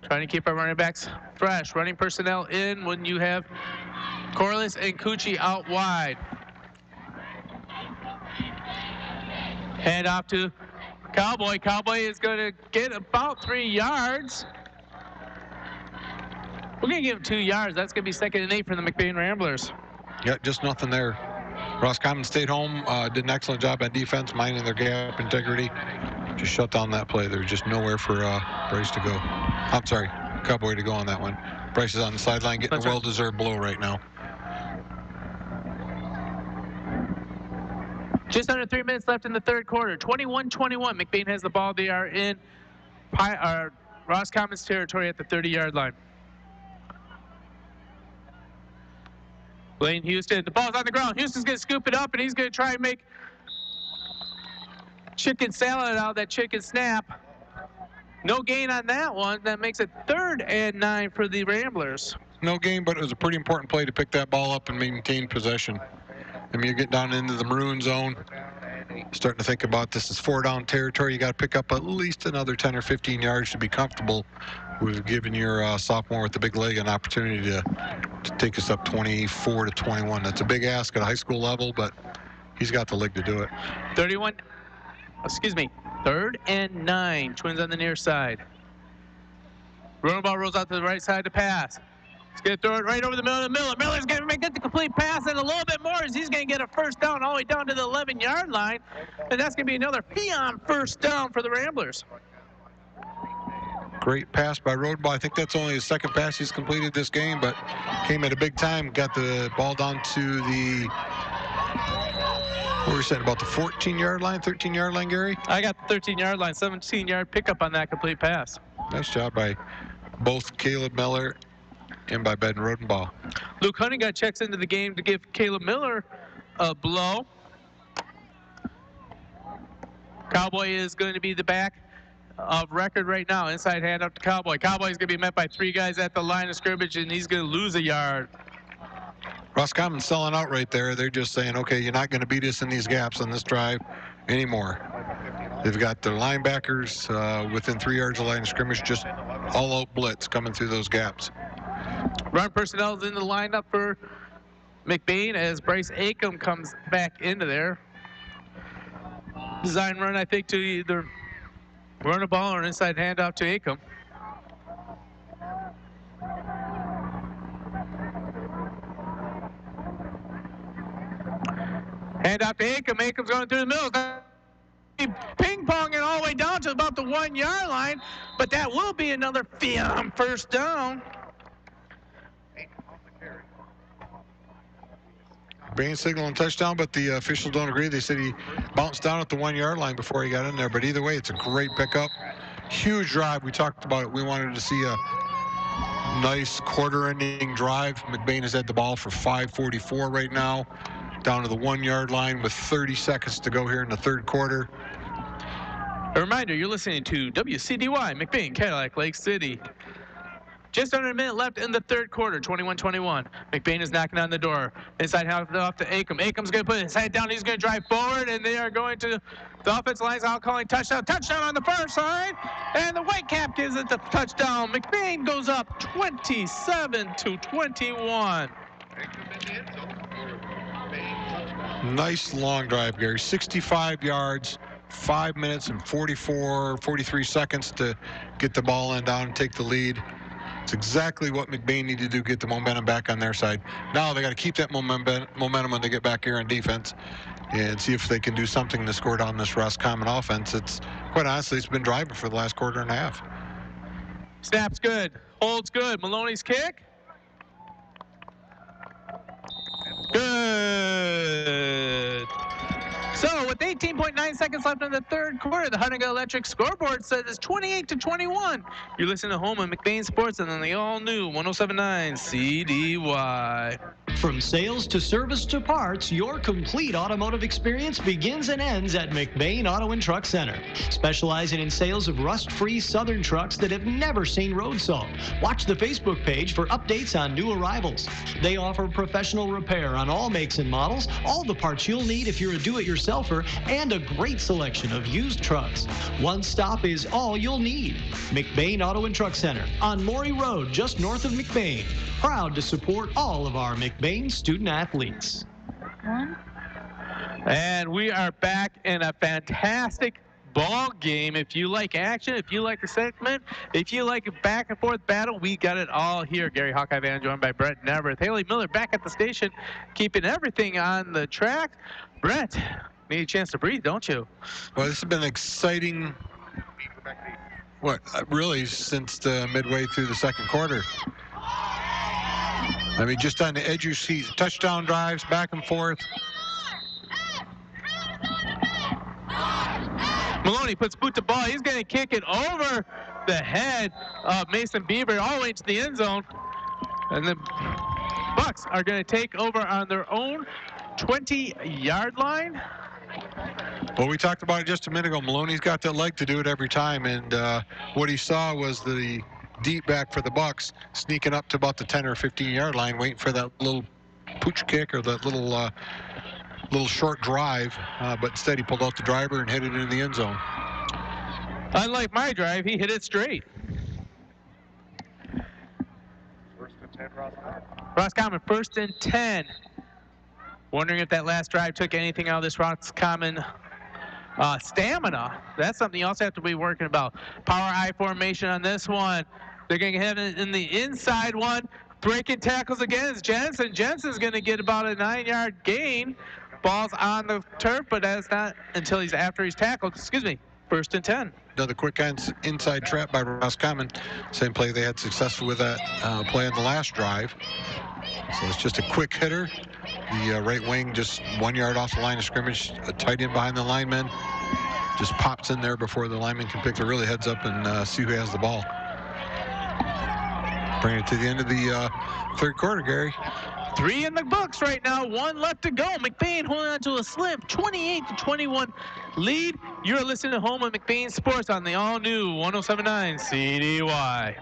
Trying to keep our running backs fresh. Running personnel in when you have Corliss and Cucci out wide. Hand off to Cowboy. Cowboy is going to get about 3 yards. We're going to give him 2 yards. That's going to be 2nd and 8 for the McBain Ramblers. Yeah, just nothing there. Roscommon stayed home, did an excellent job on defense, minding their gap integrity. Just shut down that play. There's just nowhere for Bryce to go. I'm sorry, Cowboy to go on that one. Bryce is on the sideline getting a well-deserved blow right now. Just under 3 minutes left in the third quarter. 21-21. McBain has the ball. They are in Roscommon's territory at the 30-yard line. Blaine Houston, the ball's on the ground. Houston's going to scoop it up, and he's going to try and make chicken salad out of that chicken snap. No gain on that one. That makes it 3rd and 9 for the Ramblers. No gain, but it was a pretty important play to pick that ball up and maintain possession. I mean, you get down into the maroon zone, starting to think about this is 4-down territory. You got to pick up at least another 10 or 15 yards to be comfortable with giving your sophomore with the big leg an opportunity to take us up 24-21. That's a big ask at a high school level, but he's got the leg to do it. 3rd and 9. Twins on the near side. Rosenball rolls out to the right side to pass. He's going to throw it right over the middle of Miller. Miller's going to get the complete pass and a little bit more as he's going to get a first down all the way down to the 11-yard line. And that's going to be another Fion first down for the Ramblers. Great pass by Rosenball. I think that's only his 2nd pass he's completed this game, but came at a big time. Got the ball down to the, what were we saying, about the 14-yard line, 13-yard line, Gary? I got the 13-yard line, 17-yard pickup on that complete pass. Nice job by both Caleb Miller and by Ben Rosenball. Luke Huntingott checks into the game to give Caleb Miller a blow. Cowboy is going to be the back of record right now. Inside hand up to Cowboy. Cowboy's going to be met by 3 guys at the line of scrimmage, and he's going to lose a yard. Roscommon's selling out right there. They're just saying, okay, you're not going to beat us in these gaps on this drive anymore. They've got their linebackers within 3 yards of the line of scrimmage, just all-out blitz coming through those gaps. Run personnel is in the lineup for McBain as Bryce Acom comes back into there. Design run, I think, to either run a ball or an inside handoff to Acom. Handoff to Acom. Acom's going through the middle. Ping-ponging all the way down to about the 1-yard line, but that will be another first down. McBain signaling touchdown, but the officials don't agree. They said he bounced down at the 1-yard line before he got in there. But either way, it's a great pickup. Huge drive. We talked about it. We wanted to see a nice quarter-ending drive. McBain has had the ball for 5:44 right now, down to the 1-yard line with 30 seconds to go here in the third quarter. A reminder, you're listening to WCDY, McBain, Cadillac, Lake City. Just under a minute left in the third quarter, 21-21. McBain is knocking on the door. Inside half off to Acom. Acom's going to put his head down. He's going to drive forward, and they are going to, the offensive line's out calling touchdown. Touchdown on the far side, and the Whitecap gives it the touchdown. McBain goes up 27-21. Nice long drive, Gary. 65 yards, 5 minutes and 43 seconds to get the ball in down and take the lead. It's exactly what McBain needed to do, get the momentum back on their side. Now they got to keep that momentum when they get back here on defense and see if they can do something to score down this Roscommon offense. It's, quite honestly, it's been driving for the last quarter and a half. Snap's good. Holds good. Maloney's kick. Good. So with 18.9 seconds left in the third quarter, the Huntington Electric scoreboard says it's 28-21. You're listening to Home and McBain Sports and then the all-new 107.9 CDY. From sales to service to parts, your complete automotive experience begins and ends at McBain Auto and Truck Center. Specializing in sales of rust-free Southern trucks that have never seen road salt. Watch the Facebook page for updates on new arrivals. They offer professional repair on all makes and models, all the parts you'll need if you're a do-it-yourselfer, and a great selection of used trucks. One stop is all you'll need. McBain Auto and Truck Center on Maury Road, just north of McBain. Proud to support all of our McBain student athletes. And we are back in a fantastic ball game. If you like action, if you like excitement, if you like a back and forth battle, we got it all here. Gary Hawkeye Van joined by Brett Neverth. Haley Miller back at the station, keeping everything on the track. Brett, need a chance to breathe, don't you? Well, this has been exciting, really since the midway through the second quarter. I mean, just on the edge you see touchdown drives back and forth. Maloney puts boot to ball. He's going to kick it over the head of Mason Beaver all the way to the end zone. And the Bucks are going to take over on their own 20-yard line. Well, we talked about it just a minute ago. Maloney's got that leg to do it every time, and what he saw was the deep back for the Bucks sneaking up to about the 10 or 15-yard line, waiting for that little pooch kick or that little short drive, but instead he pulled out the driver and hit it in the end zone. Unlike my drive, he hit it straight. First and 10, Roscommon, 1st and 10. Wondering if that last drive took anything out of this Roscommon stamina. That's something you also have to be working about. Power I formation on this one. They're going to have it in the inside one. Breaking tackles against Jensen. Jensen's going to get about a 9-yard gain. Ball's on the turf, but that's not until after he's tackled. Excuse me. 1st and 10. Another quick inside trap by Roscommon. Same play they had success with that play on the last drive. So it's just a quick hitter. The right wing just 1 yard off the line of scrimmage. A tight end behind the lineman. Just pops in there before the lineman can pick the really heads up and see who has the ball. Bring it to the end of the third quarter, Gary. 3 in the books right now, 1 left to go. McBain holding on to a slim 28-21 lead. You're listening to Home of McBain Sports on the all-new 107.9 CDY.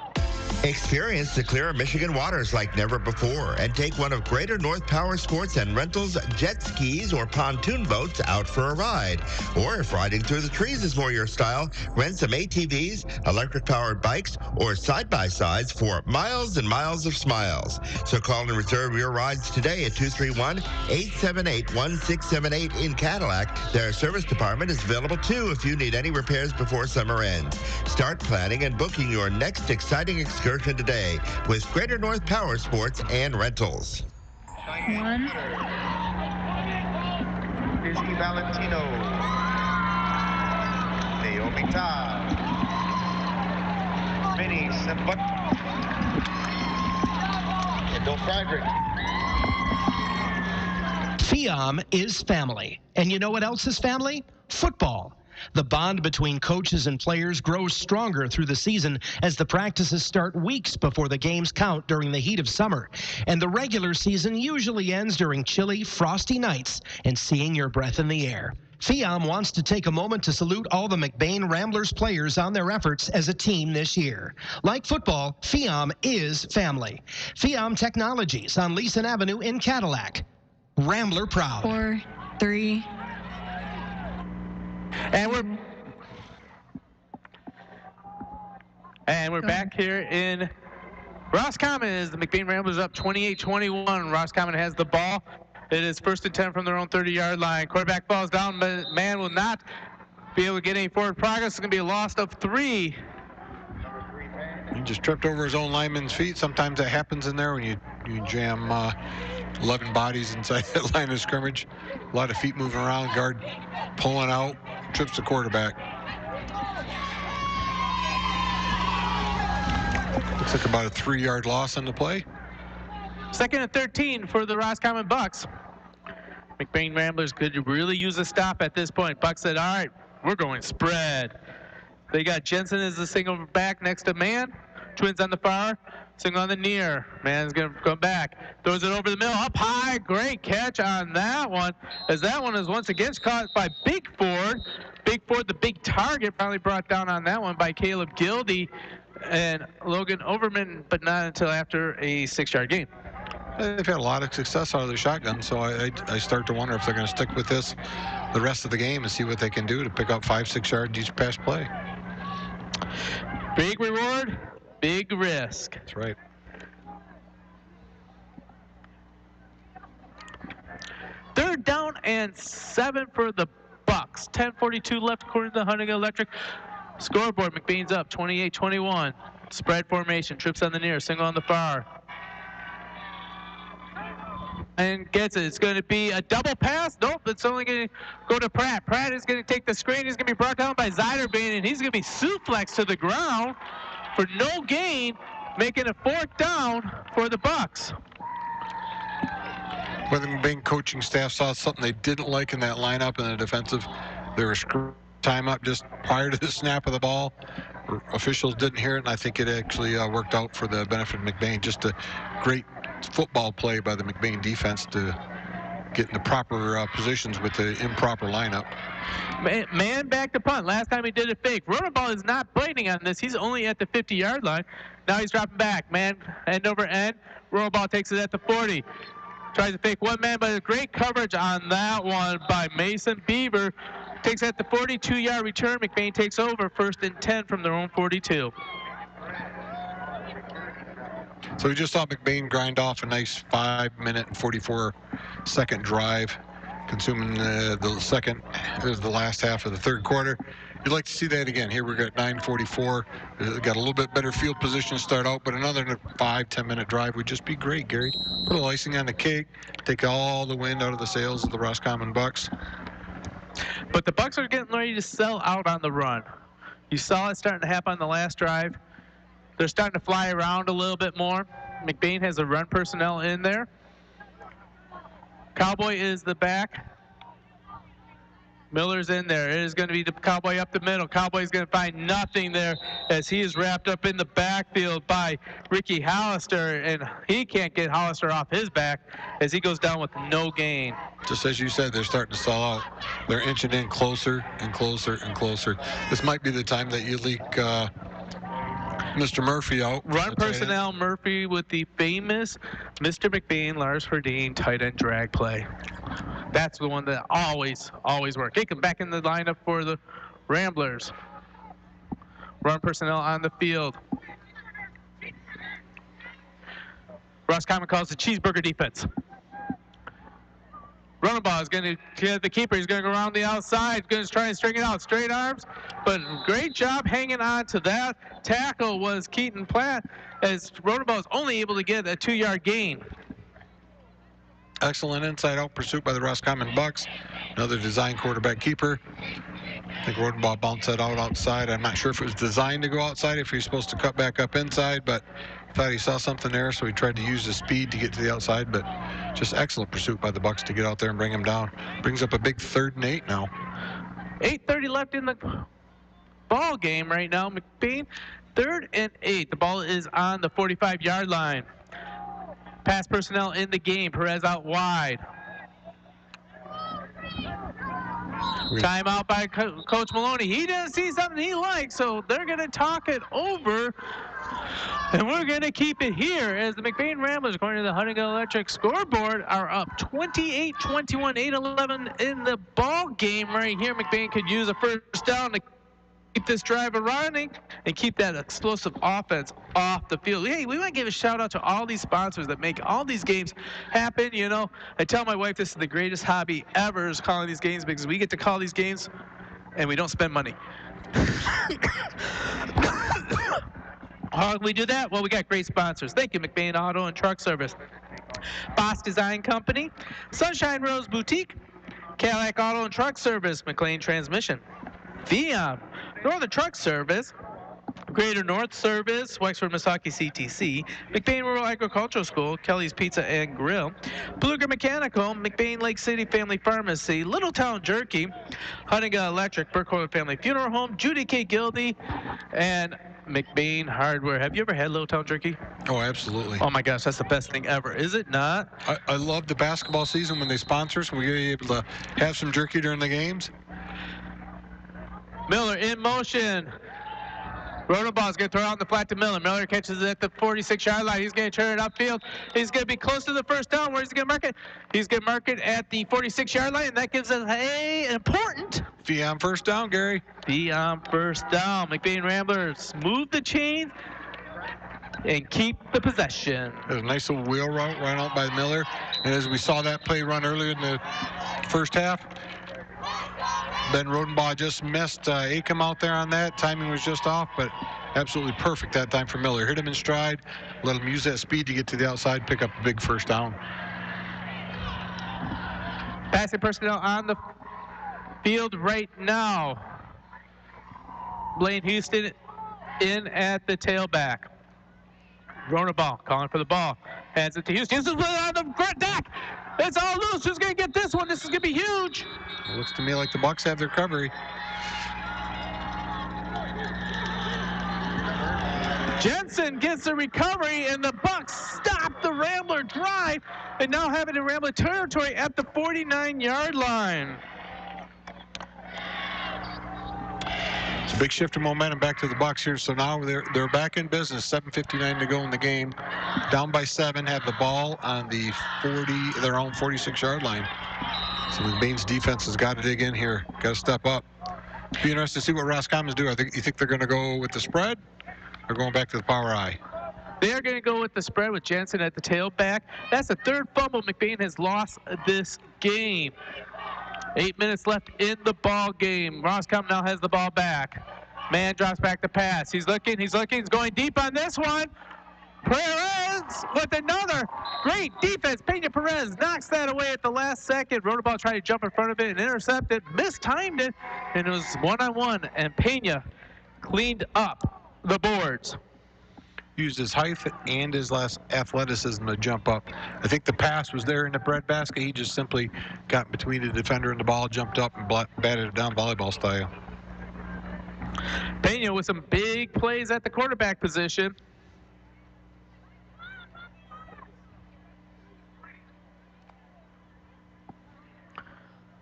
Experience the clear Michigan waters like never before and take one of Greater North Power Sports and Rentals jet skis or pontoon boats out for a ride. Or if riding through the trees is more your style, rent some ATVs, electric-powered bikes, or side-by-sides for miles and miles of smiles. So call and reserve your rides today at 231-878-1678 in Cadillac. Their service department is available too if you need any repairs before summer ends. Start planning and booking your next exciting excursion today with Greater North Power Sports and Rentals. Izzy Valentino. Naomi Todd. Vinny Simbuck. And Bill Frederick. FIAM is family. And you know what else is family? Football. The bond between coaches and players grows stronger through the season as the practices start weeks before the games count during the heat of summer. And the regular season usually ends during chilly, frosty nights and seeing your breath in the air. FIAM wants to take a moment to salute all the McBain Ramblers players on their efforts as a team this year. Like football, FIAM is family. FIAM Technologies on Leeson Avenue in Cadillac. Rambler proud. 4, 3. And we're back here in Roscommon as the McBain Ramblers up 28-21. Roscommon has the ball. It is 1st and 10 from their own 30-yard line. Quarterback falls down, but man will not be able to get any forward progress. It's going to be a loss of 3. He just tripped over his own lineman's feet. Sometimes that happens in there when you jam 11 bodies inside that line of scrimmage. A lot of feet moving around, guard pulling out, trips the quarterback. Looks like about a 3-yard loss on the play. 2nd and 13 for the Roscommon Bucks. McBain Ramblers could really use a stop at this point. Bucks said, all right, we're going spread. They got Jensen as the single back next to Man. Twins on the far, single on the near. Man's going to come back. Throws it over the middle, up high. Great catch on that one, as that one is once again caught by Big Ford. Big Ford, the big target, probably brought down on that one by Caleb Gildy and Logan Overman, but not until after a 6-yard gain. They've had a lot of success out of the shotgun, so I start to wonder if they're going to stick with this the rest of the game and see what they can do to pick up 5-6 yards each pass play. Big reward, big risk. That's right. Third down and 7 for the Bucks. 10:42 left according to the Huntington Electric scoreboard. McBain's up 28-21. Spread formation, trips on the near, single on the far. And gets it. It's going to be a double pass. Nope, it's only going to go to Pratt. Pratt is going to take the screen. He's going to be brought down by Zeiderbane, and he's going to be suplexed to the ground for no gain, making a 4th down for the Bucks. When the McBain coaching staff saw something they didn't like in that lineup in the defensive, they were screwing time up just prior to the snap of the ball. Officials didn't hear it, and I think it actually worked out for the benefit of McBain. Just a great football play by the McBain defense to get in the proper positions with the improper lineup. Man back to punt. Last time he did it fake. Rodenball is not biting on this. He's only at the 50-yard line. Now he's dropping back. Man, end over end. Rodenball takes it at the 40. Tries to fake one man, but great coverage on that one by Mason Beaver. Takes at the 42-yard return. McBain takes over 1st and 10 from their own 42. So we just saw McBain grind off a nice 5-minute and 44-second drive, consuming the last half of the 3rd quarter. You'd like to see that again. Here we're at 9:44. Got a little bit better field position to start out, but another 5-10-minute drive would just be great, Gary. Put a little icing on the cake, take all the wind out of the sails of the Roscommon Bucks. But the Bucks are getting ready to sell out on the run. You saw it starting to happen on the last drive. They're starting to fly around a little bit more. McBain has the run personnel in there. Cowboy is the back. Miller's in there. It is going to be the Cowboy up the middle. Cowboy's going to find nothing there as he is wrapped up in the backfield by Ricky Hollister, and he can't get Hollister off his back as he goes down with no gain. Just as you said, they're starting to sell out. They're inching in closer and closer and closer. This might be the time that you leak Mr. Murphy out. Run personnel, Murphy with the famous Mr. McBain, Lars Verdeen tight end drag play. That's the one that always works. They come back in the lineup for the Ramblers. Run personnel on the field. Roscommon calls the cheeseburger defense. Running ball is going to get the keeper. He's going to go around the outside. Going to try and string it out. Straight arms. But great job hanging on to that. Tackle was Keaton Platt as Rodenball is only able to get a 2-yard gain. Excellent inside-out pursuit by the Roscommon Bucks. Another design quarterback keeper. I think Rodenball bounced that out outside. I'm not sure if it was designed to go outside, if he was supposed to cut back up inside, but I thought he saw something there, so he tried to use the speed to get to the outside, but just excellent pursuit by the Bucks to get out there and bring him down. Brings up a big 3rd and 8 now. 8:30 left in the ball game right now. McBain, 3rd and 8. The ball is on the 45-yard line. Pass personnel in the game. Perez out wide. Timeout by Coach Maloney. He didn't see something he liked, so they're going to talk it over. And we're going to keep it here as the McBain Ramblers, according to the Huntington Electric scoreboard, are up 28-21, 8-11 in the ball game right here. McBain could use a 1st down to keep this drive running and keep that explosive offense off the field. Hey, we want to give a shout out to all these sponsors that make all these games happen. You know, I tell my wife this is the greatest hobby ever, is calling these games, because we get to call these games and we don't spend money. How do we do that? Well, we got great sponsors. Thank you, McBain Auto and Truck Service, Boss Design Company, Sunshine Rose Boutique, Cadillac Auto and Truck Service, McLean Transmission, Viam, Northern Truck Service, Greater North Service, Wexford Misaki CTC, McBain Rural Agricultural School, Kelly's Pizza and Grill, Bluger Mechanical, McBain Lake City Family Pharmacy, Littletown Jerky, Huntinga Electric, Burkholder Family Funeral Home, Judy K. Gildy, and McBain Hardware. Have you ever had Littletown Jerky? Oh, absolutely. Oh my gosh, that's the best thing ever, is it not? I love the basketball season when they sponsor us. We're able to have some jerky during the games. Miller in motion. Rodenball's going to throw out in the flat to Miller. Miller catches it at the 46-yard line. He's going to turn it upfield. He's going to be close to the first down. Where's he going to mark it? He's going to mark it at the 46-yard line, and that gives us an important Fiam first down, Gary. Fiam first down. McBain Ramblers move the chains and keep the possession. There's a nice little wheel route run out by Miller. And as we saw that play run earlier in the first half, Ben Rodenbaugh just missed Acom out there on that. Timing was just off, but absolutely perfect that time for Miller. Hit him in stride, let him use that speed to get to the outside, pick up a big first down. Passing personnel on the field right now. Blaine Houston in at the tailback. Rodenbaugh calling for the ball. Hands it to Houston. Houston's on the front deck. It's all loose. Who's going to get this one? This is going to be huge. It looks to me like the Bucks have their recovery. Jensen gets the recovery, and the Bucks stop the Rambler drive, and now have it in Rambler territory at the 49-yard line. It's a big shift of momentum back to the Bucks here. So now they're back in business. 7:59 to go in the game. Down by 7. Have the ball on the their own 46-yard line. So McBain's defense has got to dig in here. Got to step up. Be interested to see what Roscommons do. You think they're going to go with the spread or going back to the power I? They're going to go with the spread with Jensen at the tailback. That's the third fumble McBain has lost this game. 8 minutes left in the ball game. Roscommon now has the ball back. Man drops back to pass. He's looking, he's going deep on this one. Perez with another great defense. Pena Perez knocks that away at the last second. Rodenball tried to jump in front of it and intercept it, mistimed it, and it was one-on-one, and Pena cleaned up the boards. Used his height and his last athleticism to jump up. I think the pass was there in the breadbasket. He just simply got between the defender and the ball, jumped up, and batted it down volleyball style. Pena with some big plays at the quarterback position.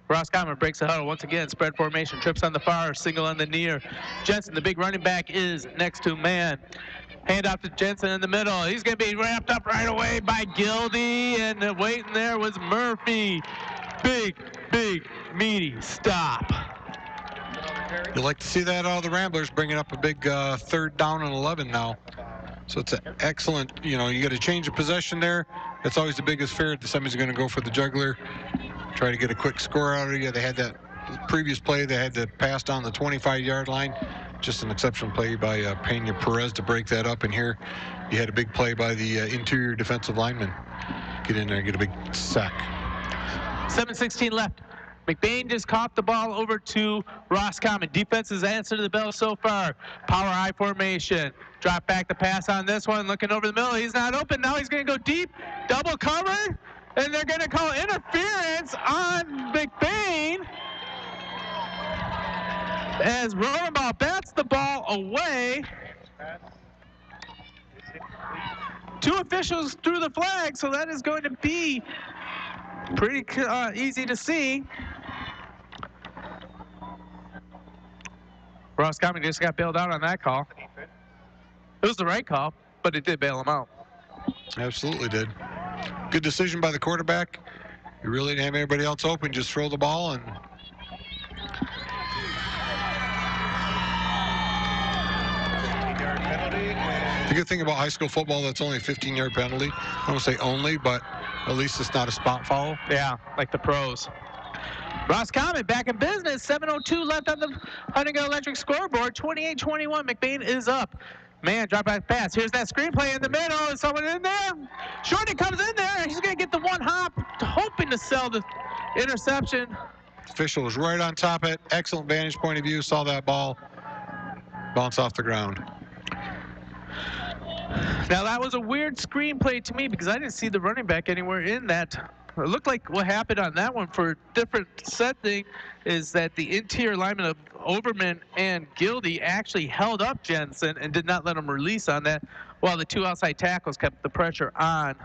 Roscommon breaks the huddle once again. Spread formation, trips on the far, single on the near. Jensen, the big running back, is next to man. Hand off to Jensen in the middle. He's going to be wrapped up right away by Gildy, and waiting there was Murphy. Big, meaty stop. You like to see that out of the Ramblers, bringing up a big third down and 11 now. So it's an excellent, you got to change the possession there. That's always the biggest fear. Somebody's going to go for the juggler, try to get a quick score out of you. They had that previous play. They had to pass down the 25-yard line. Just an exceptional play by Pena Perez to break that up. And here you had a big play by the interior defensive lineman. Get in there and get a big sack. 7:16 left. McBain just caught the ball over to Roscommon. Defense's answer to the bell so far. Power I formation. Drop back the pass on this one. Looking over the middle. He's not open. Now he's going to go deep. Double covered. And they're going to call interference on McBain as Rodenbaugh bats the ball away. 2 officials threw the flag, so that is going to be pretty easy to see. Roscommon just got bailed out on that call. It was the right call, but it did bail him out. Absolutely did. Good decision by the quarterback. You really didn't have anybody else open. Just throw the ball and... The good thing about high school football, that's only a 15-yard penalty. I don't say only, but at least it's not a spot foul. Yeah, like the pros. Roscommon back in business. 7:02 left on the Huntington Electric scoreboard. 28-21. McBain is up. Man, drop back pass. Here's that screenplay in the middle. Is someone in there? Shorty comes in there. He's going to get the one hop, hoping to sell the interception. Official was right on top of it. Excellent vantage point of view. Saw that ball bounce off the ground. Now, that was a weird screenplay to me because I didn't see the running back anywhere in that. It looked like what happened on that one for a different setting is that the interior lineman of Overman and Gildy actually held up Jensen and did not let him release on that, while the two outside tackles kept the pressure on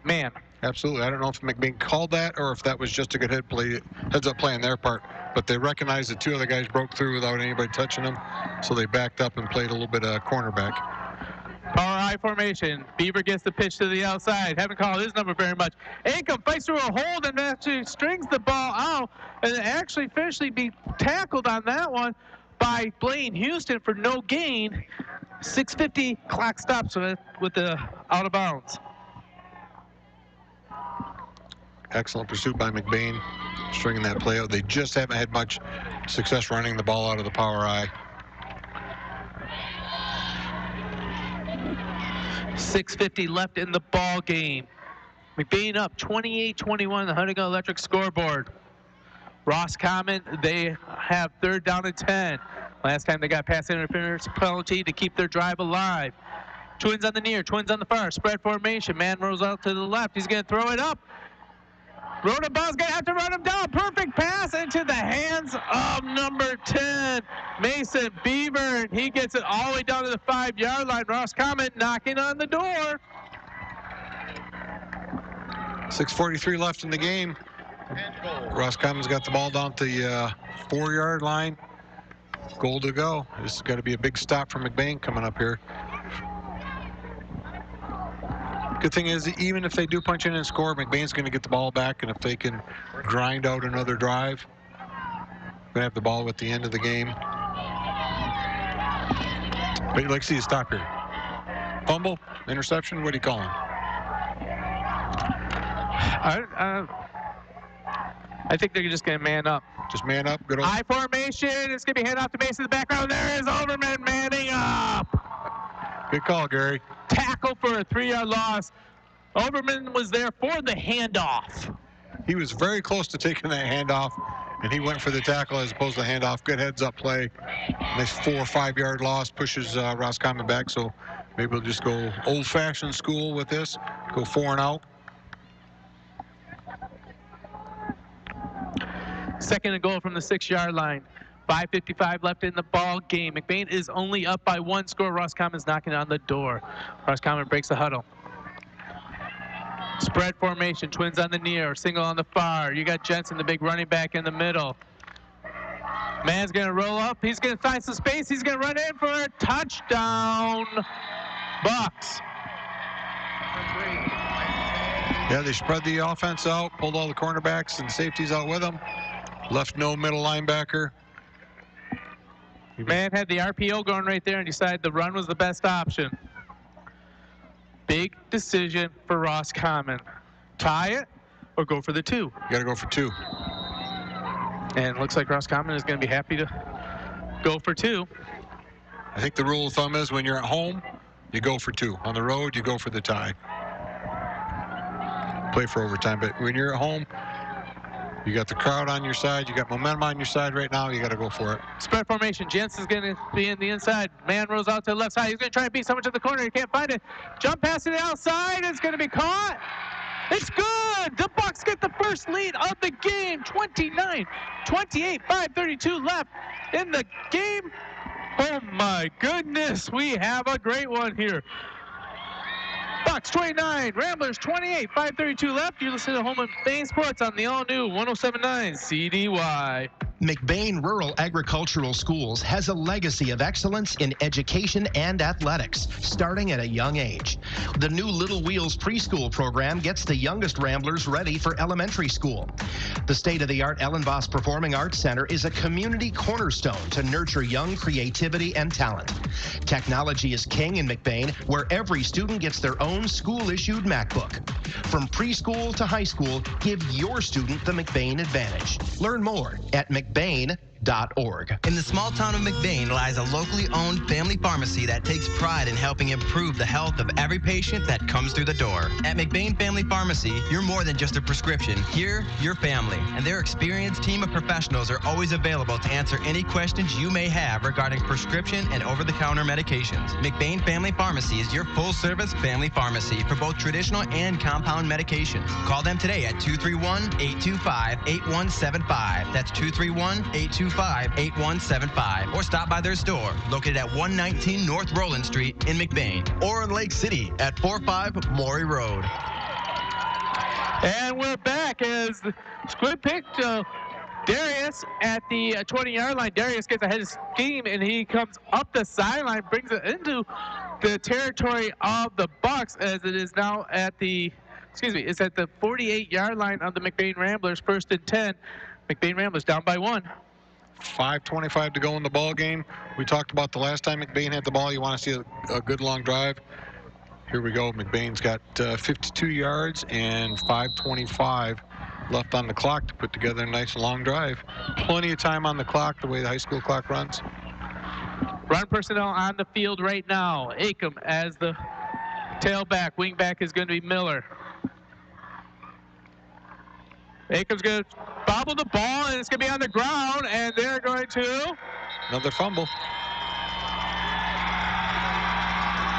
Man. Absolutely. I don't know if McBain called that or if that was just a good heads-up play on their part. But they recognized that two other guys broke through without anybody touching them, so they backed up and played a little bit of cornerback. Power I formation. Beaver gets the pitch to the outside. Haven't called his number very much. Acom fights through a hold and actually strings the ball out and actually officially be tackled on that one by Blaine Houston for no gain. 6:50 clock stops with the out of bounds. Excellent pursuit by McBain, stringing that play out. They just haven't had much success running the ball out of the power I. 6:50 left in the ball game. McBain up 28-21, the Huntington Electric scoreboard. Roscommon, they have 3rd down and 10. Last time they got pass interference penalty to keep their drive alive. Twins on the near, twins on the far, spread formation. Man rolls out to the left. He's going to throw it up. Rodabell's going to have to run him down. Perfect pass into the hands of number 10, Mason Beaver, and he gets it all the way down to the 5-yard line. Roscommon knocking on the door. 6:43 left in the game. Roscommon's got the ball down to the 4-yard line. Goal to go. This has got to be a big stop for McBain coming up here. Good thing is, even if they do punch in and score, McBain's going to get the ball back, and if they can grind out another drive, going to have the ball at the end of the game. But you'd like to see a stop here. Fumble, interception, what are you calling? I think they're just going to man up. Just man up. Good old I formation. It's going to be handed off to Mason in the background. There is Overman manning up. Good call, Gary. Tackle for a 3-yard loss. Overman was there for the handoff. He was very close to taking that handoff, and he went for the tackle as opposed to the handoff. Good heads-up play. Nice 4 or 5-yard loss. Pushes Roscommon back, so maybe we'll just go old-fashioned school with this. Go 4 and out. 2nd and goal from the 6-yard line. 5:55 left in the ball game. McBain is only up by 1 score. Roscommon's knocking on the door. Roscommon breaks the huddle. Spread formation. Twins on the near. Single on the far. You got Jensen, the big running back, in the middle. Man's going to roll up. He's going to find some space. He's going to run in for a touchdown. Bucks. Yeah, they spread the offense out, pulled all the cornerbacks and safeties out with them. Left no middle linebacker. Man had the RPO going right there and decided the run was the best option. Big decision for Roscommon. Tie it or go for the 2. You got to go for 2. And it looks like Roscommon is going to be happy to go for 2. I think the rule of thumb is when you're at home, you go for 2. On the road, you go for the tie. Play for overtime, but when you're at home, you got the crowd on your side. You got momentum on your side right now. You got to go for it. Spread formation. Jensen's going to be in the inside. Man rolls out to the left side. He's going to try and beat someone to the corner. He can't find it. Jump pass to the outside. It's going to be caught. It's good. The Bucks get the first lead of the game. 29-28. 5:32 left in the game. Oh, my goodness. We have a great one here. Bucks 29, Ramblers 28, 5:32 left. You're listening to Home and McBain Sports on the all-new 107.9 CDY. McBain Rural Agricultural Schools has a legacy of excellence in education and athletics, starting at a young age. The new Little Wheels preschool program gets the youngest Ramblers ready for elementary school. The state-of-the-art Ellen Voss Performing Arts Center is a community cornerstone to nurture young creativity and talent. Technology is king in McBain, where every student gets their own school-issued MacBook. From preschool to high school, give your student the McBain advantage. Learn more at McBain.com. In the small town of McBain lies a locally owned family pharmacy that takes pride in helping improve the health of every patient that comes through the door. At McBain Family Pharmacy, you're more than just a prescription. Here, you're family, and their experienced team of professionals are always available to answer any questions you may have regarding prescription and over-the-counter medications. McBain Family Pharmacy is your full-service family pharmacy for both traditional and compound medications. Call them today at 231-825-8175. That's 231-825-8175. Or stop by their store, located at 119 North Roland Street in McBain. Or in Lake City at 45 Maury Road. And we're back as Squid picked Darius at the 20-yard line. Darius gets ahead of scheme, and he comes up the sideline, brings it into the territory of the Bucks, as it is now at the, it's at the 48-yard line of the McBain Ramblers, 1st and 10. McBain Ramblers down by 1. 5:25 to go in the ball game. We talked about the last time McBain had the ball. You want to see a good long drive. Here we go. McBain's got 52 yards and 5:25 left on the clock to put together a nice long drive. Plenty of time on the clock, the way the high school clock runs. Run personnel on the field right now. Acom as the tailback. Wingback is going to be Miller. Acom's going to bobble the ball, and it's going to be on the ground, and they're going to... Another fumble.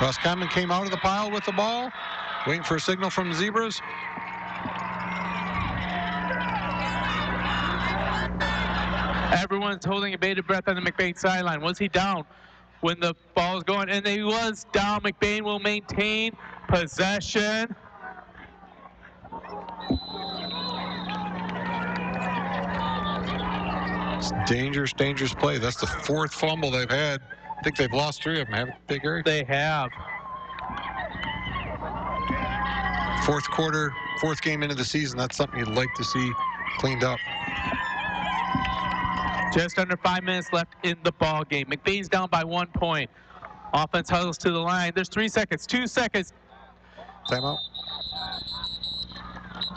Roscommon came out of the pile with the ball, waiting for a signal from the Zebras. Everyone's holding a bated breath on the McBain sideline. Was he down when the ball is going? And he was down. McBain will maintain possession. It's dangerous, dangerous play. That's the 4th fumble they've had. I think they've lost 3 of them, haven't they, Gary? They have. 4th quarter, 4th game into the season. That's something you'd like to see cleaned up. Just under 5 minutes left in the ball game. McBain's down by 1 point. Offense huddles to the line. There's 3 seconds, 2 seconds. Timeout.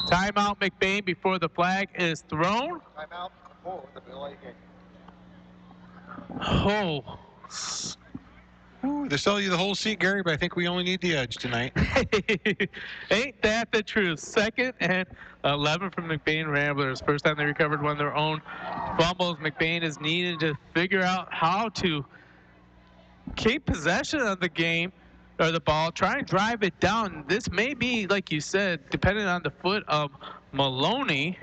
Timeout, McBain, before the flag is thrown. Timeout before the delay game. Oh. Ooh, they sell you the whole seat, Gary, but I think we only need the edge tonight. Ain't that the truth? 2nd and 11 from McBain Ramblers. First time they recovered one of their own fumbles. McBain is needed to figure out how to keep possession of the game, or the ball, try and drive it down. This may be, like you said, depending on the foot of Maloney.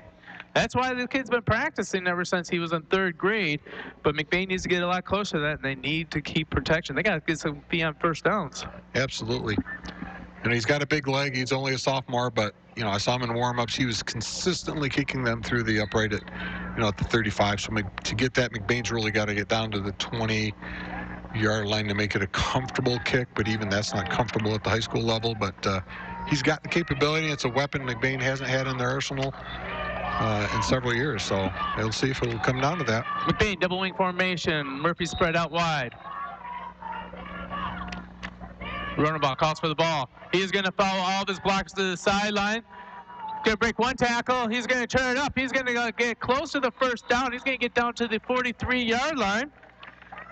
That's why the kid's been practicing ever since he was in 3rd grade. But McBain needs to get a lot closer to that, and they need to keep protection. They got to get some be on first downs. Absolutely. And he's got a big leg. He's only a sophomore, but, you know, I saw him in warm-ups. He was consistently kicking them through the upright at, you know, at the 35. So to get that, McBain's really got to get down to the 20-yard line to make it a comfortable kick. But even that's not comfortable at the high school level. But he's got the capability. It's a weapon McBain hasn't had in their arsenal in several years. So we'll see if it'll come down to that. McBain double wing formation. Murphy spread out wide. Running ball calls for the ball. He's going to follow all of his blocks to the sideline. Going to break one tackle. He's going to turn it up. He's going to get close to the first down. He's going to get down to the 43-yard line.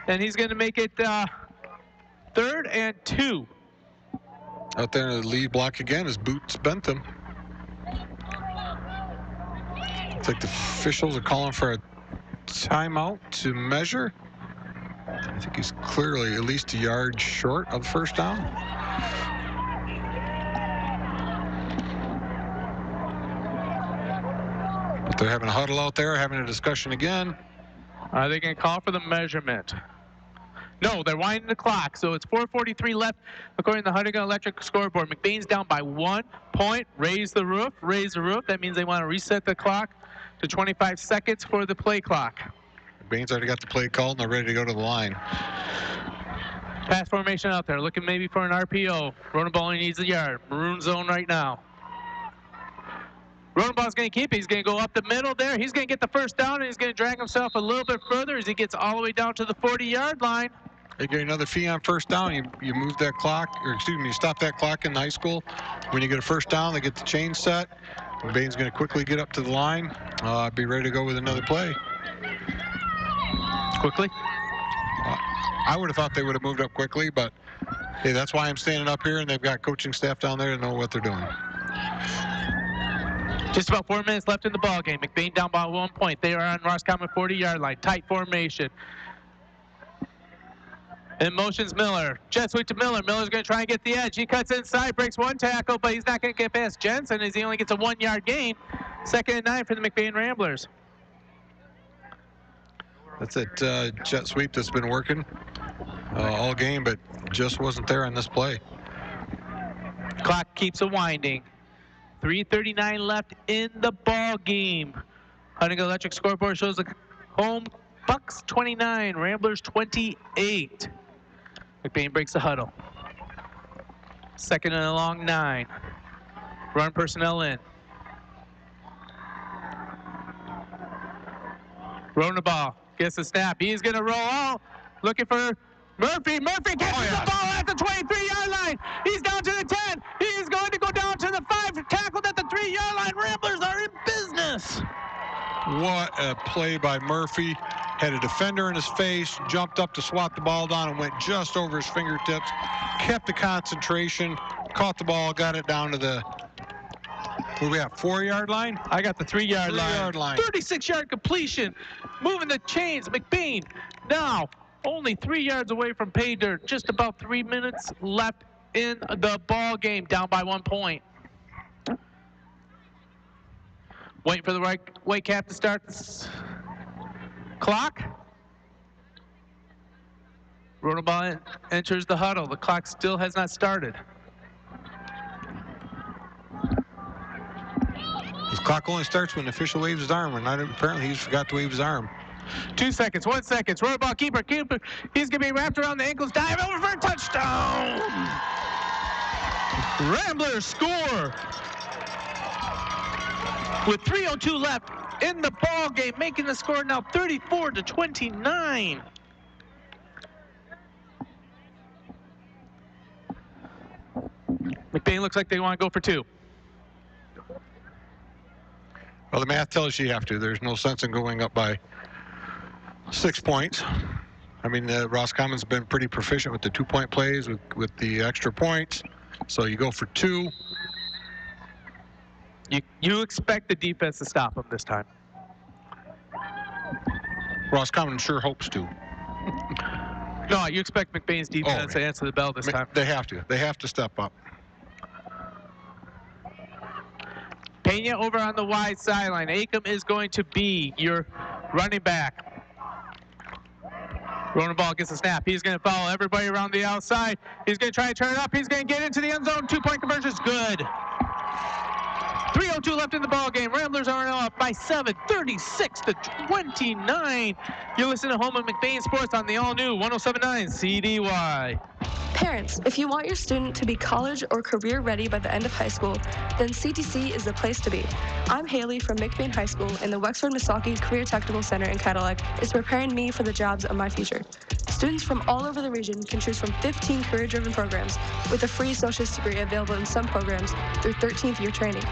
And he's going to make it 3rd and 2. Out there in the lead block again is Boots Bentham. Looks like the officials are calling for a timeout to measure. I think he's clearly at least a yard short of first down. But they're having a huddle out there, having a discussion again. Are they going to call for the measurement? No, they're winding the clock, so it's 4:43 left according to the Huntington Electric scoreboard. McBain's down by 1 point. Raise the roof, raise the roof. That means they want to reset the clock to 25 seconds for the play clock. McBain's already got the play called and they're ready to go to the line. Pass formation out there, looking maybe for an RPO. Running ball, he needs a yard. Maroon zone right now. Running ball's going to keep it. He's going to go up the middle there. He's going to get the first down, and he's going to drag himself a little bit further as he gets all the way down to the 40-yard line. They get another fee on first down. You move that clock, or excuse me, you stop that clock in high school. When you get a first down, they get the chain set. McBain's going to quickly get up to the line, be ready to go with another play. Quickly. I would have thought they would have moved up quickly, but hey, that's why I'm standing up here, and they've got coaching staff down there to know what they're doing. Just about 4 minutes left in the ball game. McBain down by 1 point. They are on Roscommon 40-yard line. Tight formation. In motion's Miller. Jet sweep to Miller. Miller's going to try and get the edge. He cuts inside, breaks 1 tackle, but he's not going to get past Jensen as he only gets a 1-yard gain. 2nd and 9 for the McBain Ramblers. That's it. Jet sweep that's been working all game, but just wasn't there on this play. Clock keeps a winding. 3:39 left in the ball game. Huntington Electric scoreboard shows the home Bucks 29, Ramblers 28. McBain breaks the huddle. 2nd and a long 9. Run personnel in. Rolling the ball. Gets the snap. He's going to roll out. Looking for Murphy. Murphy catches the ball at the 23-yard line. He's down to the 10. He's going to go down to the 5. Tackled at the 3-yard line. Ramblers are in business. What a play by Murphy. Had a defender in his face, jumped up to swat the ball down and went just over his fingertips. Kept the concentration, caught the ball, got it down to the, what do we have, 4-yard line? I got the 3-yard line. 3-yard line. 36-yard completion. Moving the chains. McBain now only 3 yards away from pay dirt. Just about 3 minutes left in the ball game, down by 1 point. Waiting for the white cap to start this clock. Rodenbaugh enters the huddle. The clock still has not started. His clock only starts when the official waves his arm, and apparently he's forgot to wave his arm. 2 seconds, 1 second. Rodenbaugh, keeper. He's going to be wrapped around the ankles. Dive over for a touchdown. Ramblers score. With 3:02 left in the ball game, making the score now 34-29. McBain looks like they want to go for 2. Well, the math tells you have to. There's no sense in going up by 6 points. I mean, Roscommon's been pretty proficient with the 2-point plays, with the extra points. So you go for 2. You expect the defense to stop them this time. Roscommon sure hopes to. No, you expect McBain's defense to answer the bell this time. They have to. They have to step up. Pena over on the wide sideline. Acom is going to be your running back. Rodenbaugh gets a snap. He's going to follow everybody around the outside. He's going to try to turn it up. He's going to get into the end zone. 2-point conversion is good. 3:02 left in the ball game. Ramblers are now up by 7, 36-29. You're listening to Home of McBain Sports on the all-new 107.9 CDY. Parents, if you want your student to be college or career ready by the end of high school, then CTC is the place to be. I'm Haley from McBain High School, and the Wexford-Missaukee Career Technical Center in Cadillac is preparing me for the jobs of my future. Students from all over the region can choose from 15 career-driven programs with a free associate's degree available in some programs through 13th year training.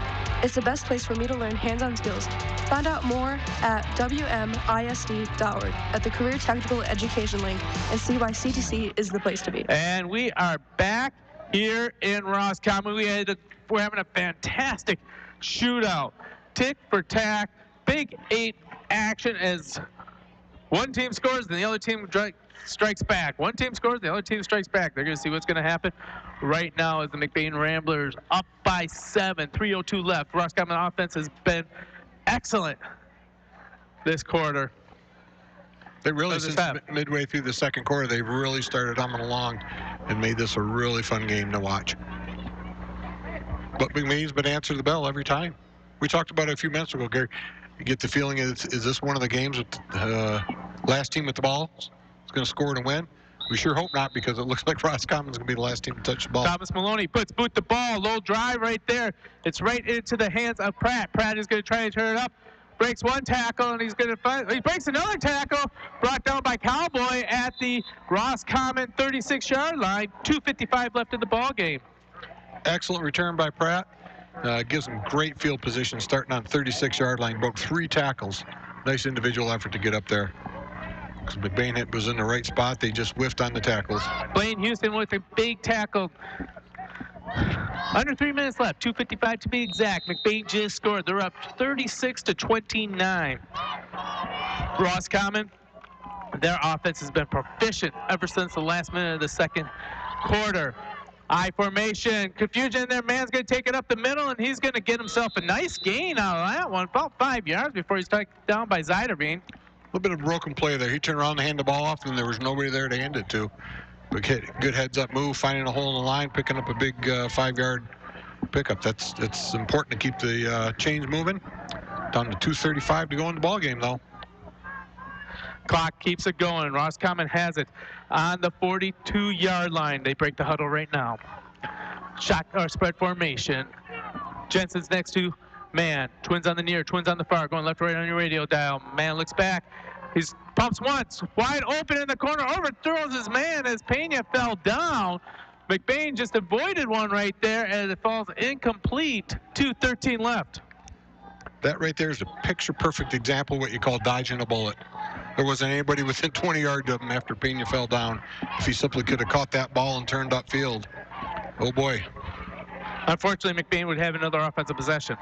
It's the best place for me to learn hands-on skills. Find out more at WMISD.org at the Career Technical Education link and see why CTC is the place to be. And we are back here in Roscommon. We're having a fantastic shootout. Tick for tack, Big 8 action as one team scores and the other team strikes back. One team scores, the other team strikes back. They're going to see what's going to happen right now as the McBain Ramblers up by 7, 3:02 left. Roscommon offense has been excellent this quarter. They really, since midway through the second quarter, they've really started humming along and made this a really fun game to watch. But McBain's been answering the bell every time. We talked about it a few minutes ago, Gary. You get the feeling, is this one of the games with last team with the ball is going to score and win? We sure hope not, because it looks like Roscommon's going to be the last team to touch the ball. Thomas Maloney puts boot the ball, low drive right there. It's right into the hands of Pratt. Pratt is going to try to turn it up. Breaks one tackle, and he breaks another tackle, brought down by Cowboy at the Roscommon 36-yard line. 2:55 left in the ball game. Excellent return by Pratt. Gives him great field position starting on 36-yard line. Broke 3 tackles. Nice individual effort to get up there. Because McBain was in the right spot. They just whiffed on the tackles. Blaine Houston with a big tackle. Under 3 minutes left, 2:55 to be exact. McBain just scored. They're up 36-29. Roscommon, their offense has been proficient ever since the last minute of the second quarter. I formation, confusion there. Man's going to take it up the middle, and he's going to get himself a nice gain out of that one. About 5 yards before he's taken down by Zeiderbean. A little bit of broken play there. He turned around to hand the ball off, and there was nobody there to hand it to. But good heads-up move, finding a hole in the line, picking up a big 5-yard pickup. It's important to keep the chains moving. Down to 2:35 to go in the ball game, though. Clock keeps it going. Roscommon has it on the 42-yard line. They break the huddle right now. Shot or spread formation. Jensen's next to Man. Twins on the near, twins on the far. Going left to right on your radio dial. Man looks back. He's pumps once. Wide open in the corner. Overthrows his man as Pena fell down. McBain just avoided one right there as it falls incomplete. 2:13 left. That right there is a picture-perfect example of what you call dodging a bullet. There wasn't anybody within 20 yards of him after Pena fell down. If he simply could have caught that ball and turned upfield. Oh, boy. Unfortunately, McBain would have another offensive possession.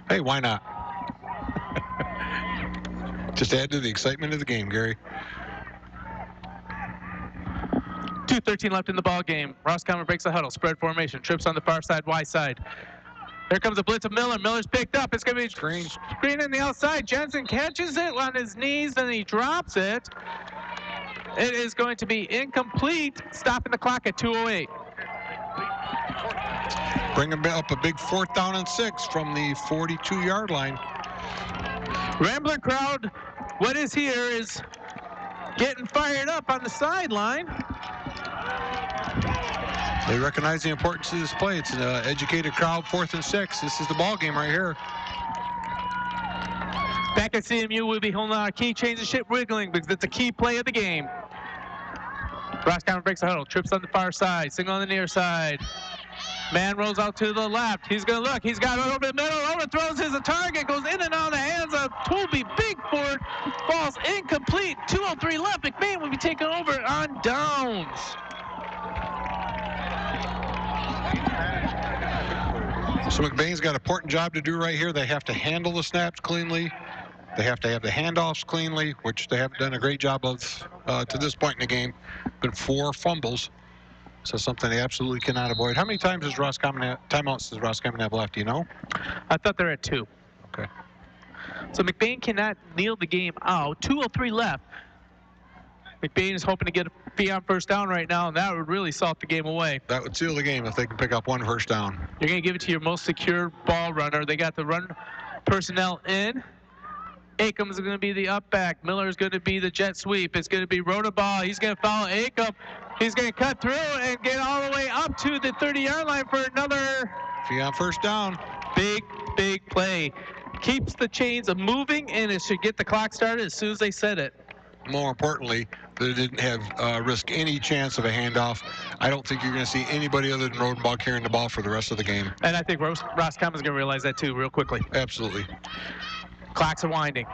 Hey, why not? Just add to the excitement of the game, Gary. 2:13 left in the ball game. Roscommon breaks the huddle. Spread formation. Trips on the far side, Y side. Here comes a blitz of Miller. Miller's picked up. It's going to be screen on the outside. Jensen catches it on his knees, and he drops it. It is going to be incomplete, stopping the clock at 2:08. Bringing up a big 4th down and 6 from the 42-yard line. Rambler crowd, what is here is getting fired up on the sideline. They recognize the importance of this play. It's an educated crowd, 4th and 6. This is the ball game right here. Back at CMU, we'll be holding our keychains and shit wiggling because it's a key play of the game. Roscommon breaks the huddle, trips on the far side, single on the near side. Man rolls out to the left. He's going to look. He's got it over the middle. Overthrows his target. Goes in and out of the hands of Toby Bigford. Falls incomplete. 2:03 left. McBain will be taken over on downs. So McBain's got an important job to do right here. They have to handle the snaps cleanly. They have to have the handoffs cleanly, which they haven't done a great job of to this point in the game. Been 4 fumbles. So something they absolutely cannot avoid. How many times does timeouts does Roscommon have left? Do you know? I thought they're at 2. Okay. So McBain cannot kneel the game out. 2:03 left. McBain is hoping to get a fee on first down right now, and that would really salt the game away. That would seal the game if they can pick up 1 first down. You're going to give it to your most secure ball runner. They got the run personnel in. Acom is going to be the up back. Miller is going to be the jet sweep. It's going to be Rodaball. He's going to follow Acom. He's going to cut through and get all the way up to the 30-yard line for another fee on first down. Big play. Keeps the chains moving, and it should get the clock started as soon as they set it. More importantly, they didn't have risk any chance of a handoff. I don't think you're going to see anybody other than Rodenbach carrying the ball for the rest of the game. And I think Roscommon's going to realize that too real quickly. Absolutely. Clocks are winding.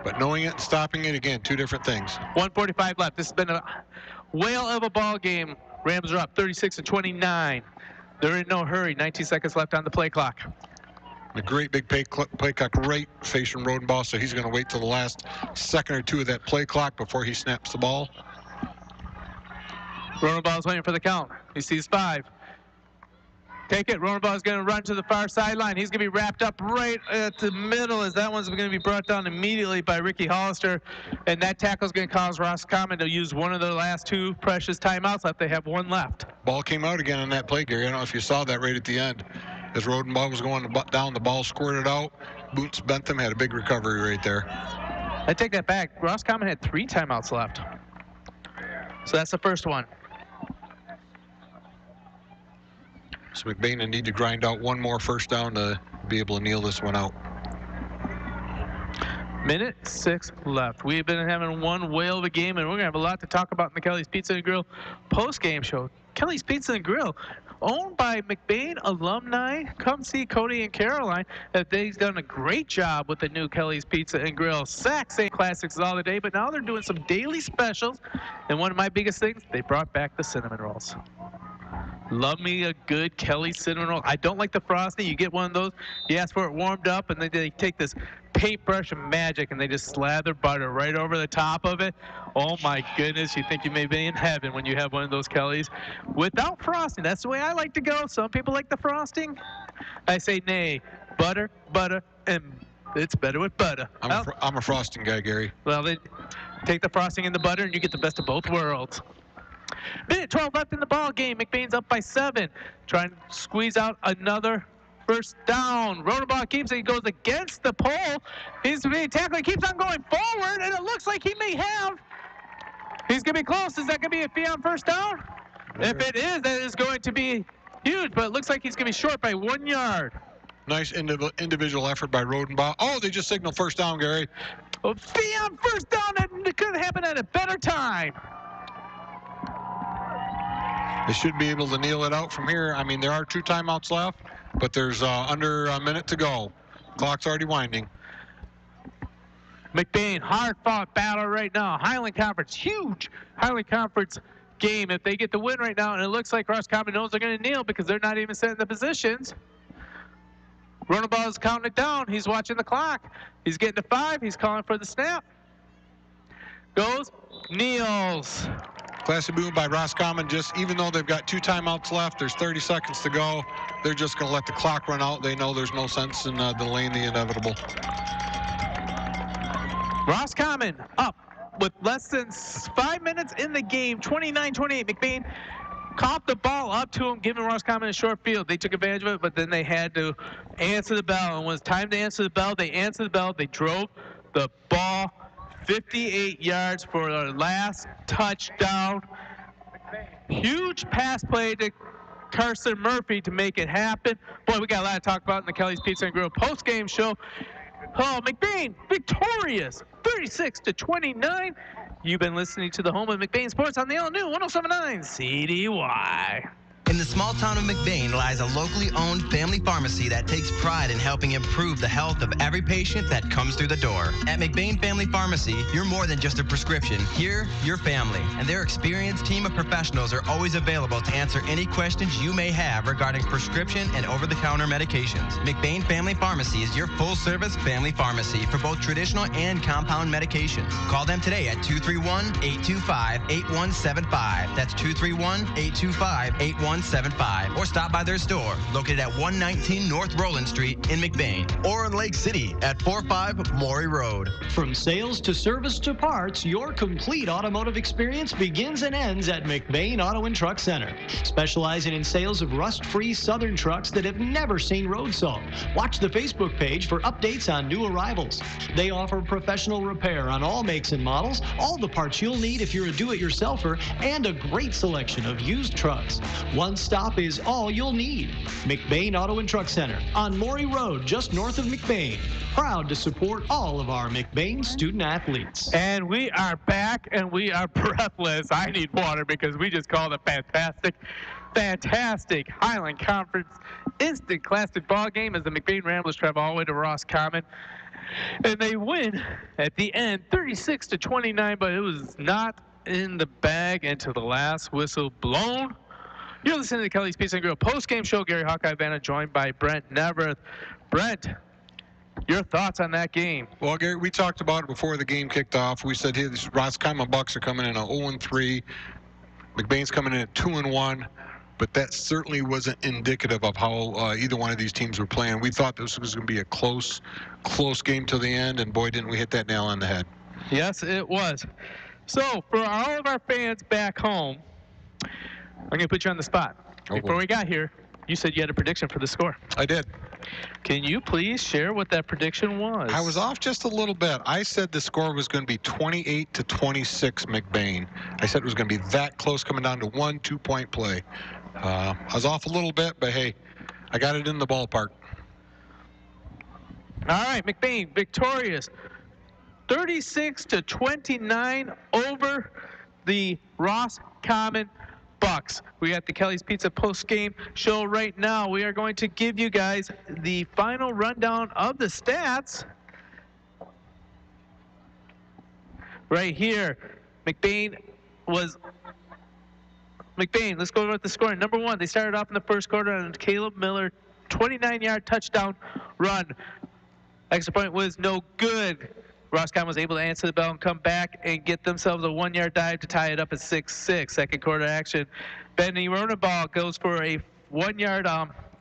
But knowing it and stopping it, again, 2 different things. 1:45 left. This has been a whale of a ball game. Rams are up 36-29. They're in no hurry. 19 seconds left on the play clock. A great big play clock right facing Rodenbach, so he's going to wait till the last second or 2 of that play clock before he snaps the ball. Rodenbach's waiting for the count. He sees 5. Take it. Rodenbach's going to run to the far sideline. He's going to be wrapped up right at the middle as that one's going to be brought down immediately by Ricky Hollister. And that tackle's going to cause Roscommon to use one of their last 2 precious timeouts left. They have 1 left. Ball came out again on that play, Gary. I don't know if you saw that right at the end. As Rodenbach was going down, the ball squirted out. Boots Bentham had a big recovery right there. I take that back. Roscommon had 3 timeouts left. So that's the first one. So McBain will need to grind out 1 more first down to be able to kneel this one out. Minute 6 left. We've been having one whale of a game, and we're going to have a lot to talk about in the Kelly's Pizza and Grill post-game show. Kelly's Pizza and Grill, owned by McBain alumni. Come see Cody and Caroline. They've done a great job with the new Kelly's Pizza and Grill. Exact same classics as all the day, but now they're doing some daily specials. And one of my biggest things, they brought back the cinnamon rolls. Love me a good Kelly's cinnamon roll. I don't like the frosting. You get one of those, you ask for it warmed up, and then they take this paintbrush of magic and they just slather butter right over the top of it. Oh my goodness, you think you may be in heaven when you have one of those Kelly's without frosting. That's the way I like to go. Some people like the frosting. I say nay. Butter, and it's better with butter. I'm a frosting guy, Gary. Well, they take the frosting and the butter, and you get the best of both worlds. Minute 12 left in the ball game. McBain's up by 7. Trying to squeeze out another first down. Rodenbaugh keeps it. He goes against the pole. He's being tackled. He keeps on going forward, and it looks like he may have. He's going to be close. Is that going to be a Fion first down? If it is, that is going to be huge, but it looks like he's going to be short by 1 yard. Nice individual effort by Rodenbaugh. Oh, they just signaled first down, Gary. Well, Fion first down, and it could happen at a better time. They should be able to kneel it out from here. I mean, there are 2 timeouts left, but there's under a minute to go. Clock's already winding. McBain, hard-fought battle right now. Highland Conference, huge Highland Conference game. If they get the win right now, and it looks like Roscommon knows they're going to kneel because they're not even setting the positions. Rodenbaugh is counting it down. He's watching the clock. He's getting to 5. He's calling for the snap. Goes, kneels. Classy move by Roscommon. Just even though they've got 2 timeouts left, there's 30 seconds to go. They're just going to let the clock run out. They know there's no sense in delaying the inevitable. Roscommon up with less than 5 minutes in the game, 29-28. McBain caught the ball up to him, giving Roscommon a short field. They took advantage of it, but then they had to answer the bell. And when it was time to answer the bell, they answered the bell. They drove the ball 58 yards for their last touchdown. Huge pass play to Carson Murphy to make it happen. Boy, we got a lot to talk about in the Kelly's Pizza and Grill post-game show. Oh, McBain victorious, 36-29. You've been listening to the home of McBain Sports on the all-new 107.9 CDY. In the small town of McBain lies a locally owned family pharmacy that takes pride in helping improve the health of every patient that comes through the door. At McBain Family Pharmacy, you're more than just a prescription. Here, you're family, and their experienced team of professionals are always available to answer any questions you may have regarding prescription and over-the-counter medications. McBain Family Pharmacy is your full-service family pharmacy for both traditional and compound medications. Call them today at 231-825-8175. That's 231-825-8175. Or stop by their store located at 119 North Roland Street in McBain, or in Lake City at 45 Maury Road. From sales to service to parts, your complete automotive experience begins and ends at McBain Auto and Truck Center. Specializing in sales of rust-free Southern trucks that have never seen road salt. Watch the Facebook page for updates on new arrivals. They offer professional repair on all makes and models, all the parts you'll need if you're a do-it-yourselfer, and a great selection of used trucks. One stop is all you'll need. McBain Auto and Truck Center on Maury Road, just north of McBain. Proud to support all of our McBain student athletes. And we are back, and we are breathless. I need water because we just called a fantastic Highland Conference instant classic ball game as the McBain Ramblers travel all the way to Roscommon. And they win at the end, 36-29, but it was not in the bag until the last whistle blown. You're listening to the Kelly's Pizza and Grill post-game show. Gary Hawkeye Vanna joined by Brent Neverth. Brent, your thoughts on that game? Well, Gary, we talked about it before the game kicked off. We said, hey, these Roscommon Bucks are coming in at 0-3. McBain's coming in at 2-1. But that certainly wasn't indicative of how either one of these teams were playing. We thought this was going to be a close game to the end, and boy, didn't we hit that nail on the head. Yes, it was. So, for all of our fans back home, I'm going to put you on the spot. Before we got here, you said you had a prediction for the score. I did. Can you please share what that prediction was? I was off just a little bit. I said the score was going to be 28-26 McBain. I said it was going to be that close, coming down to 1 2-point play. I was off a little bit, but hey, I got it in the ballpark. All right, McBain victorious, 36-29 over the Roscommon Bucks. We got the Kelly's Pizza post-game show right now. We are going to give you guys the final rundown of the stats right here. McBain, let's go over the scoring. Number one, they started off in the first quarter on Caleb Miller, 29-yard touchdown run. Extra point was no good. Roscommon was able to answer the bell and come back and get themselves a 1-yard dive to tie it up at 6-6. Second quarter action. Benny Ronenball goes for a 1-yard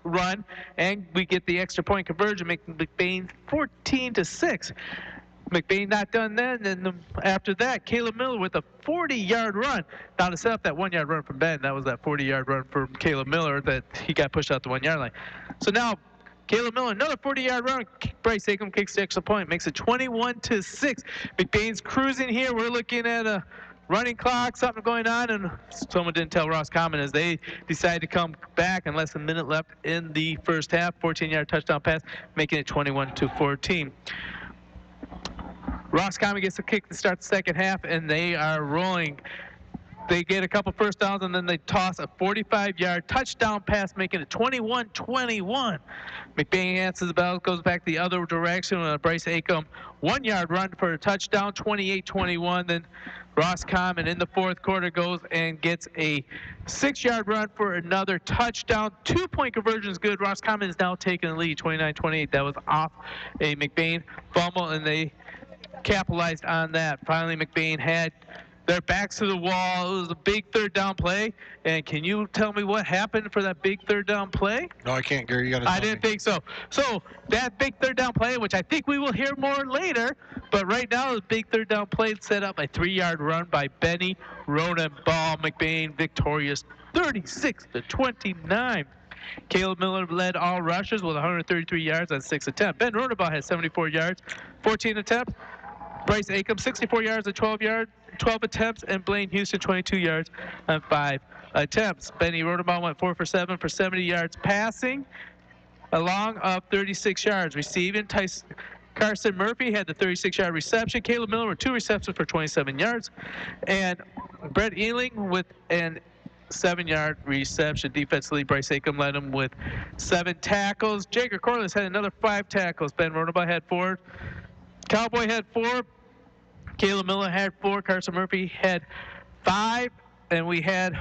run, and we get the extra point conversion, making McBain 14-6. McBain not done then, and after that, Caleb Miller with a 40-yard run. Now to set up that 1-yard run from Ben, that was that 40-yard run from Caleb Miller that he got pushed out the 1-yard line. So now Caleb Miller, another 40-yard run. Bryce Acom kicks the extra point, makes it 21-6. McBain's cruising here. We're looking at a running clock, something going on, and someone didn't tell Roscommon as they decided to come back and less than a minute left in the first half. 14-yard touchdown pass, making it 21-14. Roscommon gets a kick to start the second half, and they are rolling. They get a couple first downs, and then they toss a 45-yard touchdown pass, making it 21-21. McBain answers the bell, goes back the other direction with a Bryce Acom 1-yard run for a touchdown, 28-21. Then Roscommon in the fourth quarter goes and gets a 6-yard run for another touchdown. 2-point conversion is good. Roscommon is now taking the lead, 29-28. That was off a McBain fumble, and they capitalized on that. Finally, McBain had their backs to the wall. It was a big third down play. And can you tell me what happened for that big third down play? No, I can't, Gary. You got to tell me. I didn't think so. So that big third down play, which I think we will hear more later, but right now the big third down play set up a 3-yard run by Benny Ronenball. McBain victorious 36-29. Caleb Miller led all rushers with 133 yards on 6 attempts. Ben Ronenball had 74 yards, 14 attempts. Bryce Acom, 64 yards on 12 attempts, and Blaine Houston, 22 yards on 5 attempts. Benny Ronenball went 4 for 7 for 70 yards passing, along of 36 yards receiving. Carson Murphy had the 36-yard reception. Caleb Miller with 2 receptions for 27 yards, and Brett Ealing with an 7-yard reception. Defensively, Bryce Acom led him with 7 tackles. Jager Corliss had another 5 tackles. Ben Ronenball had 4. Cowboy had 4. Caleb Miller had 4. Carson Murphy had 5. And we had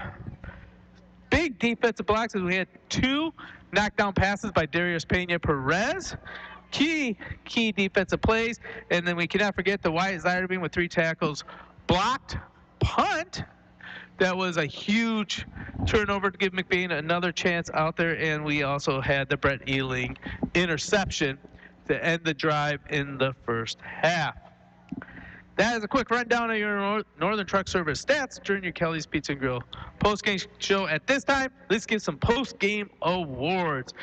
big defensive blocks as we had 2 knockdown passes by Darius Pena Perez. Key defensive plays. And then we cannot forget the Wyatt Ziderbean with 3 tackles blocked. Punt. That was a huge turnover to give McBain another chance out there. And we also had the Brett Ealing interception to end the drive in the first half. That is a quick rundown of your Northern Truck Service stats during your Kelly's Pizza and Grill post-game show. At this time, let's give some post-game awards.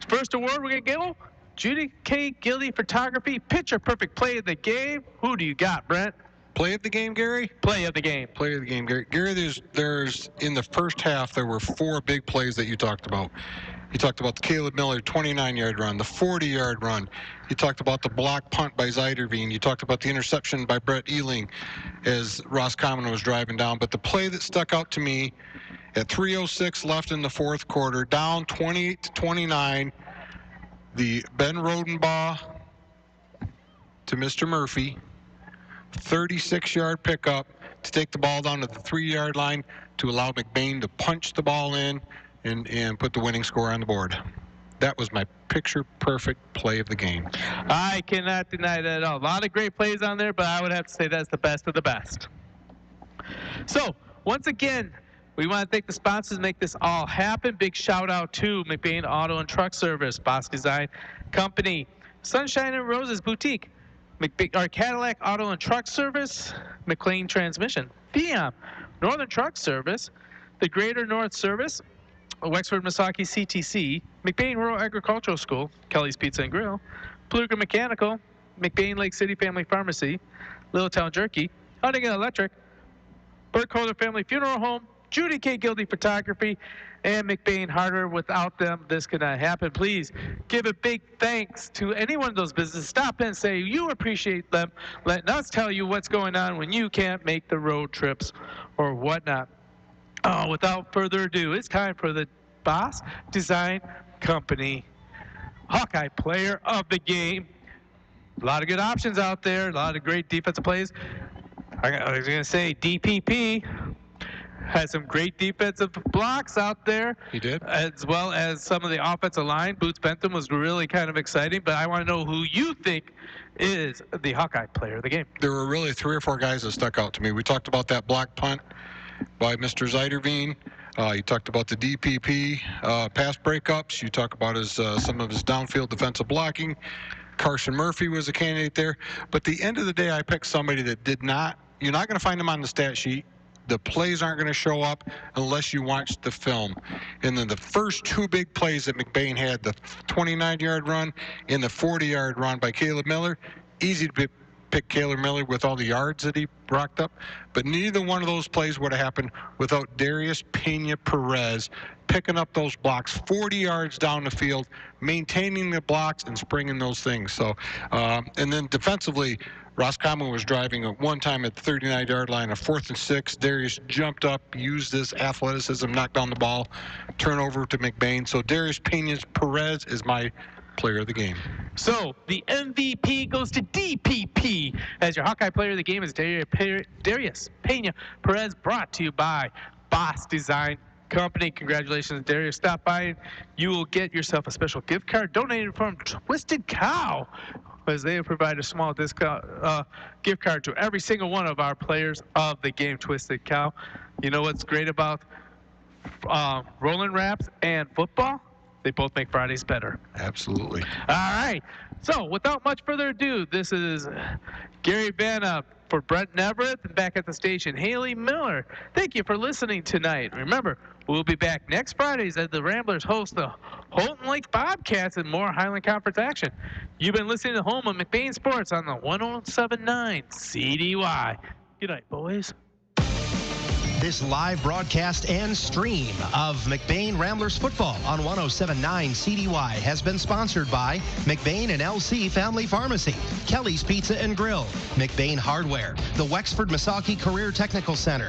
First award we're going to give, Judy K. Gildy Photography, Picture Perfect Play of the Game. Who do you got, Brent? Play of the game, Gary? Play of the game. Play of the game, Gary. Gary, there's in the first half, there were 4 big plays that you talked about. You talked about the Caleb Miller 29-yard run, the 40-yard run. You talked about the block punt by Ziderbean. You talked about the interception by Brett Ealing as Roscommon was driving down. But the play that stuck out to me at 3:06 left in the fourth quarter, down 28-29, the Ben Rodenbaugh to Mr. Murphy, 36-yard pickup to take the ball down to the 3-yard line to allow McBain to punch the ball in and put the winning score on the board. That was my picture-perfect play of the game. I cannot deny that at all. A lot of great plays on there, but I would have to say that's the best of the best. So, once again, we want to thank the sponsors to make this all happen. Big shout-out to McBain Auto and Truck Service, Boss Design Company, Sunshine and Roses Boutique, Cadillac Auto and Truck Service, McLean Transmission, Fiam, Northern Truck Service, the Greater North Service, Wexford Misaki CTC, McBain Rural Agricultural School, Kelly's Pizza and Grill, Pluger Mechanical, McBain Lake City Family Pharmacy, Littletown Jerky, Huntington Electric, Burkholder Family Funeral Home, Judy K. Gildy Photography, and McBain Hardware. Without them, this could not happen. Please give a big thanks to any one of those businesses. Stop and say you appreciate them, letting us tell you what's going on when you can't make the road trips or whatnot. Oh, without further ado, it's time for the Boss Design Company Hawkeye Player of the Game. A lot of good options out there, a lot of great defensive plays. I was going to say DPP had some great defensive blocks out there. He did. As well as some of the offensive line. Boots Bentham was really kind of exciting, but I want to know who you think is the Hawkeye Player of the Game. There were really 3 or 4 guys that stuck out to me. We talked about that block punt by Mr. Zeiderveen. You talked about the DPP pass breakups. You talk about his some of his downfield defensive blocking. Carson Murphy was a candidate there. But at the end of the day, I picked somebody that did not. You're not going to find him on the stat sheet. The plays aren't going to show up unless you watch the film. And then the first 2 big plays that McBain had, the 29-yard run and the 40-yard run by Caleb Miller, easy to pick Caleb Miller with all the yards that he racked up. But neither one of those plays would have happened without Darius Pena-Perez picking up those blocks 40 yards down the field, maintaining the blocks and springing those things. So, and then defensively, Roscommon was driving at one time at the 39-yard line, a 4th and 6. Darius jumped up, used his athleticism, knocked down the ball, turnover to McBain. So Darius Pena-Perez is my player of the game. So the MVP goes to DPP as your Hawkeye Player of the Game is Darius Pena-Perez, brought to you by Boss Design Company. Congratulations, Darius. Stop by and you will get yourself a special gift card donated from Twisted Cow, as they provide a small discount gift card to every single one of our players of the game. Twisted Cow. You know what's great about Rolling Wraps and football? They both make Fridays better. Absolutely. All right. So without much further ado, this is Gary Vanna for Brent Neverett, and back at the station, Haley Miller. Thank you for listening tonight. Remember, we'll be back next Fridays as the Ramblers host the Houghton Lake Bobcats and more Highland Conference action. You've been listening to Home of McBain Sports on the 107.9 CDY. Good night, boys. This live broadcast and stream of McBain Ramblers football on 107.9 CDY has been sponsored by McBain and LC Family Pharmacy, Kelly's Pizza and Grill, McBain Hardware, the Wexford Misaki Career Technical Center,